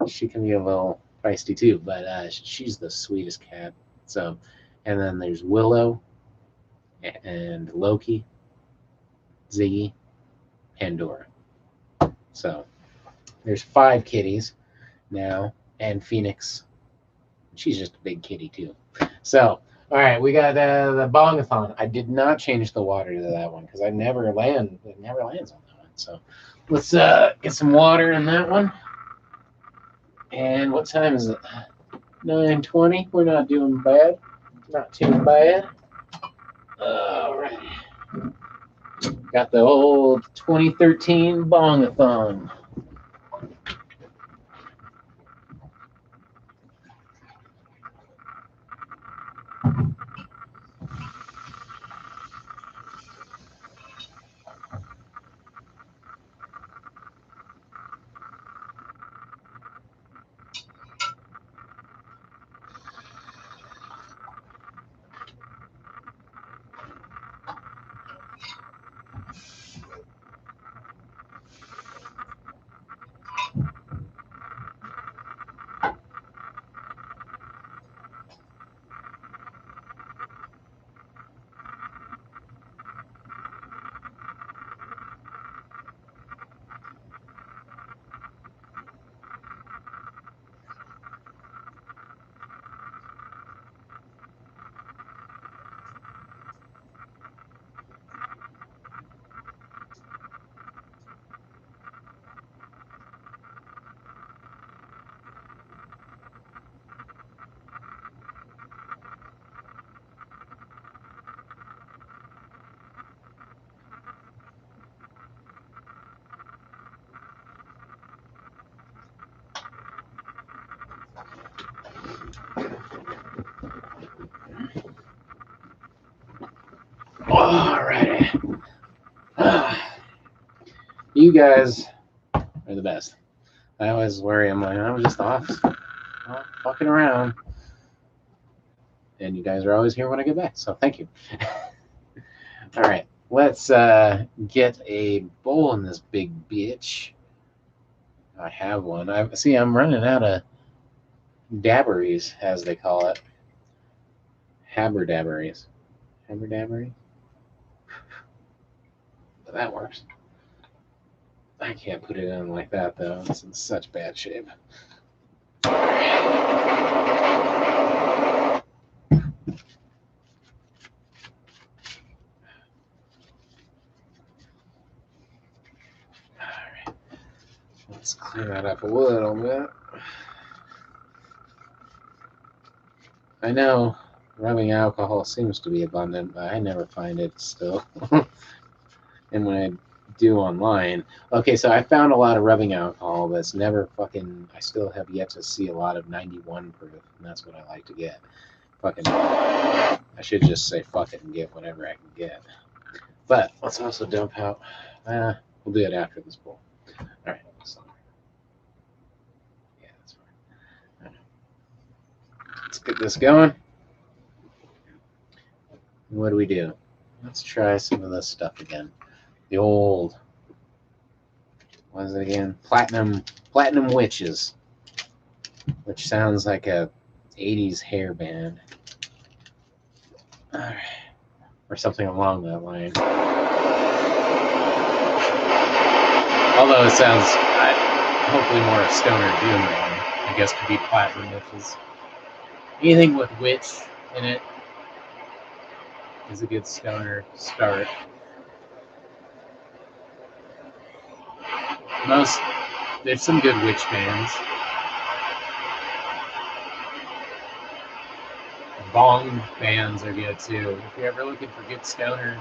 She can be a little feisty too, but she's the sweetest cat. So, and then there's Willow and Loki, Ziggy, Pandora. So there's 5 kitties now, and Phoenix. She's just a big kitty too. So, all right, we got the bongathon. I did not change the water to that one because it never lands on that one. So let's get some water in that one. And what time is it? 9:20. We're not doing bad. Not too bad. All right. Got the old 2013 bongathon. All right. You guys are the best. I always worry. I'm like, I'm just off fucking around. And you guys are always here when I get back. So thank you. All right. Let's get a bowl in this big bitch. I have one. I'm running out of dabberies, as they call it. Haberdabberies. Haberdabbery? But that works. I can't put it in like that, though. It's in such bad shape. Alright. Let's clean that up a little bit. I know rubbing alcohol seems to be abundant, but I never find it still. And when I do online, okay, so I found a lot of rubbing alcohol that's never fucking. I still have yet to see a lot of 91 proof, and that's what I like to get. Fucking, I should just say fuck it and get whatever I can get. But let's also dump out. We'll do it after this bowl. All right. So, yeah, that's fine. Right. Let's get this going. What do we do? Let's try some of this stuff again. The old, what is it again? Platinum Witches, which sounds like a 80s hair band. All right. Or something along that line. Although it sounds hopefully more a stoner doom band. I guess could be Platinum Witches. Anything with witch in it is a good stoner start. There's some good witch bands. Bong bands are good too. If you're ever looking for good stoner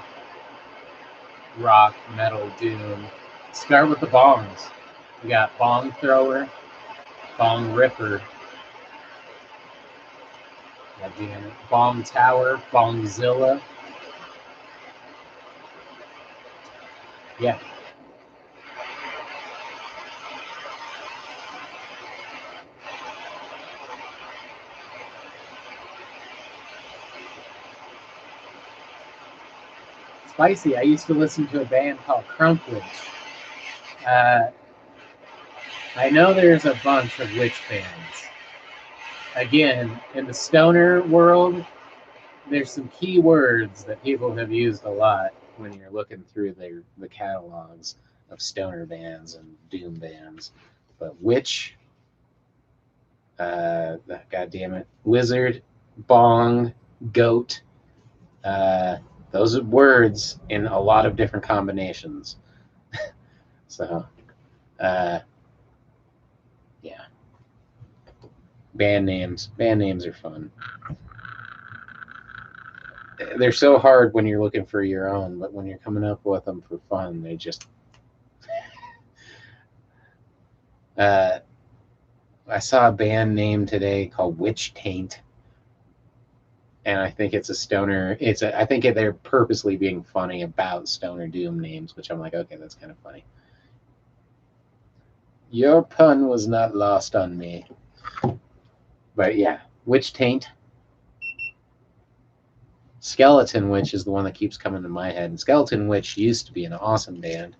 rock, metal, doom, start with the bongs. You got Bong Thrower, Bong Ripper, Bong Tower, Bongzilla. Yeah. Spicy. I used to listen to a band called Crumplage. I know there's a bunch of witch bands. Again, in the stoner world, there's some key words that people have used a lot when you're looking through the catalogs of stoner bands and doom bands. But witch, God damn it, wizard, bong, goat, those are words in a lot of different combinations. So, yeah. Band names are fun. They're so hard when you're looking for your own, but when you're coming up with them for fun, they just. I saw a band name today called Witch Taint, and I think it's a stoner. I think they're purposely being funny about stoner doom names, which I'm like, okay, that's kind of funny. Your pun was not lost on me. But yeah, Witch Taint. Skeleton Witch is the one that keeps coming to my head. And Skeleton Witch used to be an awesome band.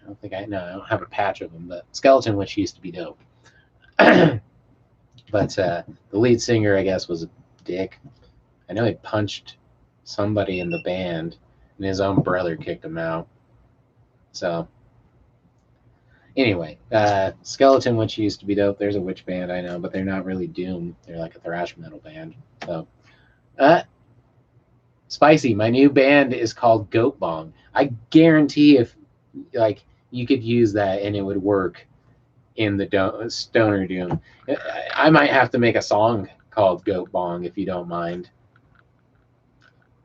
I don't have a patch of them, but Skeleton Witch used to be dope. But the lead singer, I guess, was a dick. I know he punched somebody in the band, and his own brother kicked him out. So, anyway, Skeleton Witch used to be dope. There's a witch band, I know, but they're not really doom. They're like a thrash metal band. So, Spicy, my new band is called Goat Bong. I guarantee if, like, you could use that and it would work in the stoner doom. I might have to make a song called Goat Bong if you don't mind.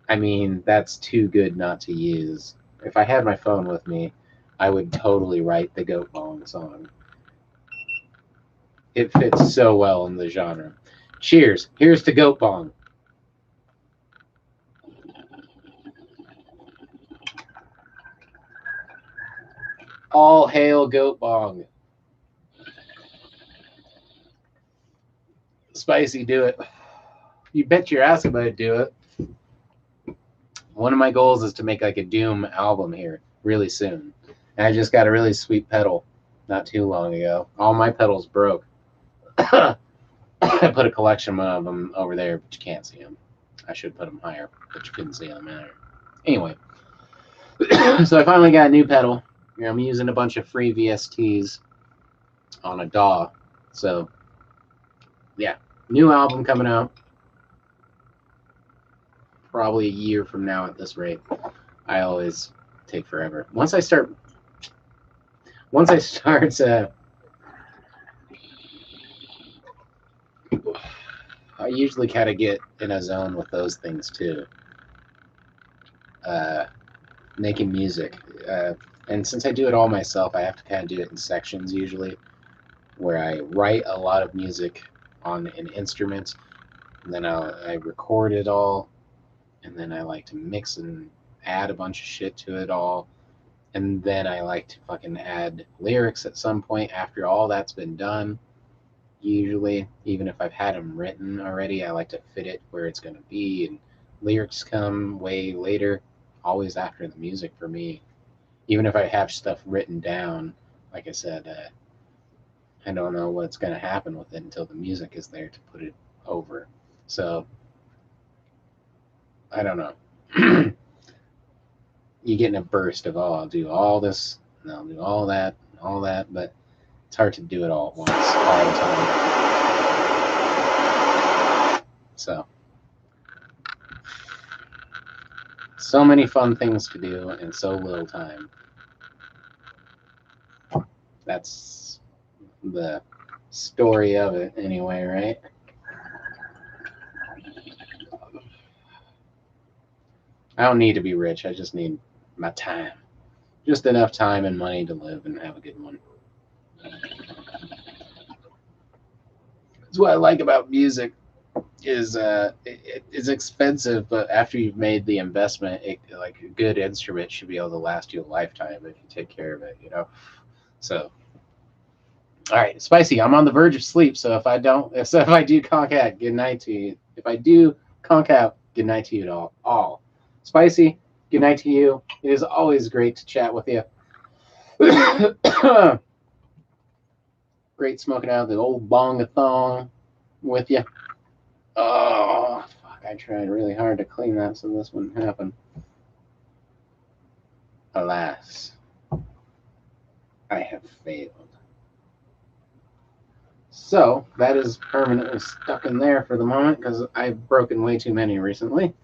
I mean, that's too good not to use. If I had my phone with me, I would totally write the Goat Bong song. It fits so well in the genre. Cheers. Here's to Goat Bong. All hail Goat Bong. Spicy, do it. You bet your ass about to do it. One of my goals is to make like a doom album here really soon. And I just got a really sweet pedal not too long ago. All my pedals broke. I put a collection of them over there, but you can't see them. I should put them higher, but you couldn't see them there. Anyway, so I finally got a new pedal. I'm using a bunch of free VSTs on a DAW. So, yeah, new album coming out. Probably a year from now at this rate. I always take forever. Once I start I usually kind of get in a zone with those things too. Making music. And since I do it all myself, I have to kind of do it in sections usually, where I write a lot of music on an instrument, and then I record it all, and then I like to mix and add a bunch of shit to it all, and then I like to fucking add lyrics at some point after all that's been done. Usually, even if I've had them written already, I like to fit it where it's going to be, and lyrics come way later, always after the music for me. Even if I have stuff written down, like I said, I don't know what's going to happen with it until the music is there to put it over. So, I don't know. You get in a burst of, oh, I'll do all this, and I'll do all that, but it's hard to do it all at once, all the time. So many fun things to do in so little time. That's the story of it anyway, right? I don't need to be rich. I just need my time. Just enough time and money to live and have a good one. That's what I like about music is it's expensive, but after you've made the investment, like a good instrument should be able to last you a lifetime if you take care of it, you know? So, all right, Spicy, I'm on the verge of sleep, so if I do conk out, good night to you. If I do conk out, good night to you all. Spicy, good night to you. It is always great to chat with you. Great smoking out the old bong-a-thong with you. Oh, fuck, I tried really hard to clean that so this wouldn't happen. Alas, I have failed. So that is permanently stuck in there for the moment because I've broken way too many recently.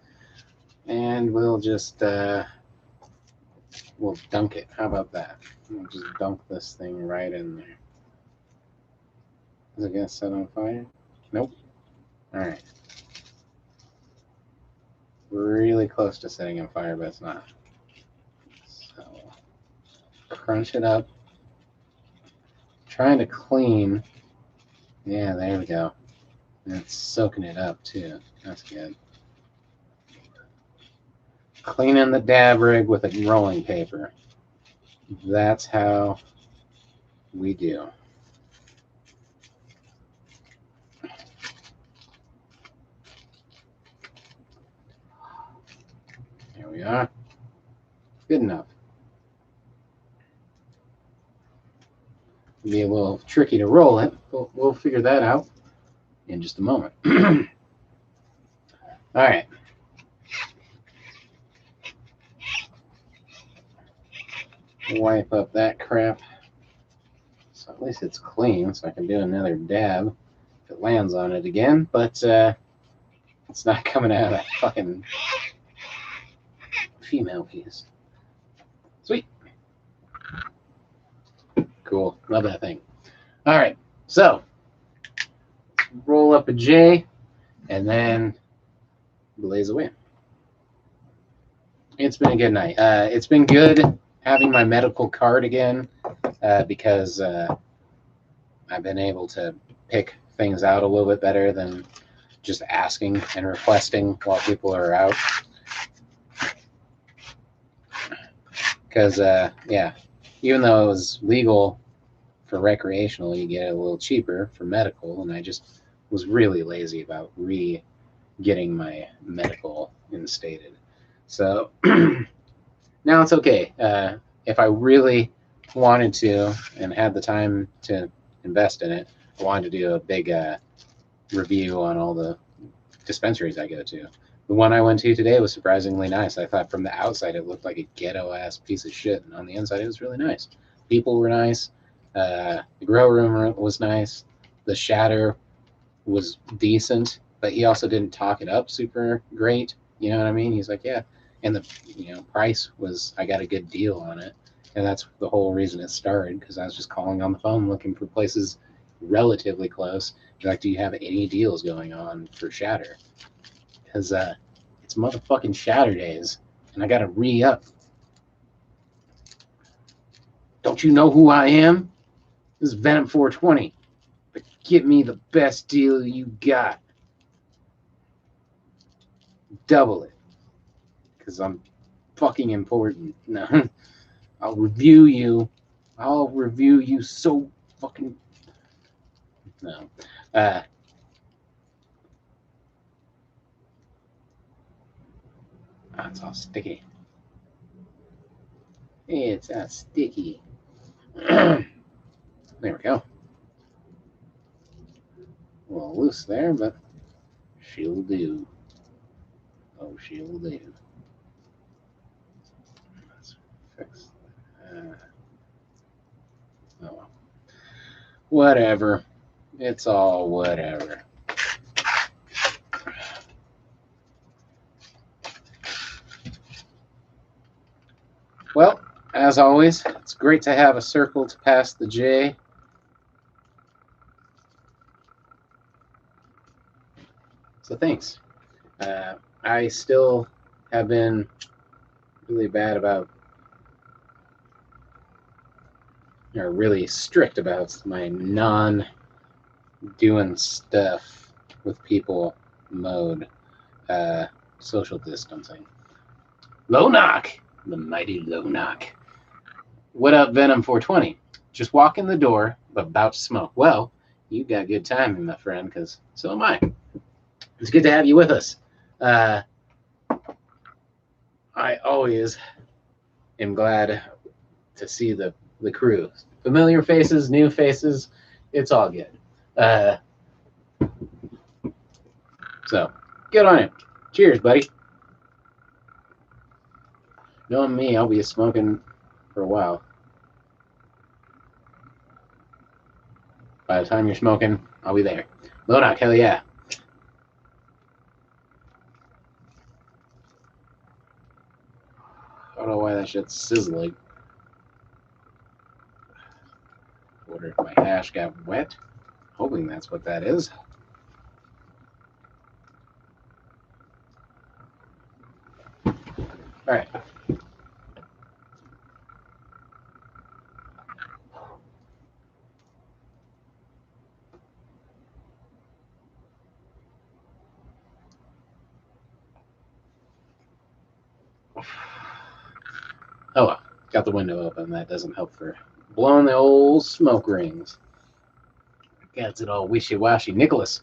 And we'll just we'll dunk it. How about that? We'll just dunk this thing right in there. Is it gonna set on fire? Nope. All right. Really close to setting on fire, but it's not. So crunch it up. Trying to clean. Yeah, there we go. And it's soaking it up too. That's good. Cleaning the dab rig with a rolling paper. That's how we do. There we are. Good enough. It'll be a little tricky to roll it, but we'll figure that out in just a moment. All right. Wipe up that crap. So at least it's clean, so I can do another dab if it lands on it again, but it's not coming out of that fucking female piece. Sweet. Cool. Love that thing. All right. So roll up a J and then blaze away. It's been a good night. It's been good having my medical card again because I've been able to pick things out a little bit better than just asking and requesting while people are out. Because, yeah, even though it was legal for recreational, you get it a little cheaper for medical, and I just was really lazy about getting my medical instated. So now it's okay. If I really wanted to and had the time to invest in it, I wanted to do a big review on all the dispensaries I go to. The one I went to today was surprisingly nice. I thought from the outside it looked like a ghetto-ass piece of shit, and on the inside it was really nice. People were nice. The grow room was nice. The shatter was decent, but he also didn't talk it up super great. You know what I mean? He's like, yeah. And the price was, I got a good deal on it. And that's the whole reason it started, because I was just calling on the phone looking for places relatively close. Like, do you have any deals going on for Shatter? Because it's motherfucking Shatterdaze, and I gotta re-up. Don't you know who I am? This is Venom 420. But get me the best deal you got. Double it. Because I'm fucking important. No. I'll review you. I'll review you so fucking... No. It's all sticky. It's all sticky. There we go. A little loose there, but she'll do. Oh, she'll do. Let's fix that. Oh, well. Whatever. It's all whatever. Well, as always, it's great to have a circle to pass the J. So thanks. I still have been really bad about, or really strict about my non-doing stuff with people mode, social distancing. Low knock, the mighty low knock. What up, Venom 420? Just walk in the door, but about to smoke. Well, you got good timing, my friend, because so am I. It's good to have you with us. I always am glad to see the crew. Familiar faces, new faces, it's all good. So, good on you. Cheers, buddy. Knowing me, I'll be smoking for a while. By the time you're smoking, I'll be there. Lonak, hell yeah. I don't know why that shit's sizzling. Wonder if my hash got wet. Hoping that's what that is. All right. Oh well, got the window open. That doesn't help for blowing the old smoke rings. Gets it all wishy-washy. Nicholas,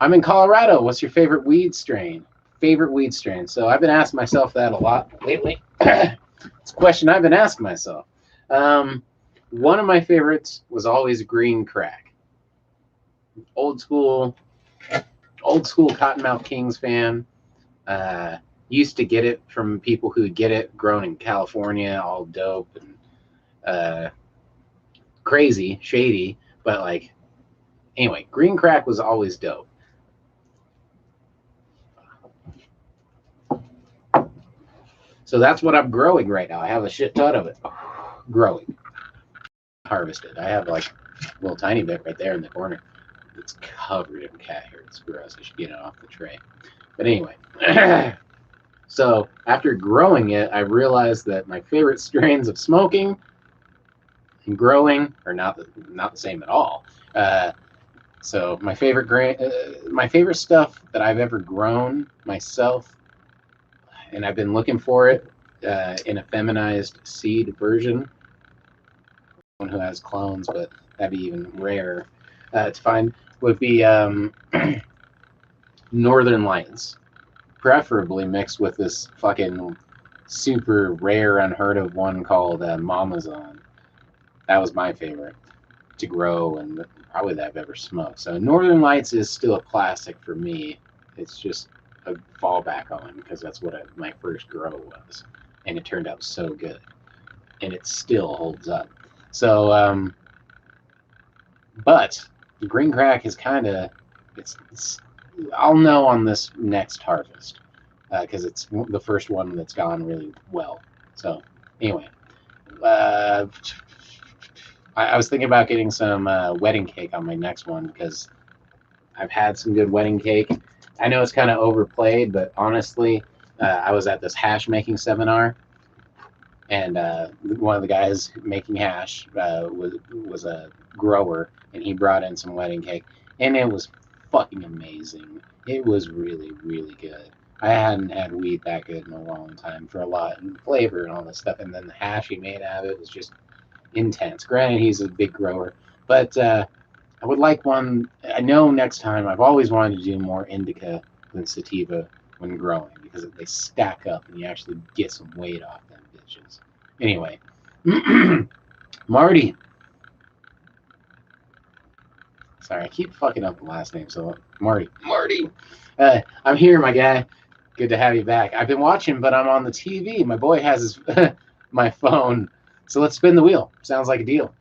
I'm in Colorado. What's your favorite weed strain? Favorite weed strain. So I've been asking myself that a lot lately. It's a question I've been asking myself. One of my favorites was always green crack. Old school Cottonmouth Kings fan. Used to get it from people who get it grown in California, all dope and crazy, shady. But like, anyway, green crack was always dope. So that's what I'm growing right now. I have a shit ton of it growing. Harvested. I have like a little tiny bit right there in the corner. It's covered in cat hair. It's gross. I should get it off the tray. But anyway. So after growing it, I realized that my favorite strains of smoking and growing are not the same at all. So my favorite stuff that I've ever grown myself, and I've been looking for it in a feminized seed version. One who has clones, but that'd be even rare to find, would be Northern Lights, preferably mixed with this fucking super rare, unheard of one called Mamazon. That was my favorite to grow and probably that I've ever smoked. So Northern Lights is still a classic for me. It's just a fallback on because that's what my first grow was, and it turned out so good, and it still holds up. So, but the green crack is kind of it's I'll know on this next harvest because it's the first one that's gone really well. So anyway, I was thinking about getting some wedding cake on my next one because I've had some good wedding cake. I know it's kind of overplayed, but honestly, I was at this hash making seminar, and one of the guys making hash was a grower, and he brought in some wedding cake, and it was fucking amazing. It was really, really good. I hadn't had weed that good in a long time for a lot and flavor and all this stuff, and then the hash he made out of it was just intense. Granted, he's a big grower, but I would like one. I know next time I've always wanted to do more indica than sativa when growing because they stack up and you actually get some weight off them bitches. Anyway, Marty. Sorry, I keep fucking up the last name. So Marty. Marty. I'm here, my guy. Good to have you back. I've been watching, but I'm on the TV. My boy has his my phone. So let's spin the wheel. Sounds like a deal.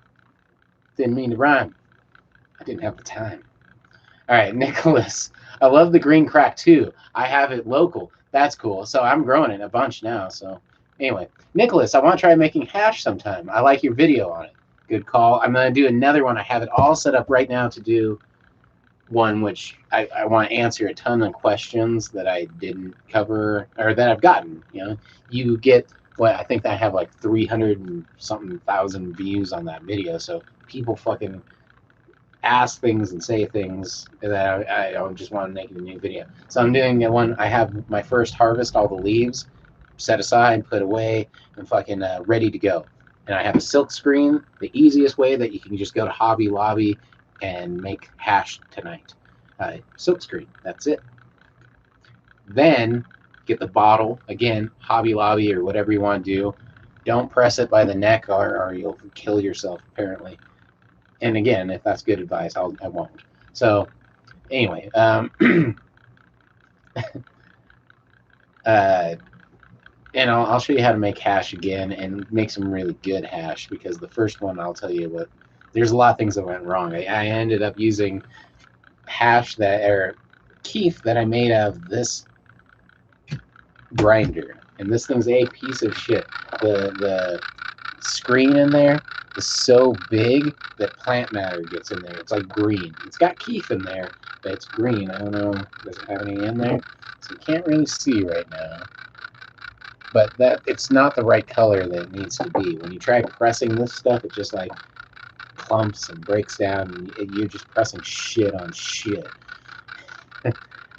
Didn't mean to rhyme. I didn't have the time. All right, Nicholas. I love the green crack too. I have it local. That's cool. So I'm growing it a bunch now. So anyway, Nicholas, I want to try making hash sometime. I like your video on it. Good call. I'm going to do another one. I have it all set up right now to do one which I want to answer a ton of questions that I didn't cover or that I've gotten. You know, you get what I think I have like 300 and something thousand views on that video. So people fucking ask things and say things that I just want to make a new video. So I'm doing one. I have my first harvest, all the leaves set aside, put away, and fucking ready to go. And I have a silk screen, the easiest way that you can just go to Hobby Lobby and make hash tonight. Silk screen, that's it. Then get the bottle, again, Hobby Lobby or whatever you want to do. Don't press it by the neck or you'll kill yourself, apparently. And again, if that's good advice, I won't. So anyway, and I'll show you how to make hash again and make some really good hash because the first one, I'll tell you what, there's a lot of things that went wrong. I ended up using hash or keef that I made out of this grinder, and this thing's a piece of shit. The screen in there is so big that plant matter gets in there. It's like green. It's got keef in there, but it's green. I don't know, does it have any in there? So you can't really see right now. But that it's not the right color that it needs to be. When you try pressing this stuff, it just like clumps and breaks down, and you're just pressing shit on shit.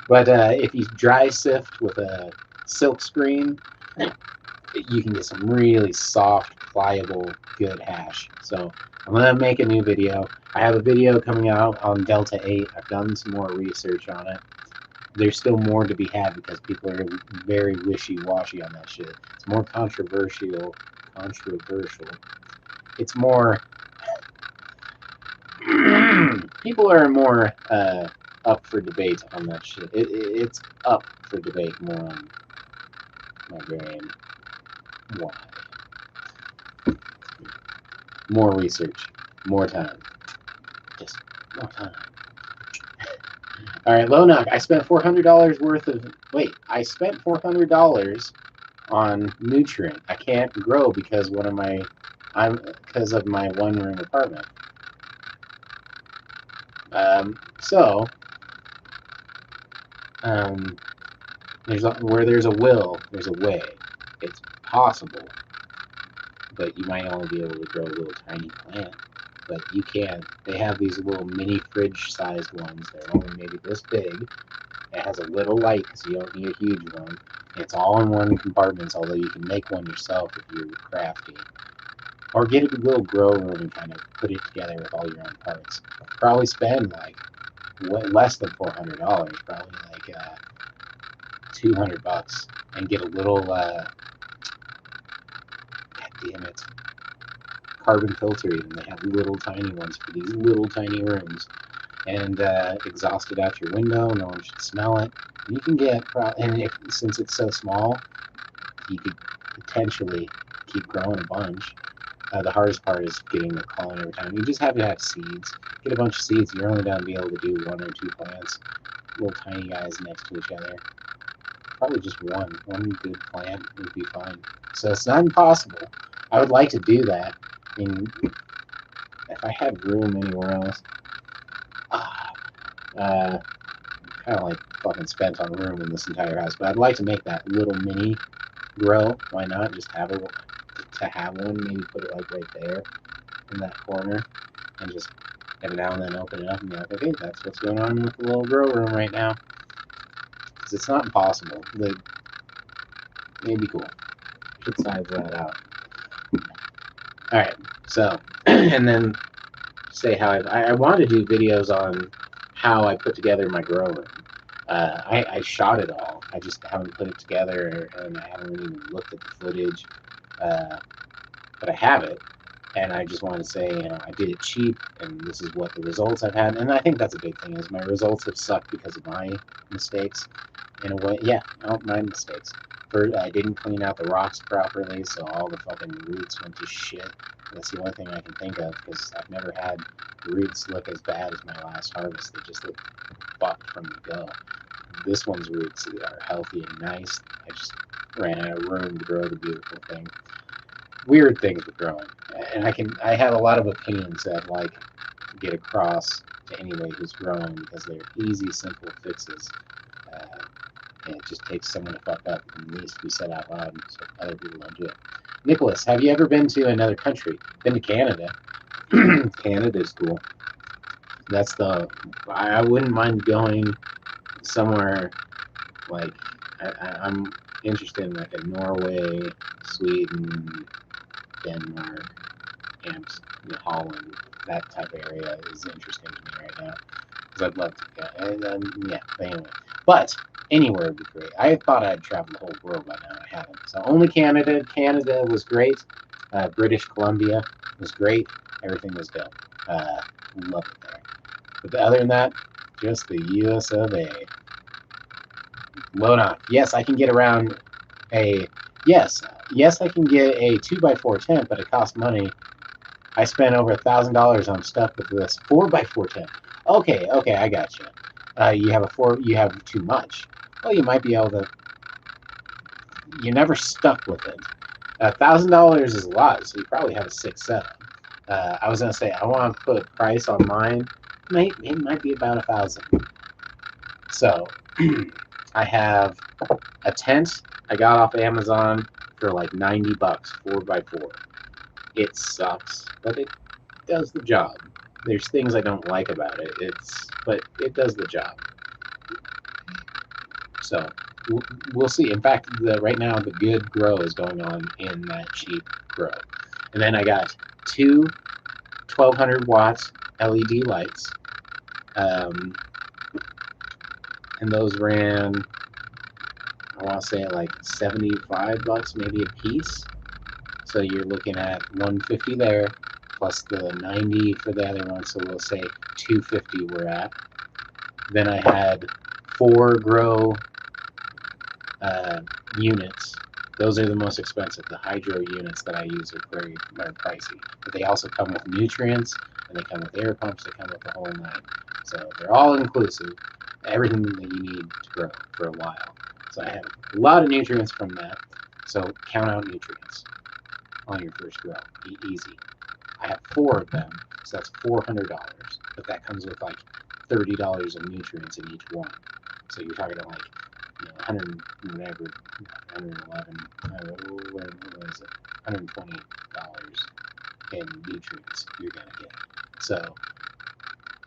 But if you dry sift with a silk screen, you can get some really soft, pliable, good hash. So I'm going to make a new video. I have a video coming out on Delta 8. I've done some more research on it. There's still more to be had because people are very wishy-washy on that shit. It's more controversial. It's more... people are more up for debate on that shit. It's up for debate more on my brain. Why? More research. More time. Just more time. All right, Lonock, I spent $400 worth of... Wait, I spent $400 on nutrient. I can't grow because because of my one-room apartment. Where there's a will, there's a way. It's possible, but you might only be able to grow a little tiny plant. But you can. They have these little mini fridge-sized ones. They're only maybe this big. It has a little light because you don't need a huge one. It's all in one compartment, although you can make one yourself if you're crafty. Or get a little grow room and kind of put it together with all your own parts. Probably spend like less than $400. Probably like $200 and get a little. God damn it. Carbon filter even. They have little tiny ones for these little tiny rooms. And exhaust it out your window. No one should smell it. And you can get, and since it's so small, you could potentially keep growing a bunch. The hardest part is getting the pollen every time. You just have to have seeds. Get a bunch of seeds. You're only going to be able to do 1 or 2 plants. Little tiny guys next to each other. Probably just one. One good plant would be fine. So it's not impossible. I would like to do that. I mean, if I had room anywhere else. Kind of like fucking spent on room in this entire house, but I'd like to make that little mini grow. Why not just have it to have one? Maybe put it like right there in that corner, and just every now and then open it up and be like, okay, that's what's going on with the little grow room right now. Because it's not impossible. Like, it'd be cool. Should size that out. All right, so and then say how I want to do videos on how I put together my grow room. I shot it all. I just haven't put it together, and I haven't even looked at the footage. But I have it, and I just want to say, I did it cheap, and this is what the results I've had. And I think that's a big thing, is my results have sucked because of my mistakes. In a way, yeah, my mistakes. First, I didn't clean out the rocks properly, so all the fucking roots went to shit. That's the only thing I can think of, because I've never had roots look as bad as my last harvest. They just look fucked from the go. This one's roots are healthy and nice. I just ran out of room to grow the beautiful thing. Weird things with growing, and I have a lot of opinions that like get across to anybody who's growing, because they're easy, simple fixes. And it just takes someone to fuck up and needs to be said out loud so other people don't do it. Nicholas, have you ever been to another country? Been to Canada? Canada's cool. I wouldn't mind going somewhere like I'm interested in like a Norway, Sweden, Denmark, and Holland. That type of area is interesting to me right now, because I'd love to. Yeah. But anyway, but anywhere would be great. I thought I'd traveled the whole world by now. I haven't. So only Canada. Canada was great. British Columbia was great. Everything was dope. Loved it there. But other than that, just the U.S. of A. Load on. Yes, I can get around a. Yes, I can get a 2x4 tent, but it costs money. I spent over $1,000 on stuff with this 4x4 tent. Okay, I got you. You have too much. Well, you might be able to. You're never stuck with it. $1,000 is a lot, so you probably have a 6-7. I was gonna say I want to put a price on mine. It might be about 1,000. So I have a tent I got off Amazon for like $90, 4x4. It sucks, but it does the job. There's things I don't like about it. But it does the job. So we'll see. In fact, right now the good grow is going on in that cheap grow. And then I got two 1,200 watts LED lights, and those ran, I want to say, like $75 maybe a piece. So you're looking at 150 there, plus the 90 for the other one. So we'll say 250 we're at. Then I had 4 grow units. Those are the most expensive. The hydro units that I use are very pricey, but they also come with nutrients, and they come with air pumps. They come with the whole nine. So they're all inclusive, everything that you need to grow for a while. So I have a lot of nutrients from that. So count out nutrients on your first grow. Be easy. I have 4 of them, so that's $400. But that comes with like $30 of nutrients in each one. So you're talking like 100 whatever, 111, what is it? $120 in nutrients you're gonna get. So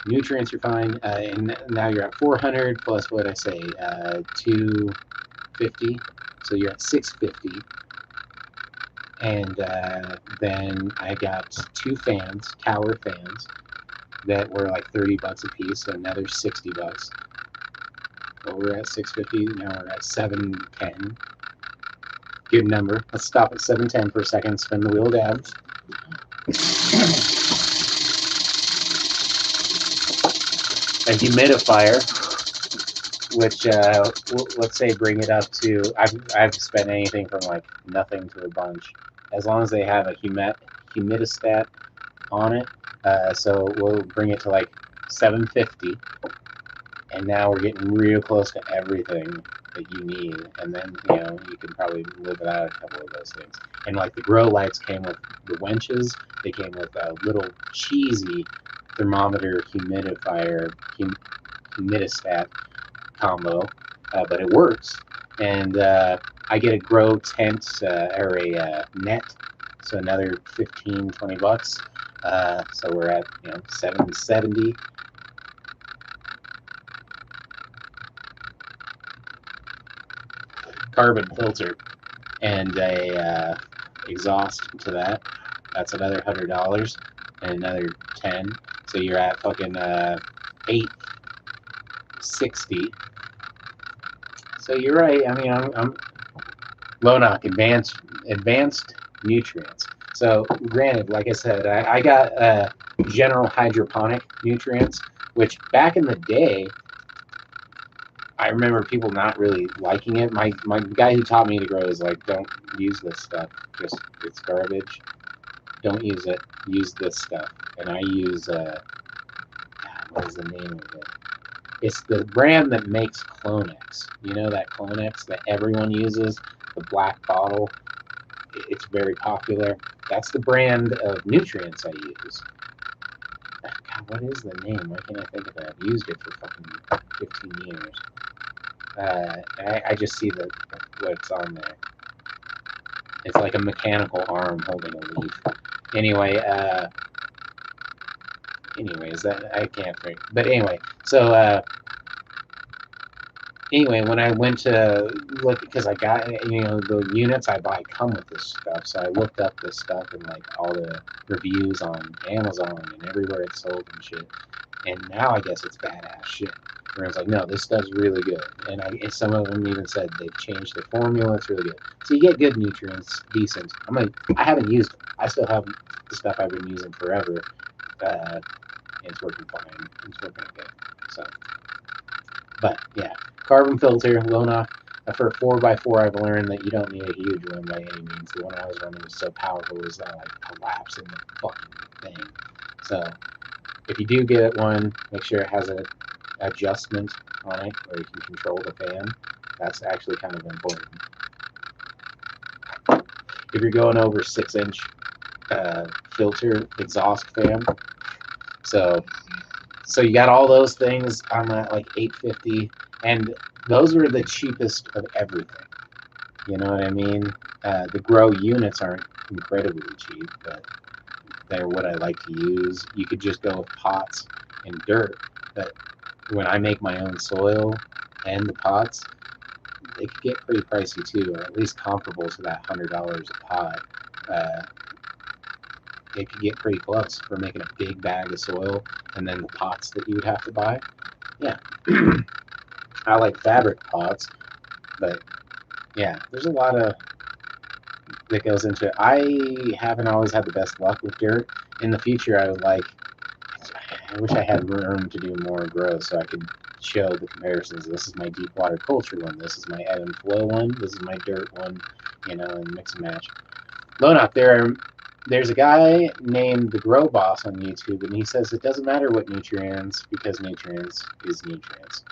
nutrients are fine, and now you're at 400 plus what I say, 250. So you're at 650. And then I got 2 fans, tower fans, that were like $30 a piece, so another $60. But we're at 650. Now we're at 710. Good number. Let's stop at 710 for a second. Spin the wheel down. A humidifier, which let's say bring it up to. I've spent anything from like nothing to a bunch, as long as they have a humidistat on it. So we'll bring it to like 750, and now we're getting real close to everything that you need. And then you can probably live without a couple of those things. And like the grow lights came with the wenches. They came with a little cheesy thermometer humidifier nitostat combo, but it works. And I get a grow tent or a net, so another 15, 20 bucks. So we're at 770. Carbon filter and a exhaust to that. That's another $100 and another 10. So you're at fucking 860. So you're right. I mean, I'm Lonoc advanced nutrients. So granted, like I said, I got general hydroponic nutrients, which back in the day, I remember people not really liking it. My guy who taught me to grow is like, don't use this stuff. Just it's garbage. Don't use it. Use this stuff. And I use God, what is the name of it? It's the brand that makes Clonex. You know that Clonex that everyone uses, the black bottle. It's very popular. That's the brand of nutrients I use. God, what is the name? Why can't I think of it? I've used it for fucking 15 years. I just see what's on there. It's like a mechanical arm holding a leaf. Anyway, anyways, that I can't think. But anyway, so anyway, when I went to look, because I got the units I buy come with this stuff, so I looked up this stuff and like all the reviews on Amazon and everywhere it's sold and shit. And now I guess it's badass shit. Where it's like, no, this stuff's really good. And some of them even said they've changed the formula. It's really good. So you get good nutrients, decent. I haven't used it. I still have the stuff I've been using forever. And it's working fine. It's working okay. So, but yeah, carbon filter, Lonoc. For a 4x4, I've learned that you don't need a huge one by any means. The one I was running was so powerful, it was like collapsing the fucking thing. So if you do get one, make sure it has an adjustment on it where you can control the fan. That's actually kind of important. If you're going over 6-inch filter exhaust fan, so you got all those things on that like 850, and those were the cheapest of everything. You know what I mean? The grow units aren't incredibly cheap, but they're what I like to use. You could just go with pots and dirt, but when I make my own soil and the pots, they could get pretty pricey too, or at least comparable to that $100 a pot. It could get pretty close for making a big bag of soil, and then the pots that you would have to buy. Yeah, I like fabric pots, but yeah, there's a lot of that goes into it. I haven't always had the best luck with dirt. In the future, I wish I had room to do more grow so I could show the comparisons. This is my deep water culture one. This is my ebb and flow one. This is my dirt one, and mix and match. Lonoc, there's a guy named the Grow Boss on YouTube, and he says it doesn't matter what nutrients, because nutrients is nutrients.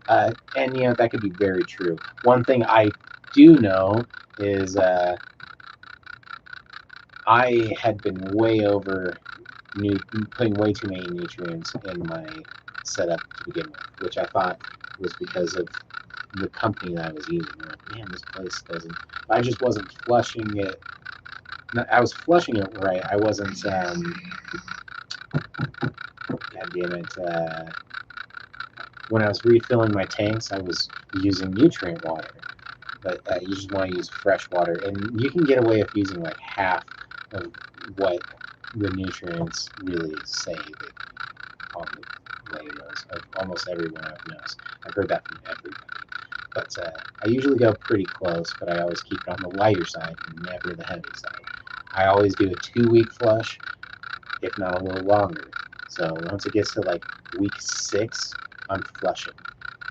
And that could be very true. One thing I do know is I had been way over putting way too many nutrients in my setup to begin with, which I thought was because of the company that I was using. I'm like, man, this place doesn't. I just wasn't flushing it. I was flushing it right. I wasn't. God damn it. When I was refilling my tanks, I was using nutrient water. But you just want to use fresh water, and you can get away with using like half of what the nutrients really say on the labels of almost everyone I've noticed. I've heard that from everybody. But I usually go pretty close, but I always keep it on the lighter side and never the heavy side. I always do a 2-week flush, if not a little longer. So once it gets to like week 6, I'm flushing.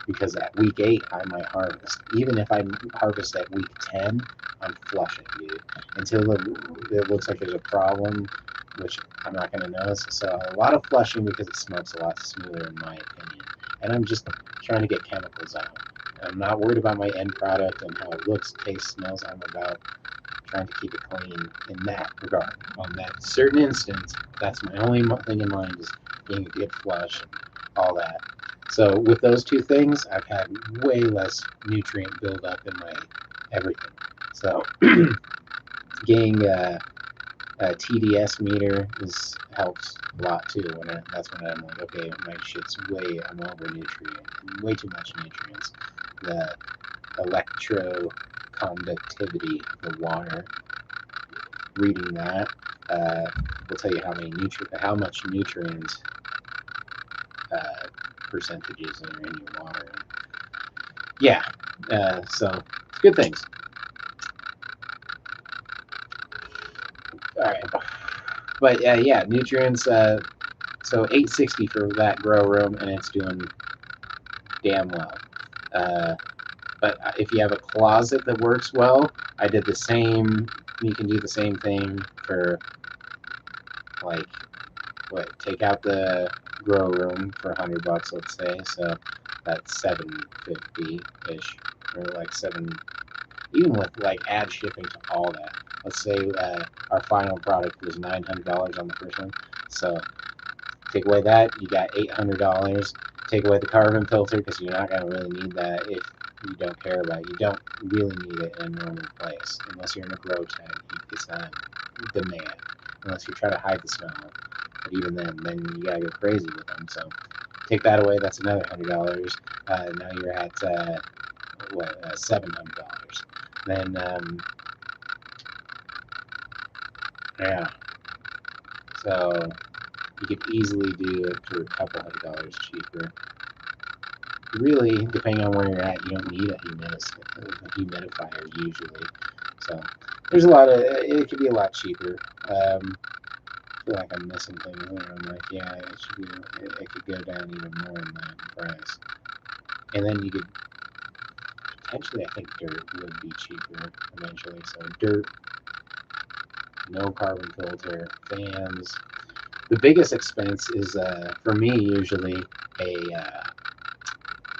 Because at week 8, I might harvest. Even if I harvest at week 10, I'm flushing, dude. Until it looks like there's a problem, which I'm not going to notice. So a lot of flushing because it smokes a lot smoother, in my opinion. And I'm just trying to get chemicals out. I'm not worried about my end product and how it looks, tastes, smells. I'm about trying to keep it clean in that regard. On that certain instance, that's my only thing in mind, is being a good flush and all that. So with those two things, I've had way less nutrient buildup in my everything. So getting a TDS meter helps a lot too. That's when I'm like, okay, my shit's I'm over nutrient, way too much nutrients. The electroconductivity of the water, reading that will tell you how much nutrient percentages are in your water. Yeah, so it's good things. All right, but yeah, nutrients. So 860 for that grow room, and it's doing damn well. But if you have a closet that works well, I did the same. You can do the same thing for like take out the grow room for $100, let's say. So that's 750 ish, or like seven. Even with like add shipping to all that. Let's say our final product was $900 on the first one. So take away that, you got $800. Take away the carbon filter because you're not going to really need that if you don't care about it. You don't really need it in a normal place unless you're in a grow tent. It's not demand unless you try to hide the smell. But even then you gotta go crazy with them. So take that away. That's another $100. Now you're at $700. Then yeah. So you could easily do it for a couple $100 cheaper. Really, depending on where you're at, you don't need a humidifier usually. So there's a lot of it could be a lot cheaper. I feel like I'm missing things there. I'm like, yeah, it could go down even more than that in price. And then you could potentially, I think dirt would be cheaper eventually. So dirt, no carbon filter, fans. The biggest expense is for me usually a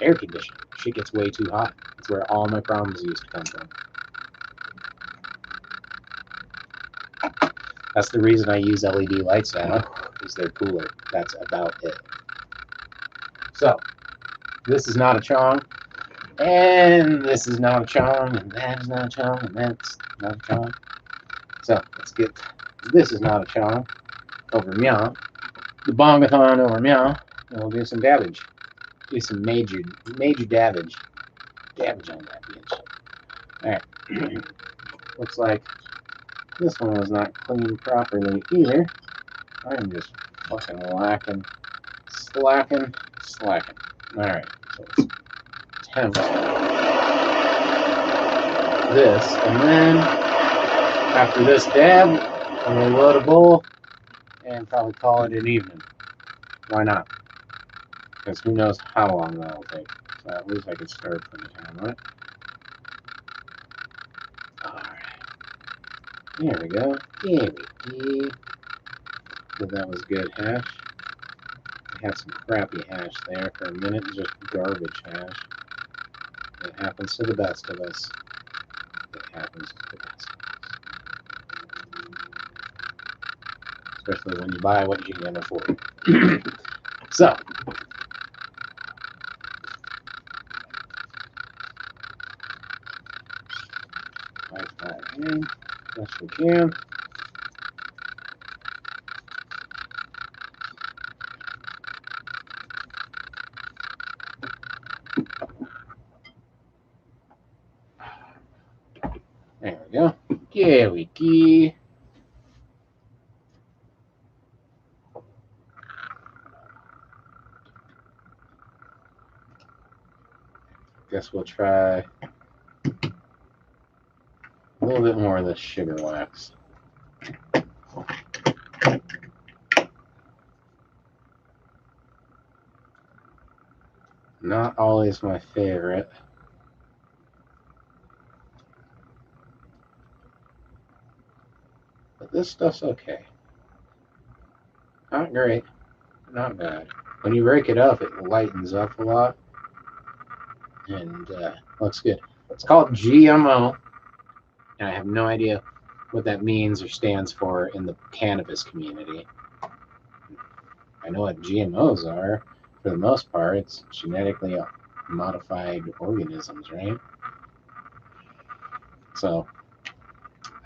air conditioner. Shit gets way too hot. That's where all my problems used to come from. That's the reason I use LED lights now, is they're cooler. That's about it. So, this is not a chong, and this is not a chong, and that is not a chong, and that's not a chong. So, let's get this is not a chong over meow, the bongathon over meow, and we'll do some dabbage. Do some major dabbage. Dabbage on that bitch. Alright. Looks like this one was not cleaned properly either. I am just fucking slacking. Alright, so let's attempt this, and then after this dab, I'm going to load a bowl and probably call it an evening. Why not? Because who knows how long that'll take. So at least I can start from the time, right? Alright. There we go. So that was good hash. I had some crappy hash there for a minute, just garbage hash. It happens to the best of us. It happens to the best of us. Especially when you buy what you can afford. So, wipe that in best we can. There we go. There we go. Guess we'll try a little bit more of this sugar wax. Not always my favorite. But this stuff's okay. Not great, not bad. When you break it up, it lightens up a lot. And looks good. It's called GMO. And I have no idea what that means or stands for in the cannabis community. I know what GMOs are. for the most part, it's genetically modified organisms, right? So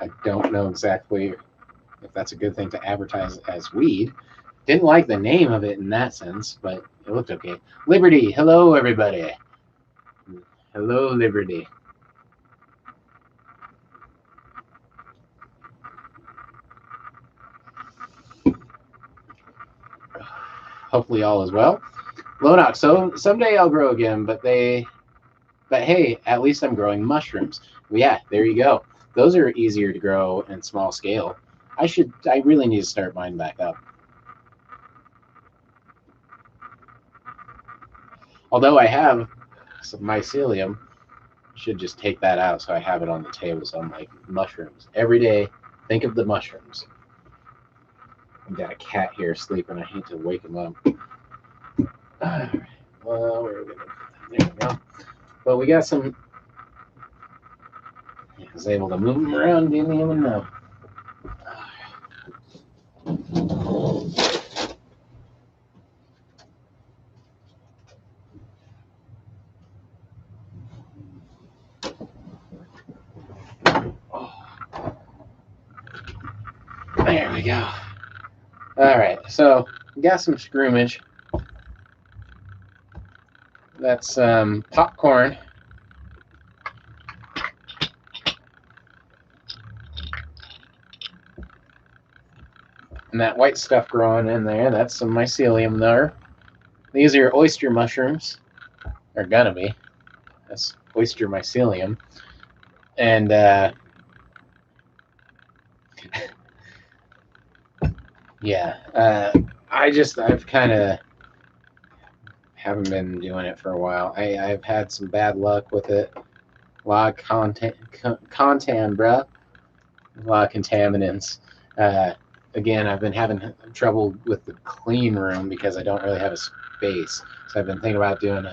I don't know exactly if that's a good thing to advertise as weed. Didn't like the name of it in that sense, but it looked okay. Liberty, hello everybody. Hello, Liberty. Hopefully all is well. Lonox, so someday I'll grow again, but hey, at least I'm growing mushrooms. Well, yeah, there you go. Those are easier to grow in small scale. I really need to start mine back up. Although I have some mycelium, should just take that out so I have it on the table. So I'm like, mushrooms. Every day, think of the mushrooms. I've got a cat here sleeping. I hate to wake him up. All right. Well, where are we going to put them? There we go. But we got some. I was able to move them around, didn't even know. There we go. All right, so we got some scroomage. That's popcorn. And that white stuff growing in there, that's some mycelium there. These are oyster mushrooms. They're gonna be. That's oyster mycelium. And yeah, I've kind of haven't been doing it for a while. I've had some bad luck with it. A lot of content, bruh. A lot of contaminants. Again, I've been having trouble with the clean room because I don't really have a space. So I've been thinking about doing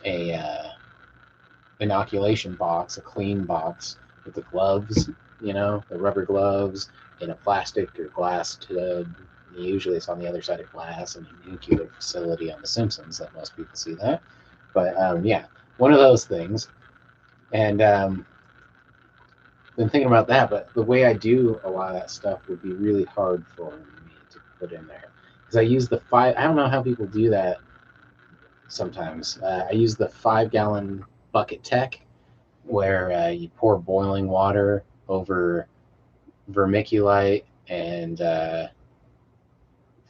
a inoculation box, a clean box with the gloves, the rubber gloves in a plastic or glass tub. Usually it's on the other side of glass in an incubator facility on The Simpsons that most people see that. But yeah, one of those things. And been thinking about that, but the way I do a lot of that stuff would be really hard for me to put in there because I use the five. I don't know how people do that. Sometimes I use the 5-gallon bucket tech, where you pour boiling water over vermiculite and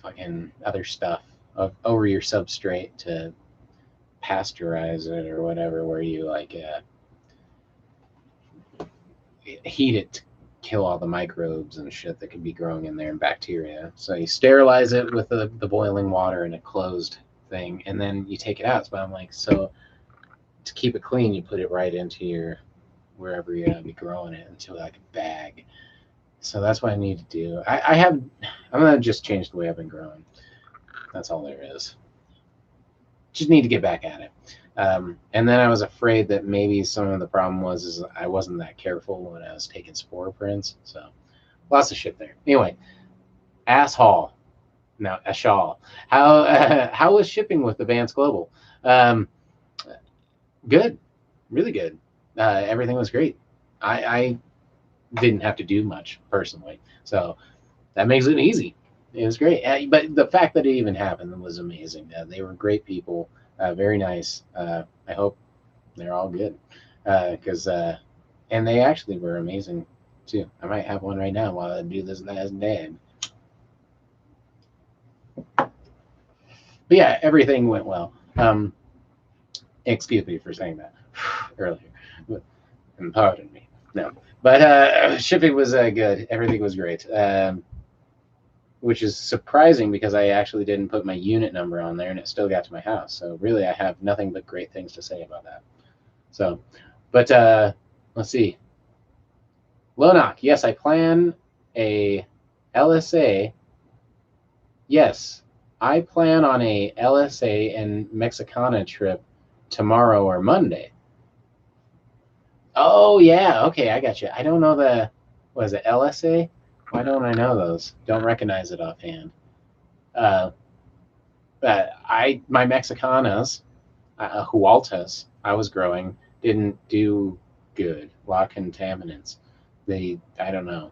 fucking other stuff over your substrate to pasteurize it or whatever, where you like heat it to kill all the microbes and shit that could be growing in there and bacteria. So you sterilize it with the boiling water in a closed thing, and then you take it out. So I'm like, so to keep it clean, you put it right into your wherever you're gonna be growing it into like a bag. So that's what I need to do. I'm gonna just change the way I've been growing. That's all there is. Just need to get back at it. And then I was afraid that maybe some of the problem was I wasn't that careful when I was taking spore prints. So lots of shit there. Anyway, asshole. No, a shawl. How was shipping with Advance Global? Good, really good. Everything was great. I didn't have to do much personally, so that makes it easy. It was great. But the fact that it even happened was amazing. They were great people, very nice. I hope they're all good because and they actually were amazing too. I might have one right now while I do this last day. But yeah, everything went well. Excuse me for saying that earlier, and pardon me. No, but shipping was good. Everything was great. Which is surprising because I actually didn't put my unit number on there and it still got to my house. So really, I have nothing but great things to say about that. So, but let's see. Lonoc, yes, I plan a LSA. Yes, I plan on a LSA and Mexicana trip tomorrow or Monday. Oh yeah, okay, I got you. I don't know what is it, LSA? Why don't I know those? Don't recognize it offhand. My Mexicanas, Hualtas, I was growing, didn't do good. A lot of contaminants. I don't know.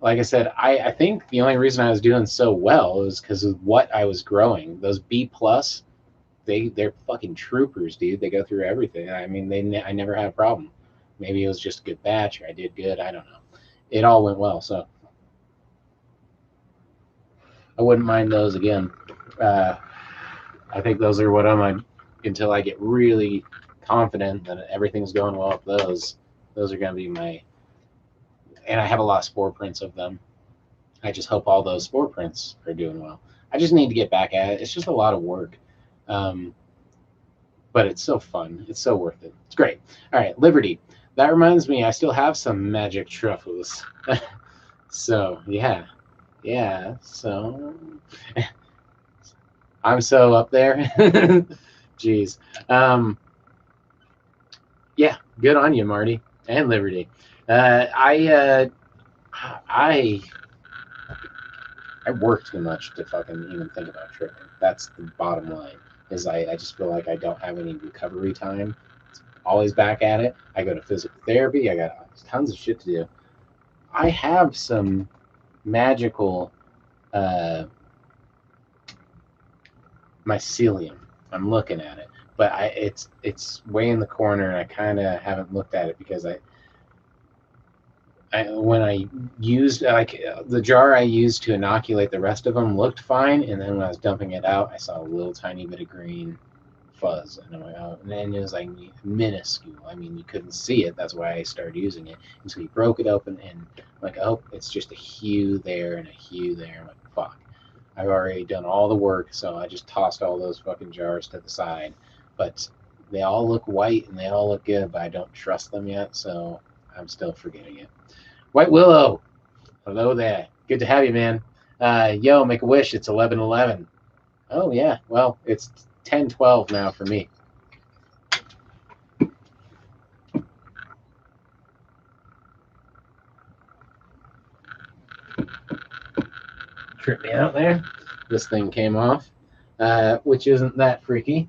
Like I said, I think the only reason I was doing so well is because of what I was growing. Those B plus, they're fucking troopers, dude. They go through everything. I mean, I never had a problem. Maybe it was just a good batch, or I did good. I don't know. It all went well, so I wouldn't mind those again. Uh, I think those are what I'm until I get really confident that everything's going well with those. Those are going to be my, and I have a lot of spore prints of them. I just hope all those spore prints are doing well. I just need to get back at it. It's just a lot of work. But it's so fun. It's so worth it. It's great. All right, Liberty. That reminds me, I still have some magic truffles. So, yeah. Yeah, so I'm so up there. Jeez. Yeah, good on you, Marty and Liberty. I work too much to fucking even think about tripping. That's the bottom line. Is I just feel like I don't have any recovery time. It's always back at it. I go to physical therapy. I got tons of shit to do. I have some magical mycelium. I'm looking at it, but it's way in the corner, and I kind of haven't looked at it because when I used the jar I used to inoculate the rest of them looked fine, and then when I was dumping it out, I saw a little tiny bit of green fuzz, and I'm like, oh, and then it was like minuscule. I mean, you couldn't see it. That's why I started using it. And so he broke it open, and I'm like, oh, it's just a hue there and a hue there. I'm like, fuck. I've already done all the work, so I just tossed all those fucking jars to the side. But they all look white and they all look good, but I don't trust them yet, so I'm still forgetting it. White Willow, hello there. Good to have you, man. Yo, make a wish. It's 11:11. Oh yeah. Well, it's 10:12 now for me. Trip me out there. This thing came off, which isn't that freaky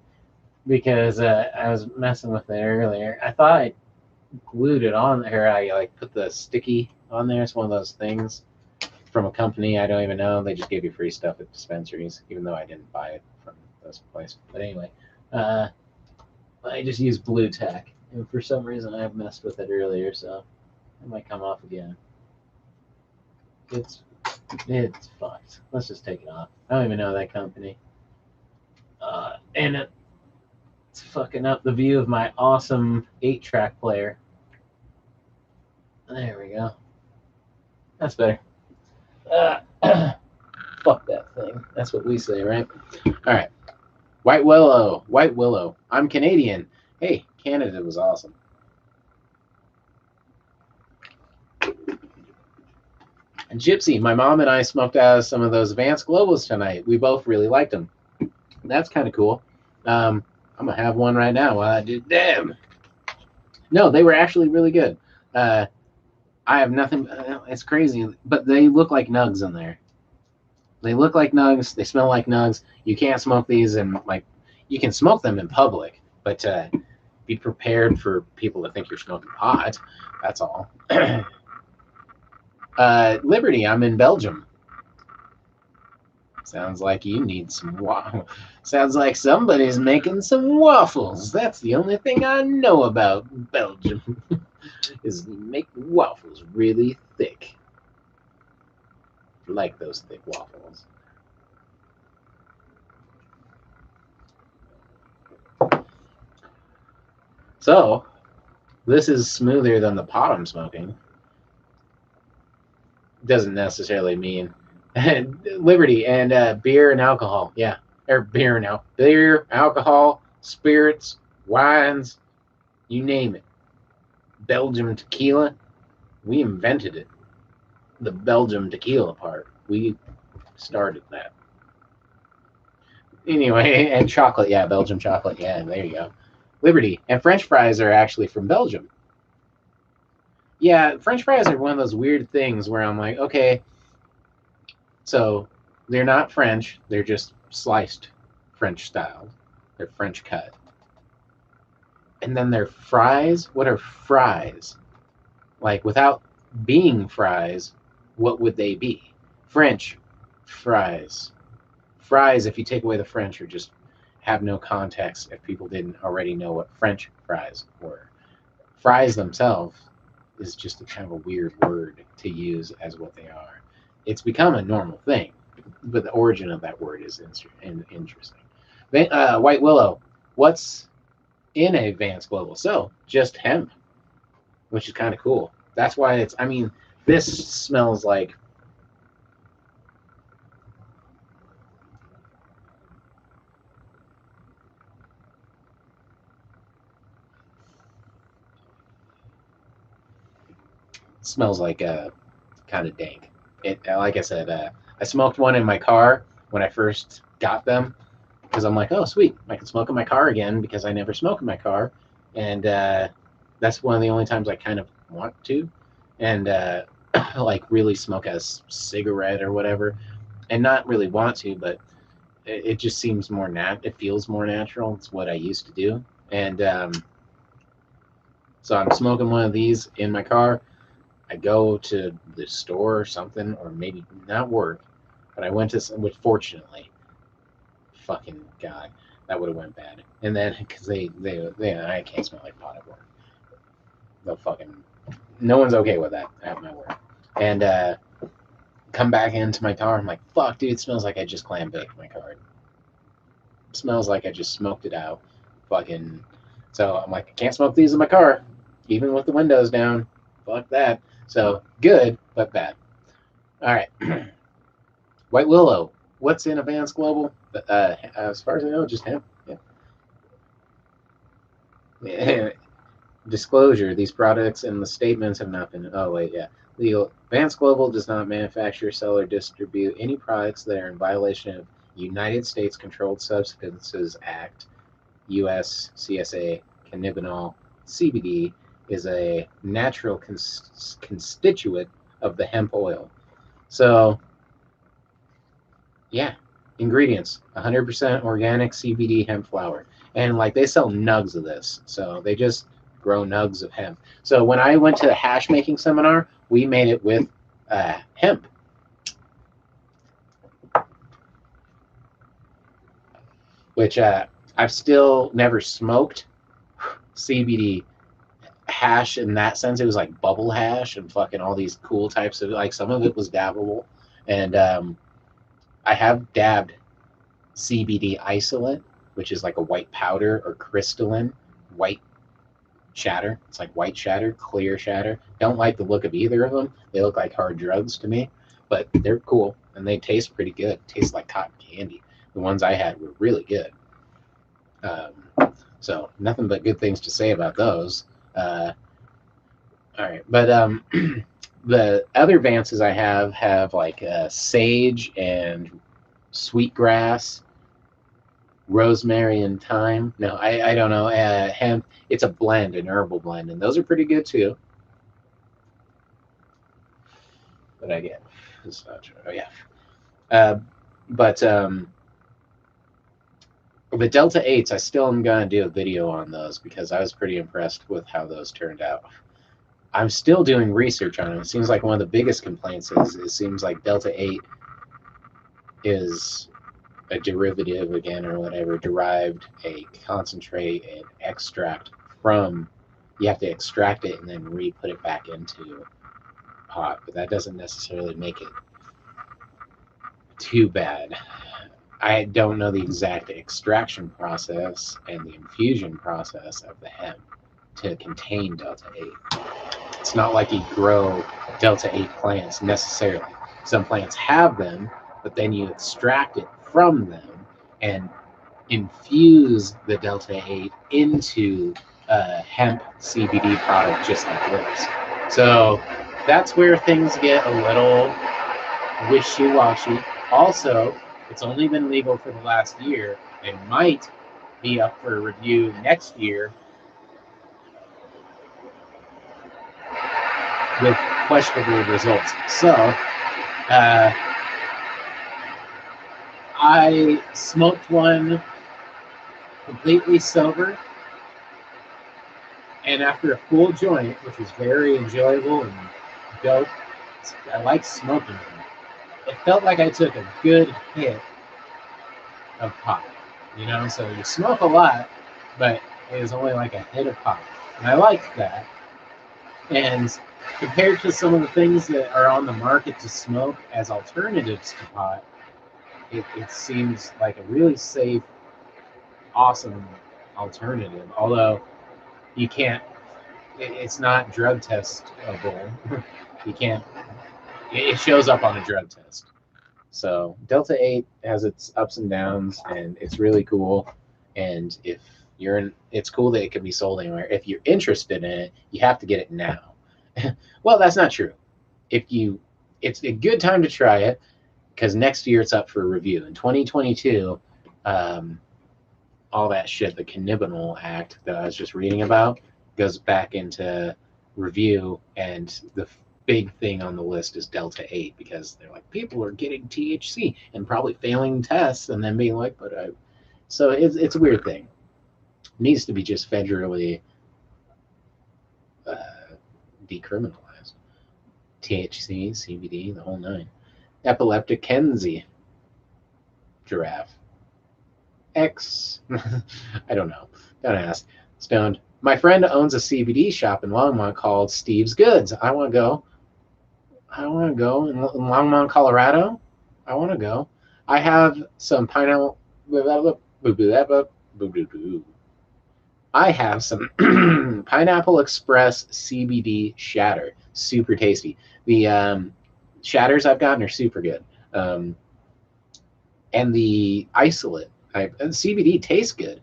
because I was messing with it earlier. I thought I glued it on there. I like put the sticky on there. It's one of those things from a company I don't even know. They just gave you free stuff at dispensaries, even though I didn't buy it from this place. But anyway, I just used blue tack, and for some reason I messed with it earlier, so it might come off again. It's fucked. Let's just take it off. I don't even know that company. And it's fucking up the view of my awesome 8-track player. There we go. That's better. Fuck that thing. That's what we say, right? All right. White Willow. White Willow. I'm Canadian. Hey, Canada was awesome. And Gypsy, my mom and I smoked out some of those Vance Globals tonight. We both really liked them. That's kind of cool. I'm going to have one right now while I do. Damn. No, they were actually really good. I have nothing. It's crazy, but they look like nugs in there. They look like nugs. They smell like nugs. You can't smoke these, and like you can smoke them in public, but be prepared for people to think you're smoking pot. That's all. Liberty, I'm in Belgium. Sounds like you need some waffles. Sounds like somebody's making some waffles. That's the only thing I know about Belgium. Is make waffles really thick. Like those thick waffles. So, this is smoother than the pot I'm smoking. Doesn't necessarily mean liberty and beer and alcohol. Yeah, or beer now. Beer, alcohol, spirits, wines, you name it. Belgium tequila, we invented it. The Belgium tequila part, we started that. Anyway, and chocolate, yeah, Belgium chocolate, yeah, there you go. Liberty and French fries are actually from Belgium. Yeah, French fries are one of those weird things where I'm like, okay, so they're not French, they're just sliced French style. They're French cut. And then their fries, what are fries? Like, without being fries, what would they be? French fries. Fries, if you take away the French, are just have no context if people didn't already know what French fries were. Fries themselves is just a kind of a weird word to use as what they are. It's become a normal thing, but the origin of that word is interesting. White Willow, what's in a Vance Global? So, just hemp, which is kind of cool. That's why it's, I mean, this smells like kind of dank. It, like I said, I smoked one in my car when I first got them because I'm like, oh sweet, I can smoke in my car again because I never smoke in my car, and that's one of the only times I kind of want to, and like really smoke a cigarette or whatever, and not really want to, but it just seems more it feels more natural. It's what I used to do, and so I'm smoking one of these in my car. I go to the store or something, or maybe not work, but I went to some, which fortunately, fucking God, that would have went bad. And then, because I can't smell like pot at work. They'll fucking, no one's okay with that at my work. And come back into my car, I'm like, fuck, dude, it smells like I just clam baked my car. It smells like I just smoked it out. Fucking, so I'm like, I can't smoke these in my car, even with the windows down. Fuck that. So good, but bad. All right. White Willow. What's in Advanced Global? As far as I know, just hemp. Yeah. Disclosure: these products and the statements have not been. Oh wait, yeah. Legal. Advanced Global does not manufacture, sell, or distribute any products that are in violation of United States Controlled Substances Act, U.S. CSA. Cannabinol. CBD is a natural constituent of the hemp oil. So yeah, ingredients: 100% organic CBD hemp flower, and like they sell nugs of this, so they just grow nugs of hemp. So when I went to the hash making seminar, we made it with hemp. Which I've still never smoked CBD hash in that sense. It was like bubble hash and fucking all these cool types of, like, some of it was dabbable, and I have dabbed CBD isolate, which is like a white powder or crystalline white shatter. It's like white shatter, clear shatter. Don't like the look of either of them. They look like hard drugs to me, but they're cool and they taste pretty good. Taste like cotton candy. The ones I had were really good. So nothing but good things to say about those. All right, but the other Vances I have like sage and sweetgrass, rosemary and thyme. No, I don't know. Hemp. It's a blend, an herbal blend, and those are pretty good too. But I get, it's not true. Oh yeah. But the Delta 8s, I still am gonna do a video on those because I was pretty impressed with how those turned out. I'm still doing research on them. It seems like one of the biggest complaints is it seems like Delta 8 is a derivative again or whatever, derived a concentrate and extract from. You have to extract it and then re-put it back into pot, but that doesn't necessarily make it too bad. I don't know the exact extraction process and the infusion process of the hemp to contain Delta 8. It's not like you grow Delta 8 plants necessarily. Some plants have them, but then you extract it from them and infuse the Delta 8 into a hemp CBD product just like this. So that's where things get a little wishy-washy. Also, it's only been legal for the last year. It might be up for review next year with questionable results. So I smoked one completely sober, and after a full joint, which was very enjoyable and dope. I like smoking them. It felt like I took a good hit of pot, you know. So you smoke a lot, but it was only like a hit of pot, and I liked that. And compared to some of the things that are on the market to smoke as alternatives to pot, it seems like a really safe, awesome alternative. Although you can't, it's not drug testable. You can't. It shows up on a drug test. So Delta 8 has its ups and downs, and it's really cool. And if you're in, it's cool that it can be sold anywhere. If you're interested in it, you have to get it now. Well, that's not true. It's a good time to try it because next year it's up for review. In 2022, all that shit, the Cannibal Act that I was just reading about, goes back into review, and the big thing on the list is Delta 8 because they're like, people are getting THC and probably failing tests and then being like, but I. So it's a weird thing. It needs to be just federally decriminalized. THC, CBD, the whole nine. Epileptic Kenzie. Giraffe. X. I don't know. Don't ask. Stoned. My friend owns a CBD shop in Longmont called Steve's Goods. I want to go. I want to go in Longmont, Colorado. I want to go. I have some pineapple. I have some Pineapple Express CBD shatter. Super tasty. The shatters I've gotten are super good. And the isolate, CBD tastes good.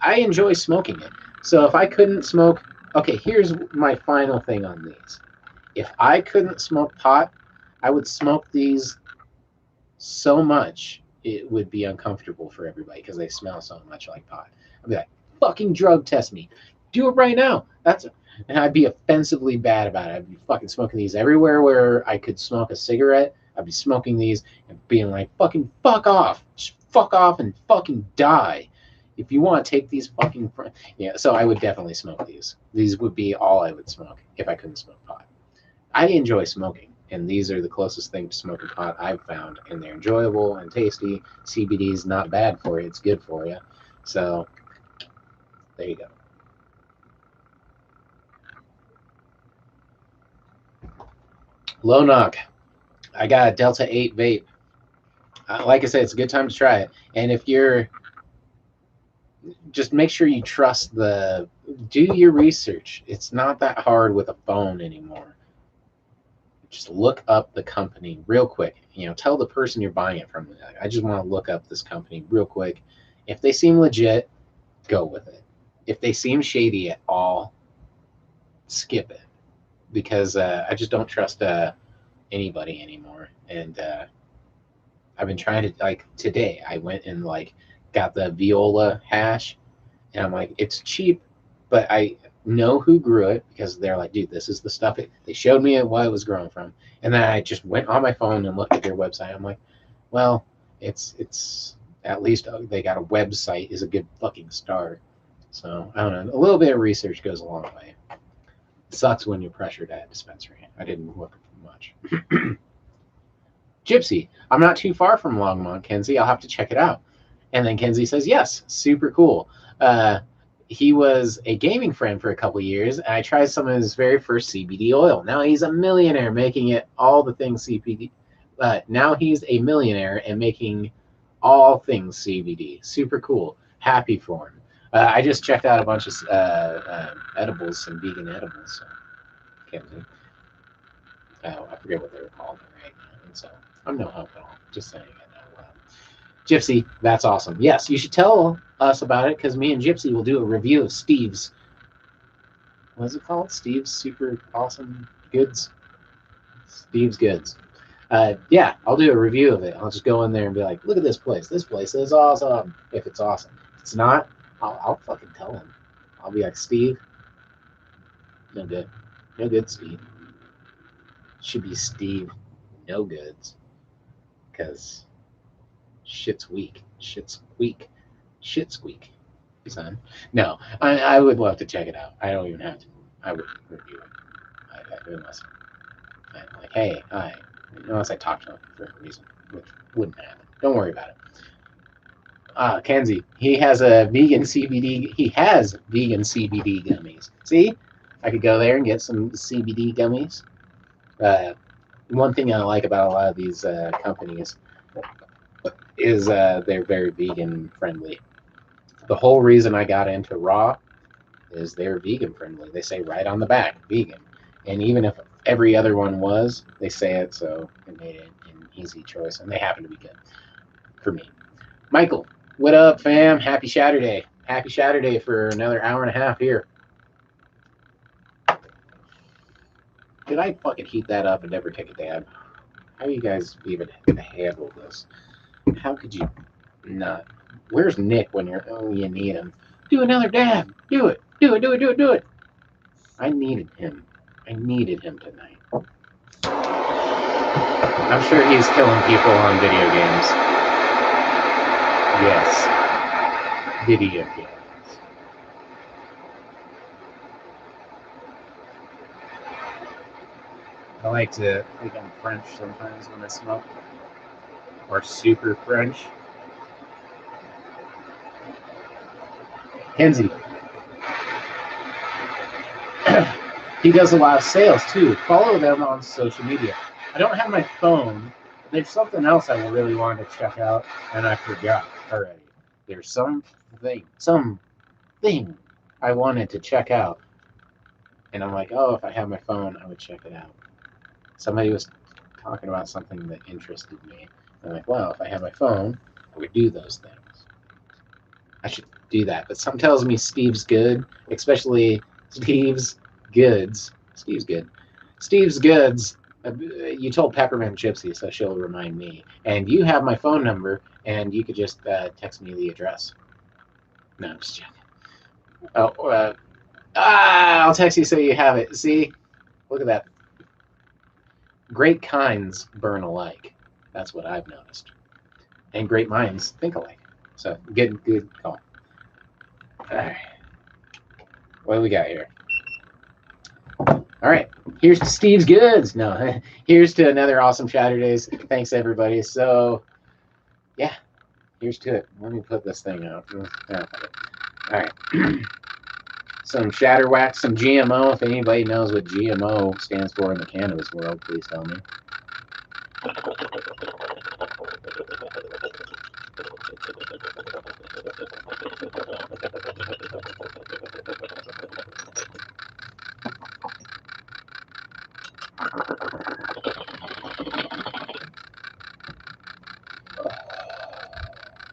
I enjoy smoking it. So if I couldn't smoke, okay, here's my final thing on these. If I couldn't smoke pot, I would smoke these so much it would be uncomfortable for everybody because they smell so much like pot. I'd be like, fucking drug test me. Do it right now. And I'd be offensively bad about it. I'd be fucking smoking these everywhere where I could smoke a cigarette. I'd be smoking these and being like, fucking fuck off. Just fuck off and fucking die. If you want to take these fucking... Yeah, so I would definitely smoke these. These would be all I would smoke if I couldn't smoke pot. I enjoy smoking, and these are the closest thing to smoking pot I've found, and they're enjoyable and tasty. CBD is not bad for you. It's good for you. So there you go. Low knock. I got a Delta 8 vape. Like I said, it's a good time to try it. And if you're, just make sure you trust do your research. It's not that hard with a phone anymore. Just look up the company real quick. Tell the person you're buying it from, I just want to look up this company real quick. If they seem legit, go with it. If they seem shady at all, skip it. Because I just don't trust anybody anymore. And I've been trying to, like, today I went and got the viola hash, and I'm like, it's cheap, but I know who grew it because they're like, dude, this is the stuff. They showed me what it was grown from, and then I just went on my phone and looked at their website. I'm like, well, it's at least they got a website is a good fucking start. So I don't know. A little bit of research goes a long way. It sucks when you're pressured at a dispensary. I didn't look much. Gypsy, I'm not too far from Longmont, Kenzie. I'll have to check it out. And then Kenzie says, yes, super cool. He was a gaming friend for a couple of years, and I tried some of his very first CBD oil. Now he's a millionaire making it all the things CBD. Now he's a millionaire and making all things CBD. Super cool. Happy for him. I just checked out a bunch of edibles, some vegan edibles. So, Kenzie. I forget what they were called right now. And so I'm no help at all. Just saying it out loud. Gypsy, that's awesome. Yes, you should tell us about it because me and Gypsy will do a review of Steve's. What is it called? Steve's Super Awesome Goods? Steve's Goods. Yeah, I'll do a review of it. I'll just go in there and be like, look at this place. This place is awesome. If it's awesome. If it's not, I'll fucking tell him. I'll be like, Steve, no good. No good, Steve. Should be Steve, no goods. Because Shit's weak. Shit's weak. Shit squeak, son. No, I would love to check it out. I don't even have to. I would review it. Unless I'm like, hey, hi. Unless I talk to him for a reason, which wouldn't happen. Don't worry about it. Kenzie, he has a vegan CBD. He has vegan CBD gummies. See, I could go there and get some CBD gummies. One thing I like about a lot of these companies is they're very vegan friendly. The whole reason I got into raw is they're vegan friendly. They say right on the back, vegan. And even if every other one was, they say it, so it made it an easy choice. And they happen to be good for me. Michael, what up, fam? Happy Shatterday. Happy Shatterday for another hour and a half here. Did I fucking heat that up and never take a dab? How do you guys even handle this? How could you not? Where's Nick when you need him? Do another dab. Do it. Do it. Do it. Do it. Do it. I needed him. I needed him tonight. I'm sure he's killing people on video games. Yes. Video games. I like to think I'm French sometimes when I smoke. Or super French. Kenzie. He does a lot of sales too. Follow them on social media. I don't have my phone. There's something else I really wanted to check out, and I forgot already. There's something I wanted to check out. And I'm like, oh, if I had my phone, I would check it out. Somebody was talking about something that interested me. I'm like, well, if I had my phone, I would do those things. I should do that. But something tells me Steve's good, especially Steve's Goods. Steve's good. Steve's Goods. You told Peppermint Gypsy, so she'll remind me. And you have my phone number, and you could just text me the address. No, I'm just checking. Oh, I'll text you so you have it. See? Look at that. Great kinds burn alike. That's what I've noticed. And great minds think alike. So, good call. All right. What do we got here? All right. Here's to Steve's Goods. No, here's to another awesome Shatterdaze. Thanks, everybody. So, yeah, here's to it. Let me put this thing out. All right. Some shatter wax, some GMO. If anybody knows what GMO stands for in the cannabis world, please tell me.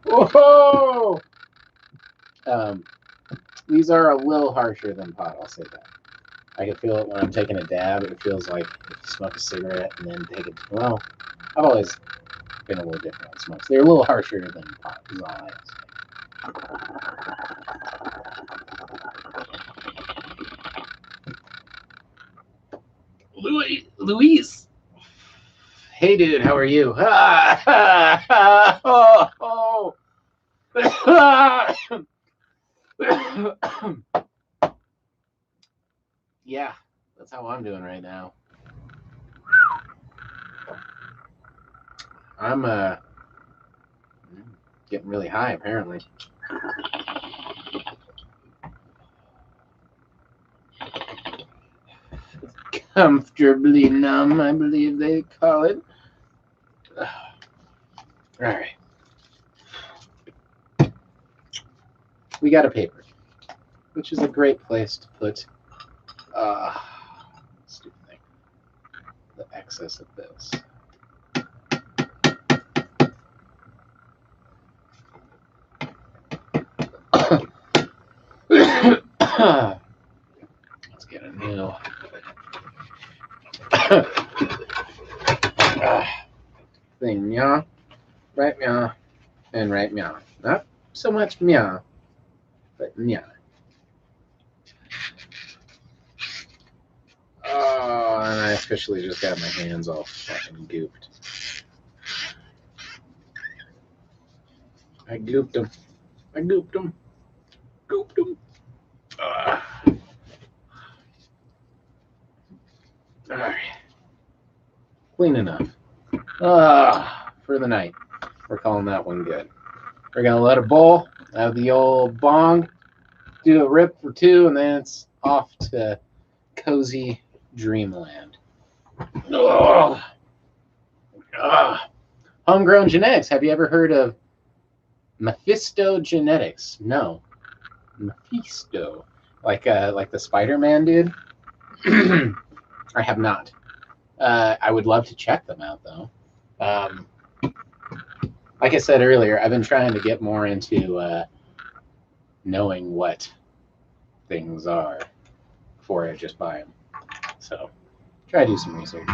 Whoa! These are a little harsher than pot, I'll say that. I can feel it when I'm taking a dab. It feels like if you smoke a cigarette and then take it. Well, I've always been a little different on smokes. They're a little harsher than pot, is all I say. Luis. Hey, dude, how are you? Yeah, that's how I'm doing right now. I'm getting really high, apparently. Comfortably numb, I believe they call it. All right. We got a paper, which is a great place to put stupid thing, the excess of this. Let's get a new thing, meow, right meow, and right meow. Not so much meow, but meow. Oh, and I officially just got my hands all fucking gooped. I gooped them. I gooped them. Gooped them. All right. Clean enough. For the night. We're calling that one good. We're going to let it boil. Have the old bong. Do a rip for two, and then it's off to cozy dreamland. Homegrown genetics. Have you ever heard of Mephisto genetics? No. Mephisto. Like the Spider-Man dude? I have not. I would love to check them out, though. Like I said earlier, I've been trying to get more into knowing what things are before I just buy them. So, try to do some research.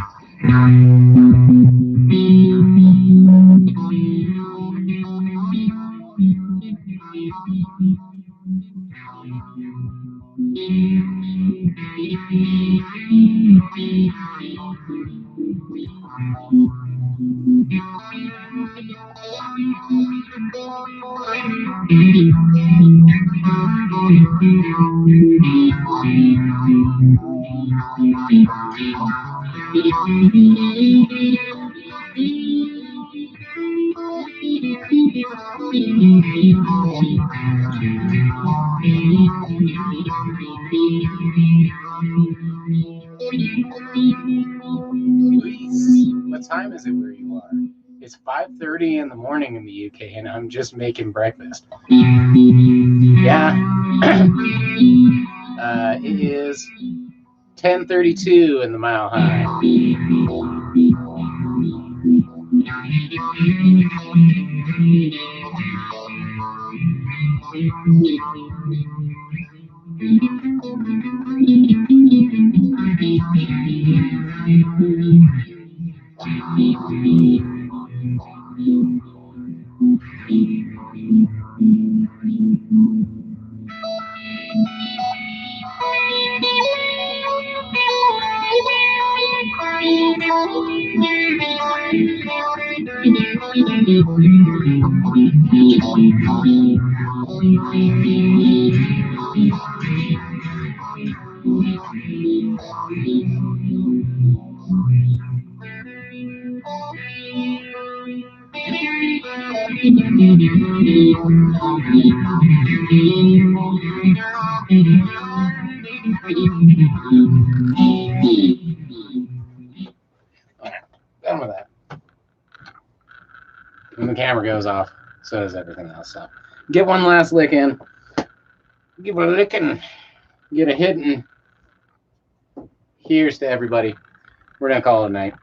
What time is it where you are? It's 5:30 in the morning in the UK, and I'm just making breakfast. Yeah. It is 10:32 in the Mile High. Done with that. When the camera goes off, so does everything else. So get one last lick in. Give a lick and get a hit, and here's to everybody. We're going to call it a night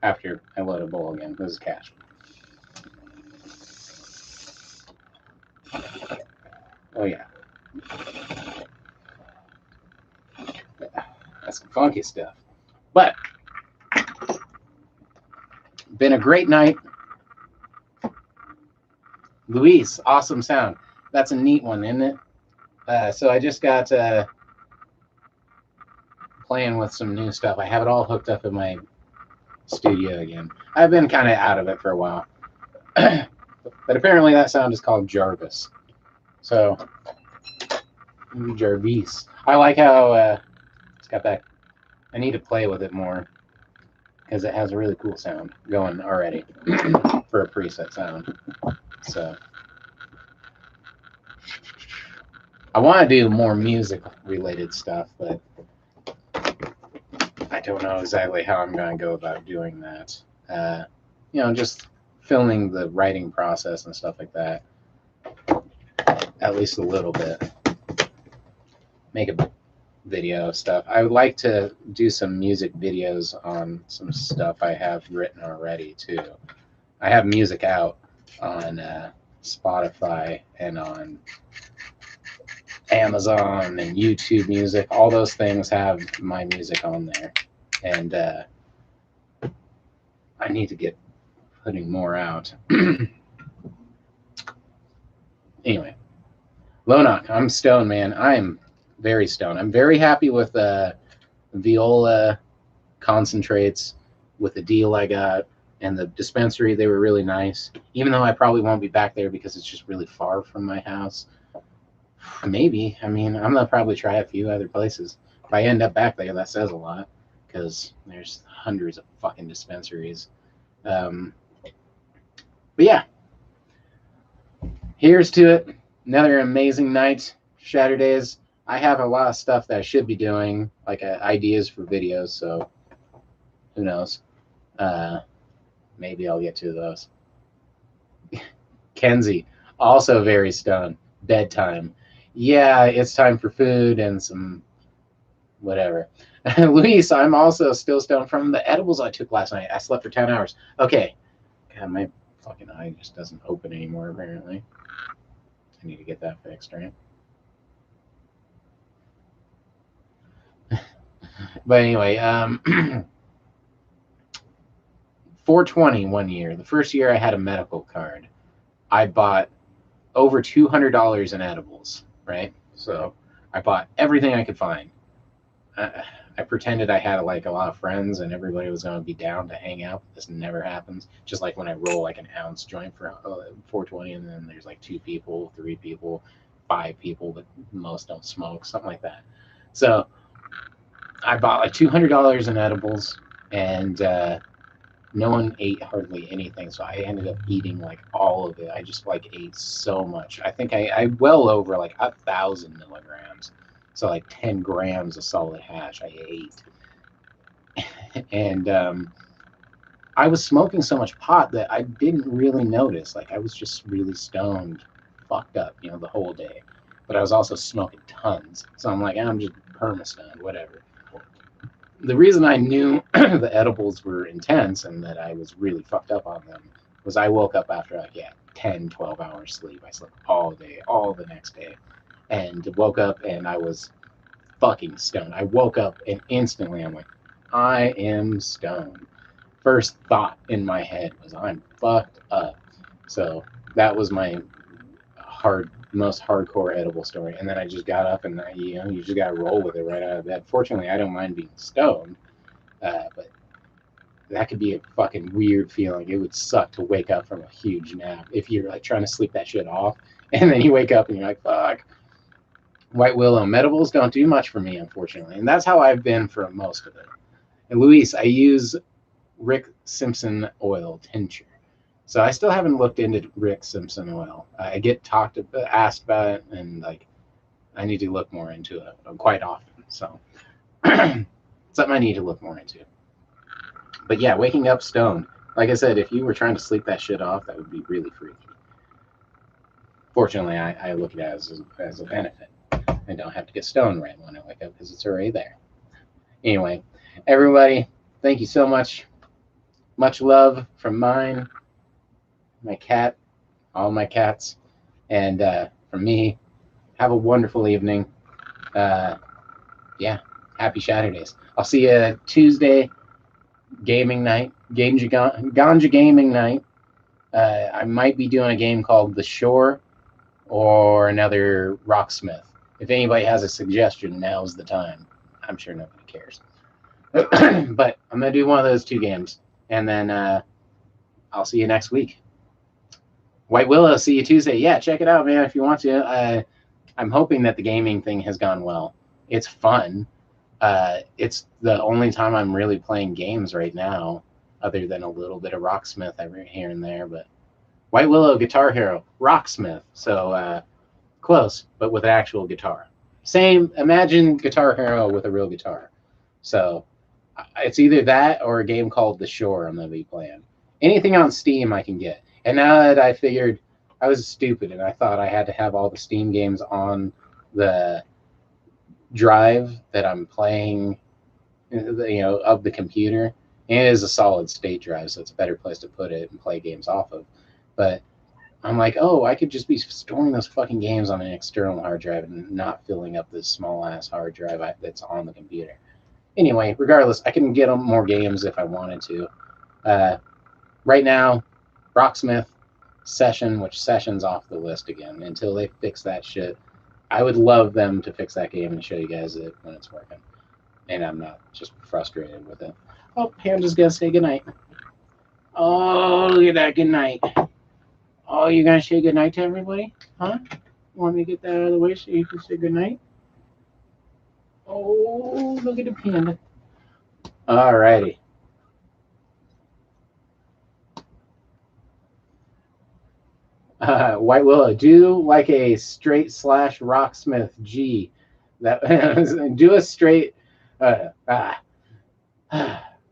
after I load a bowl again. This is Cash. Oh, yeah. That's some funky stuff. But been a great night. Luis, awesome sound. That's a neat one, isn't it? So I just got playing with some new stuff. I have it all hooked up in my studio again. I've been kind of out of it for a while. But apparently that sound is called Jarvis. So, Jarvis. I like how it's got that. I need to play with it more because it has a really cool sound going already for a preset sound. So, I want to do more music-related stuff, but I don't know exactly how I'm going to go about doing that. Just filming the writing process and stuff like that. At least a little bit. Make a video stuff. I would like to do some music videos on some stuff I have written already, too. I have music out on Spotify and on Amazon and YouTube Music. All those things have my music on there. And I need to get putting more out. Anyway, Lonoc, I'm stoned, man. I'm very stoned. I'm very happy with viola concentrates with the deal I got. And the dispensary, they were really nice. Even though I probably won't be back there because it's just really far from my house. Maybe. I mean, I'm going to probably try a few other places. If I end up back there, that says a lot because there's hundreds of fucking dispensaries. But yeah, here's to it. Another amazing night. Shatterdaze. I have a lot of stuff that I should be doing, like ideas for videos, so who knows. Maybe I'll get to those. Kenzie, also very stoned. Bedtime. Yeah, it's time for food and some whatever. Luis, I'm also still stoned from the edibles I took last night. I slept for 10 hours. Okay. God, my fucking eye just doesn't open anymore, apparently. I need to get that fixed, right? But anyway, 420 one year. The first year I had a medical card, I bought over $200 in edibles, right? So I bought everything I could find. I pretended I had like a lot of friends and everybody was going to be down to hang out. This never happens. Just like when I roll like an ounce joint for 420 and then there's like 2 people, 3 people, 5 people, but most don't smoke, something like that. So I bought like $200 in edibles and no one ate hardly anything. So I ended up eating like all of it. I just like ate so much. I think I well over like 1,000 milligrams. So like 10 grams of solid hash I ate. And I was smoking so much pot that I didn't really notice. Like I was just really stoned, fucked up, the whole day. But I was also smoking tons. So I'm like, I'm just perma-stoned, whatever. The reason I knew the edibles were intense and that I was really fucked up on them was I woke up after like 10, 12 hours sleep. I slept all day, all the next day, and woke up and I was fucking stoned. I woke up and instantly I'm like, I am stoned. First thought in my head was I'm fucked up. So that was my most hardcore edible story. And then I just got up and you just got to roll with it right out of bed. Fortunately, I don't mind being stoned, but that could be a fucking weird feeling. It would suck to wake up from a huge nap if you're like trying to sleep that shit off, and then you wake up and you're like, fuck. White Willow medibles don't do much for me, unfortunately, and that's how I've been for most of it. And Luis, I use Rick Simpson oil tincture. So I still haven't looked into Rick Simpson oil. I get asked about it, and like I need to look more into it quite often. So something I need to look more into. But yeah, waking up stoned. Like I said, if you were trying to sleep that shit off, that would be really freaky. Fortunately, I look at it as a benefit. I don't have to get stoned right when I wake up because it's already there. Anyway, everybody, thank you so much. Much love from mine, my cat, all my cats, and from me. Have a wonderful evening. Yeah, happy Shatterdaze. I'll see you Tuesday, gaming night, Ganja gaming night. I might be doing a game called The Shore or another Rocksmith. If anybody has a suggestion, now's the time. I'm sure nobody cares. But I'm going to do one of those 2 games, and then I'll see you next week. White Willow, see you Tuesday. Yeah, check it out, man, if you want to. I'm hoping that the gaming thing has gone well. It's fun. It's the only time I'm really playing games right now, other than a little bit of Rocksmith every here and there. But White Willow, Guitar Hero, Rocksmith. So close, but with an actual guitar. Same, imagine Guitar Hero with a real guitar. So it's either that or a game called The Shore I'm going to be playing. Anything on Steam I can get. And now that I figured I was stupid and I thought I had to have all the Steam games on the drive that I'm playing, of the computer. And it is a solid state drive, so it's a better place to put it and play games off of. But I'm like, oh, I could just be storing those fucking games on an external hard drive and not filling up this small ass hard drive that's on the computer. Anyway, regardless, I can get more games if I wanted to. Right now, Rocksmith, Session, which Session's off the list again until they fix that shit. I would love them to fix that game and show you guys it when it's working. And I'm not just frustrated with it. Oh, Panda's gonna say goodnight. Oh, look at that. Good night. Oh, you're going to say good night to everybody? Huh? Want me to get that out of the way so you can say good night? Oh, look at the panda. All righty. White Willow, do like a straight / rocksmith G. That do a straight. Uh, ah.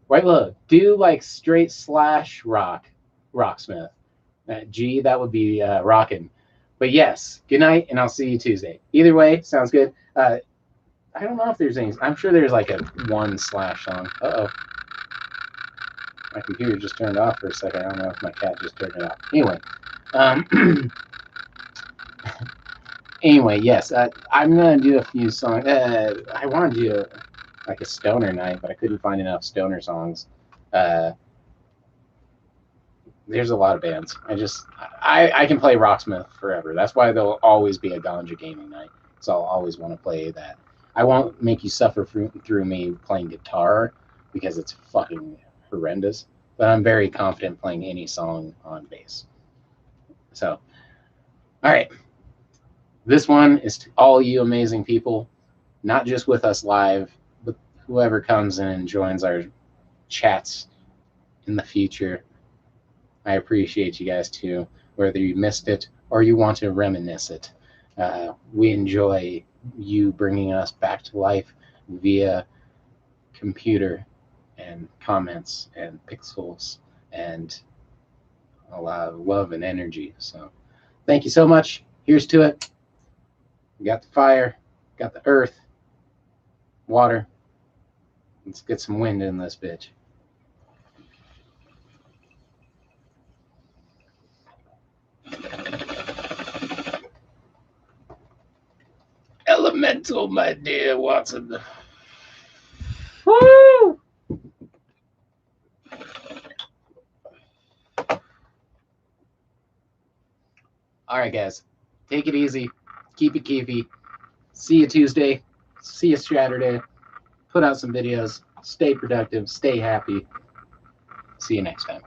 White Willow, do like straight / rocksmith. G, that would be rockin'. But yes, good night, and I'll see you Tuesday. Either way, sounds good. I don't know if there's any. I'm sure there's like a 1/ song. Uh-oh. My computer just turned off for a second. I don't know if my cat just turned it off. Anyway. Anyway, yes, I'm going to do a few songs. I wanted to do like a stoner night, but I couldn't find enough stoner songs. There's a lot of bands. I can play Rocksmith forever. That's why there'll always be a Ganja gaming night. So I'll always want to play that. I won't make you suffer through me playing guitar because it's fucking horrendous. But I'm very confident playing any song on bass. So, all right. This one is to all you amazing people, not just with us live, but whoever comes in and joins our chats in the future. I appreciate you guys too, whether you missed it or you want to reminisce it. We enjoy you bringing us back to life via computer and comments and pixels and a lot of love and energy. So thank you so much. Here's to it. We got the fire, got the earth, water. Let's get some wind in this bitch. Elemental, my dear Watson. Woo! All right, guys. Take it easy. Keep it keepy. See you Tuesday. See you Saturday. Put out some videos. Stay productive. Stay happy. See you next time.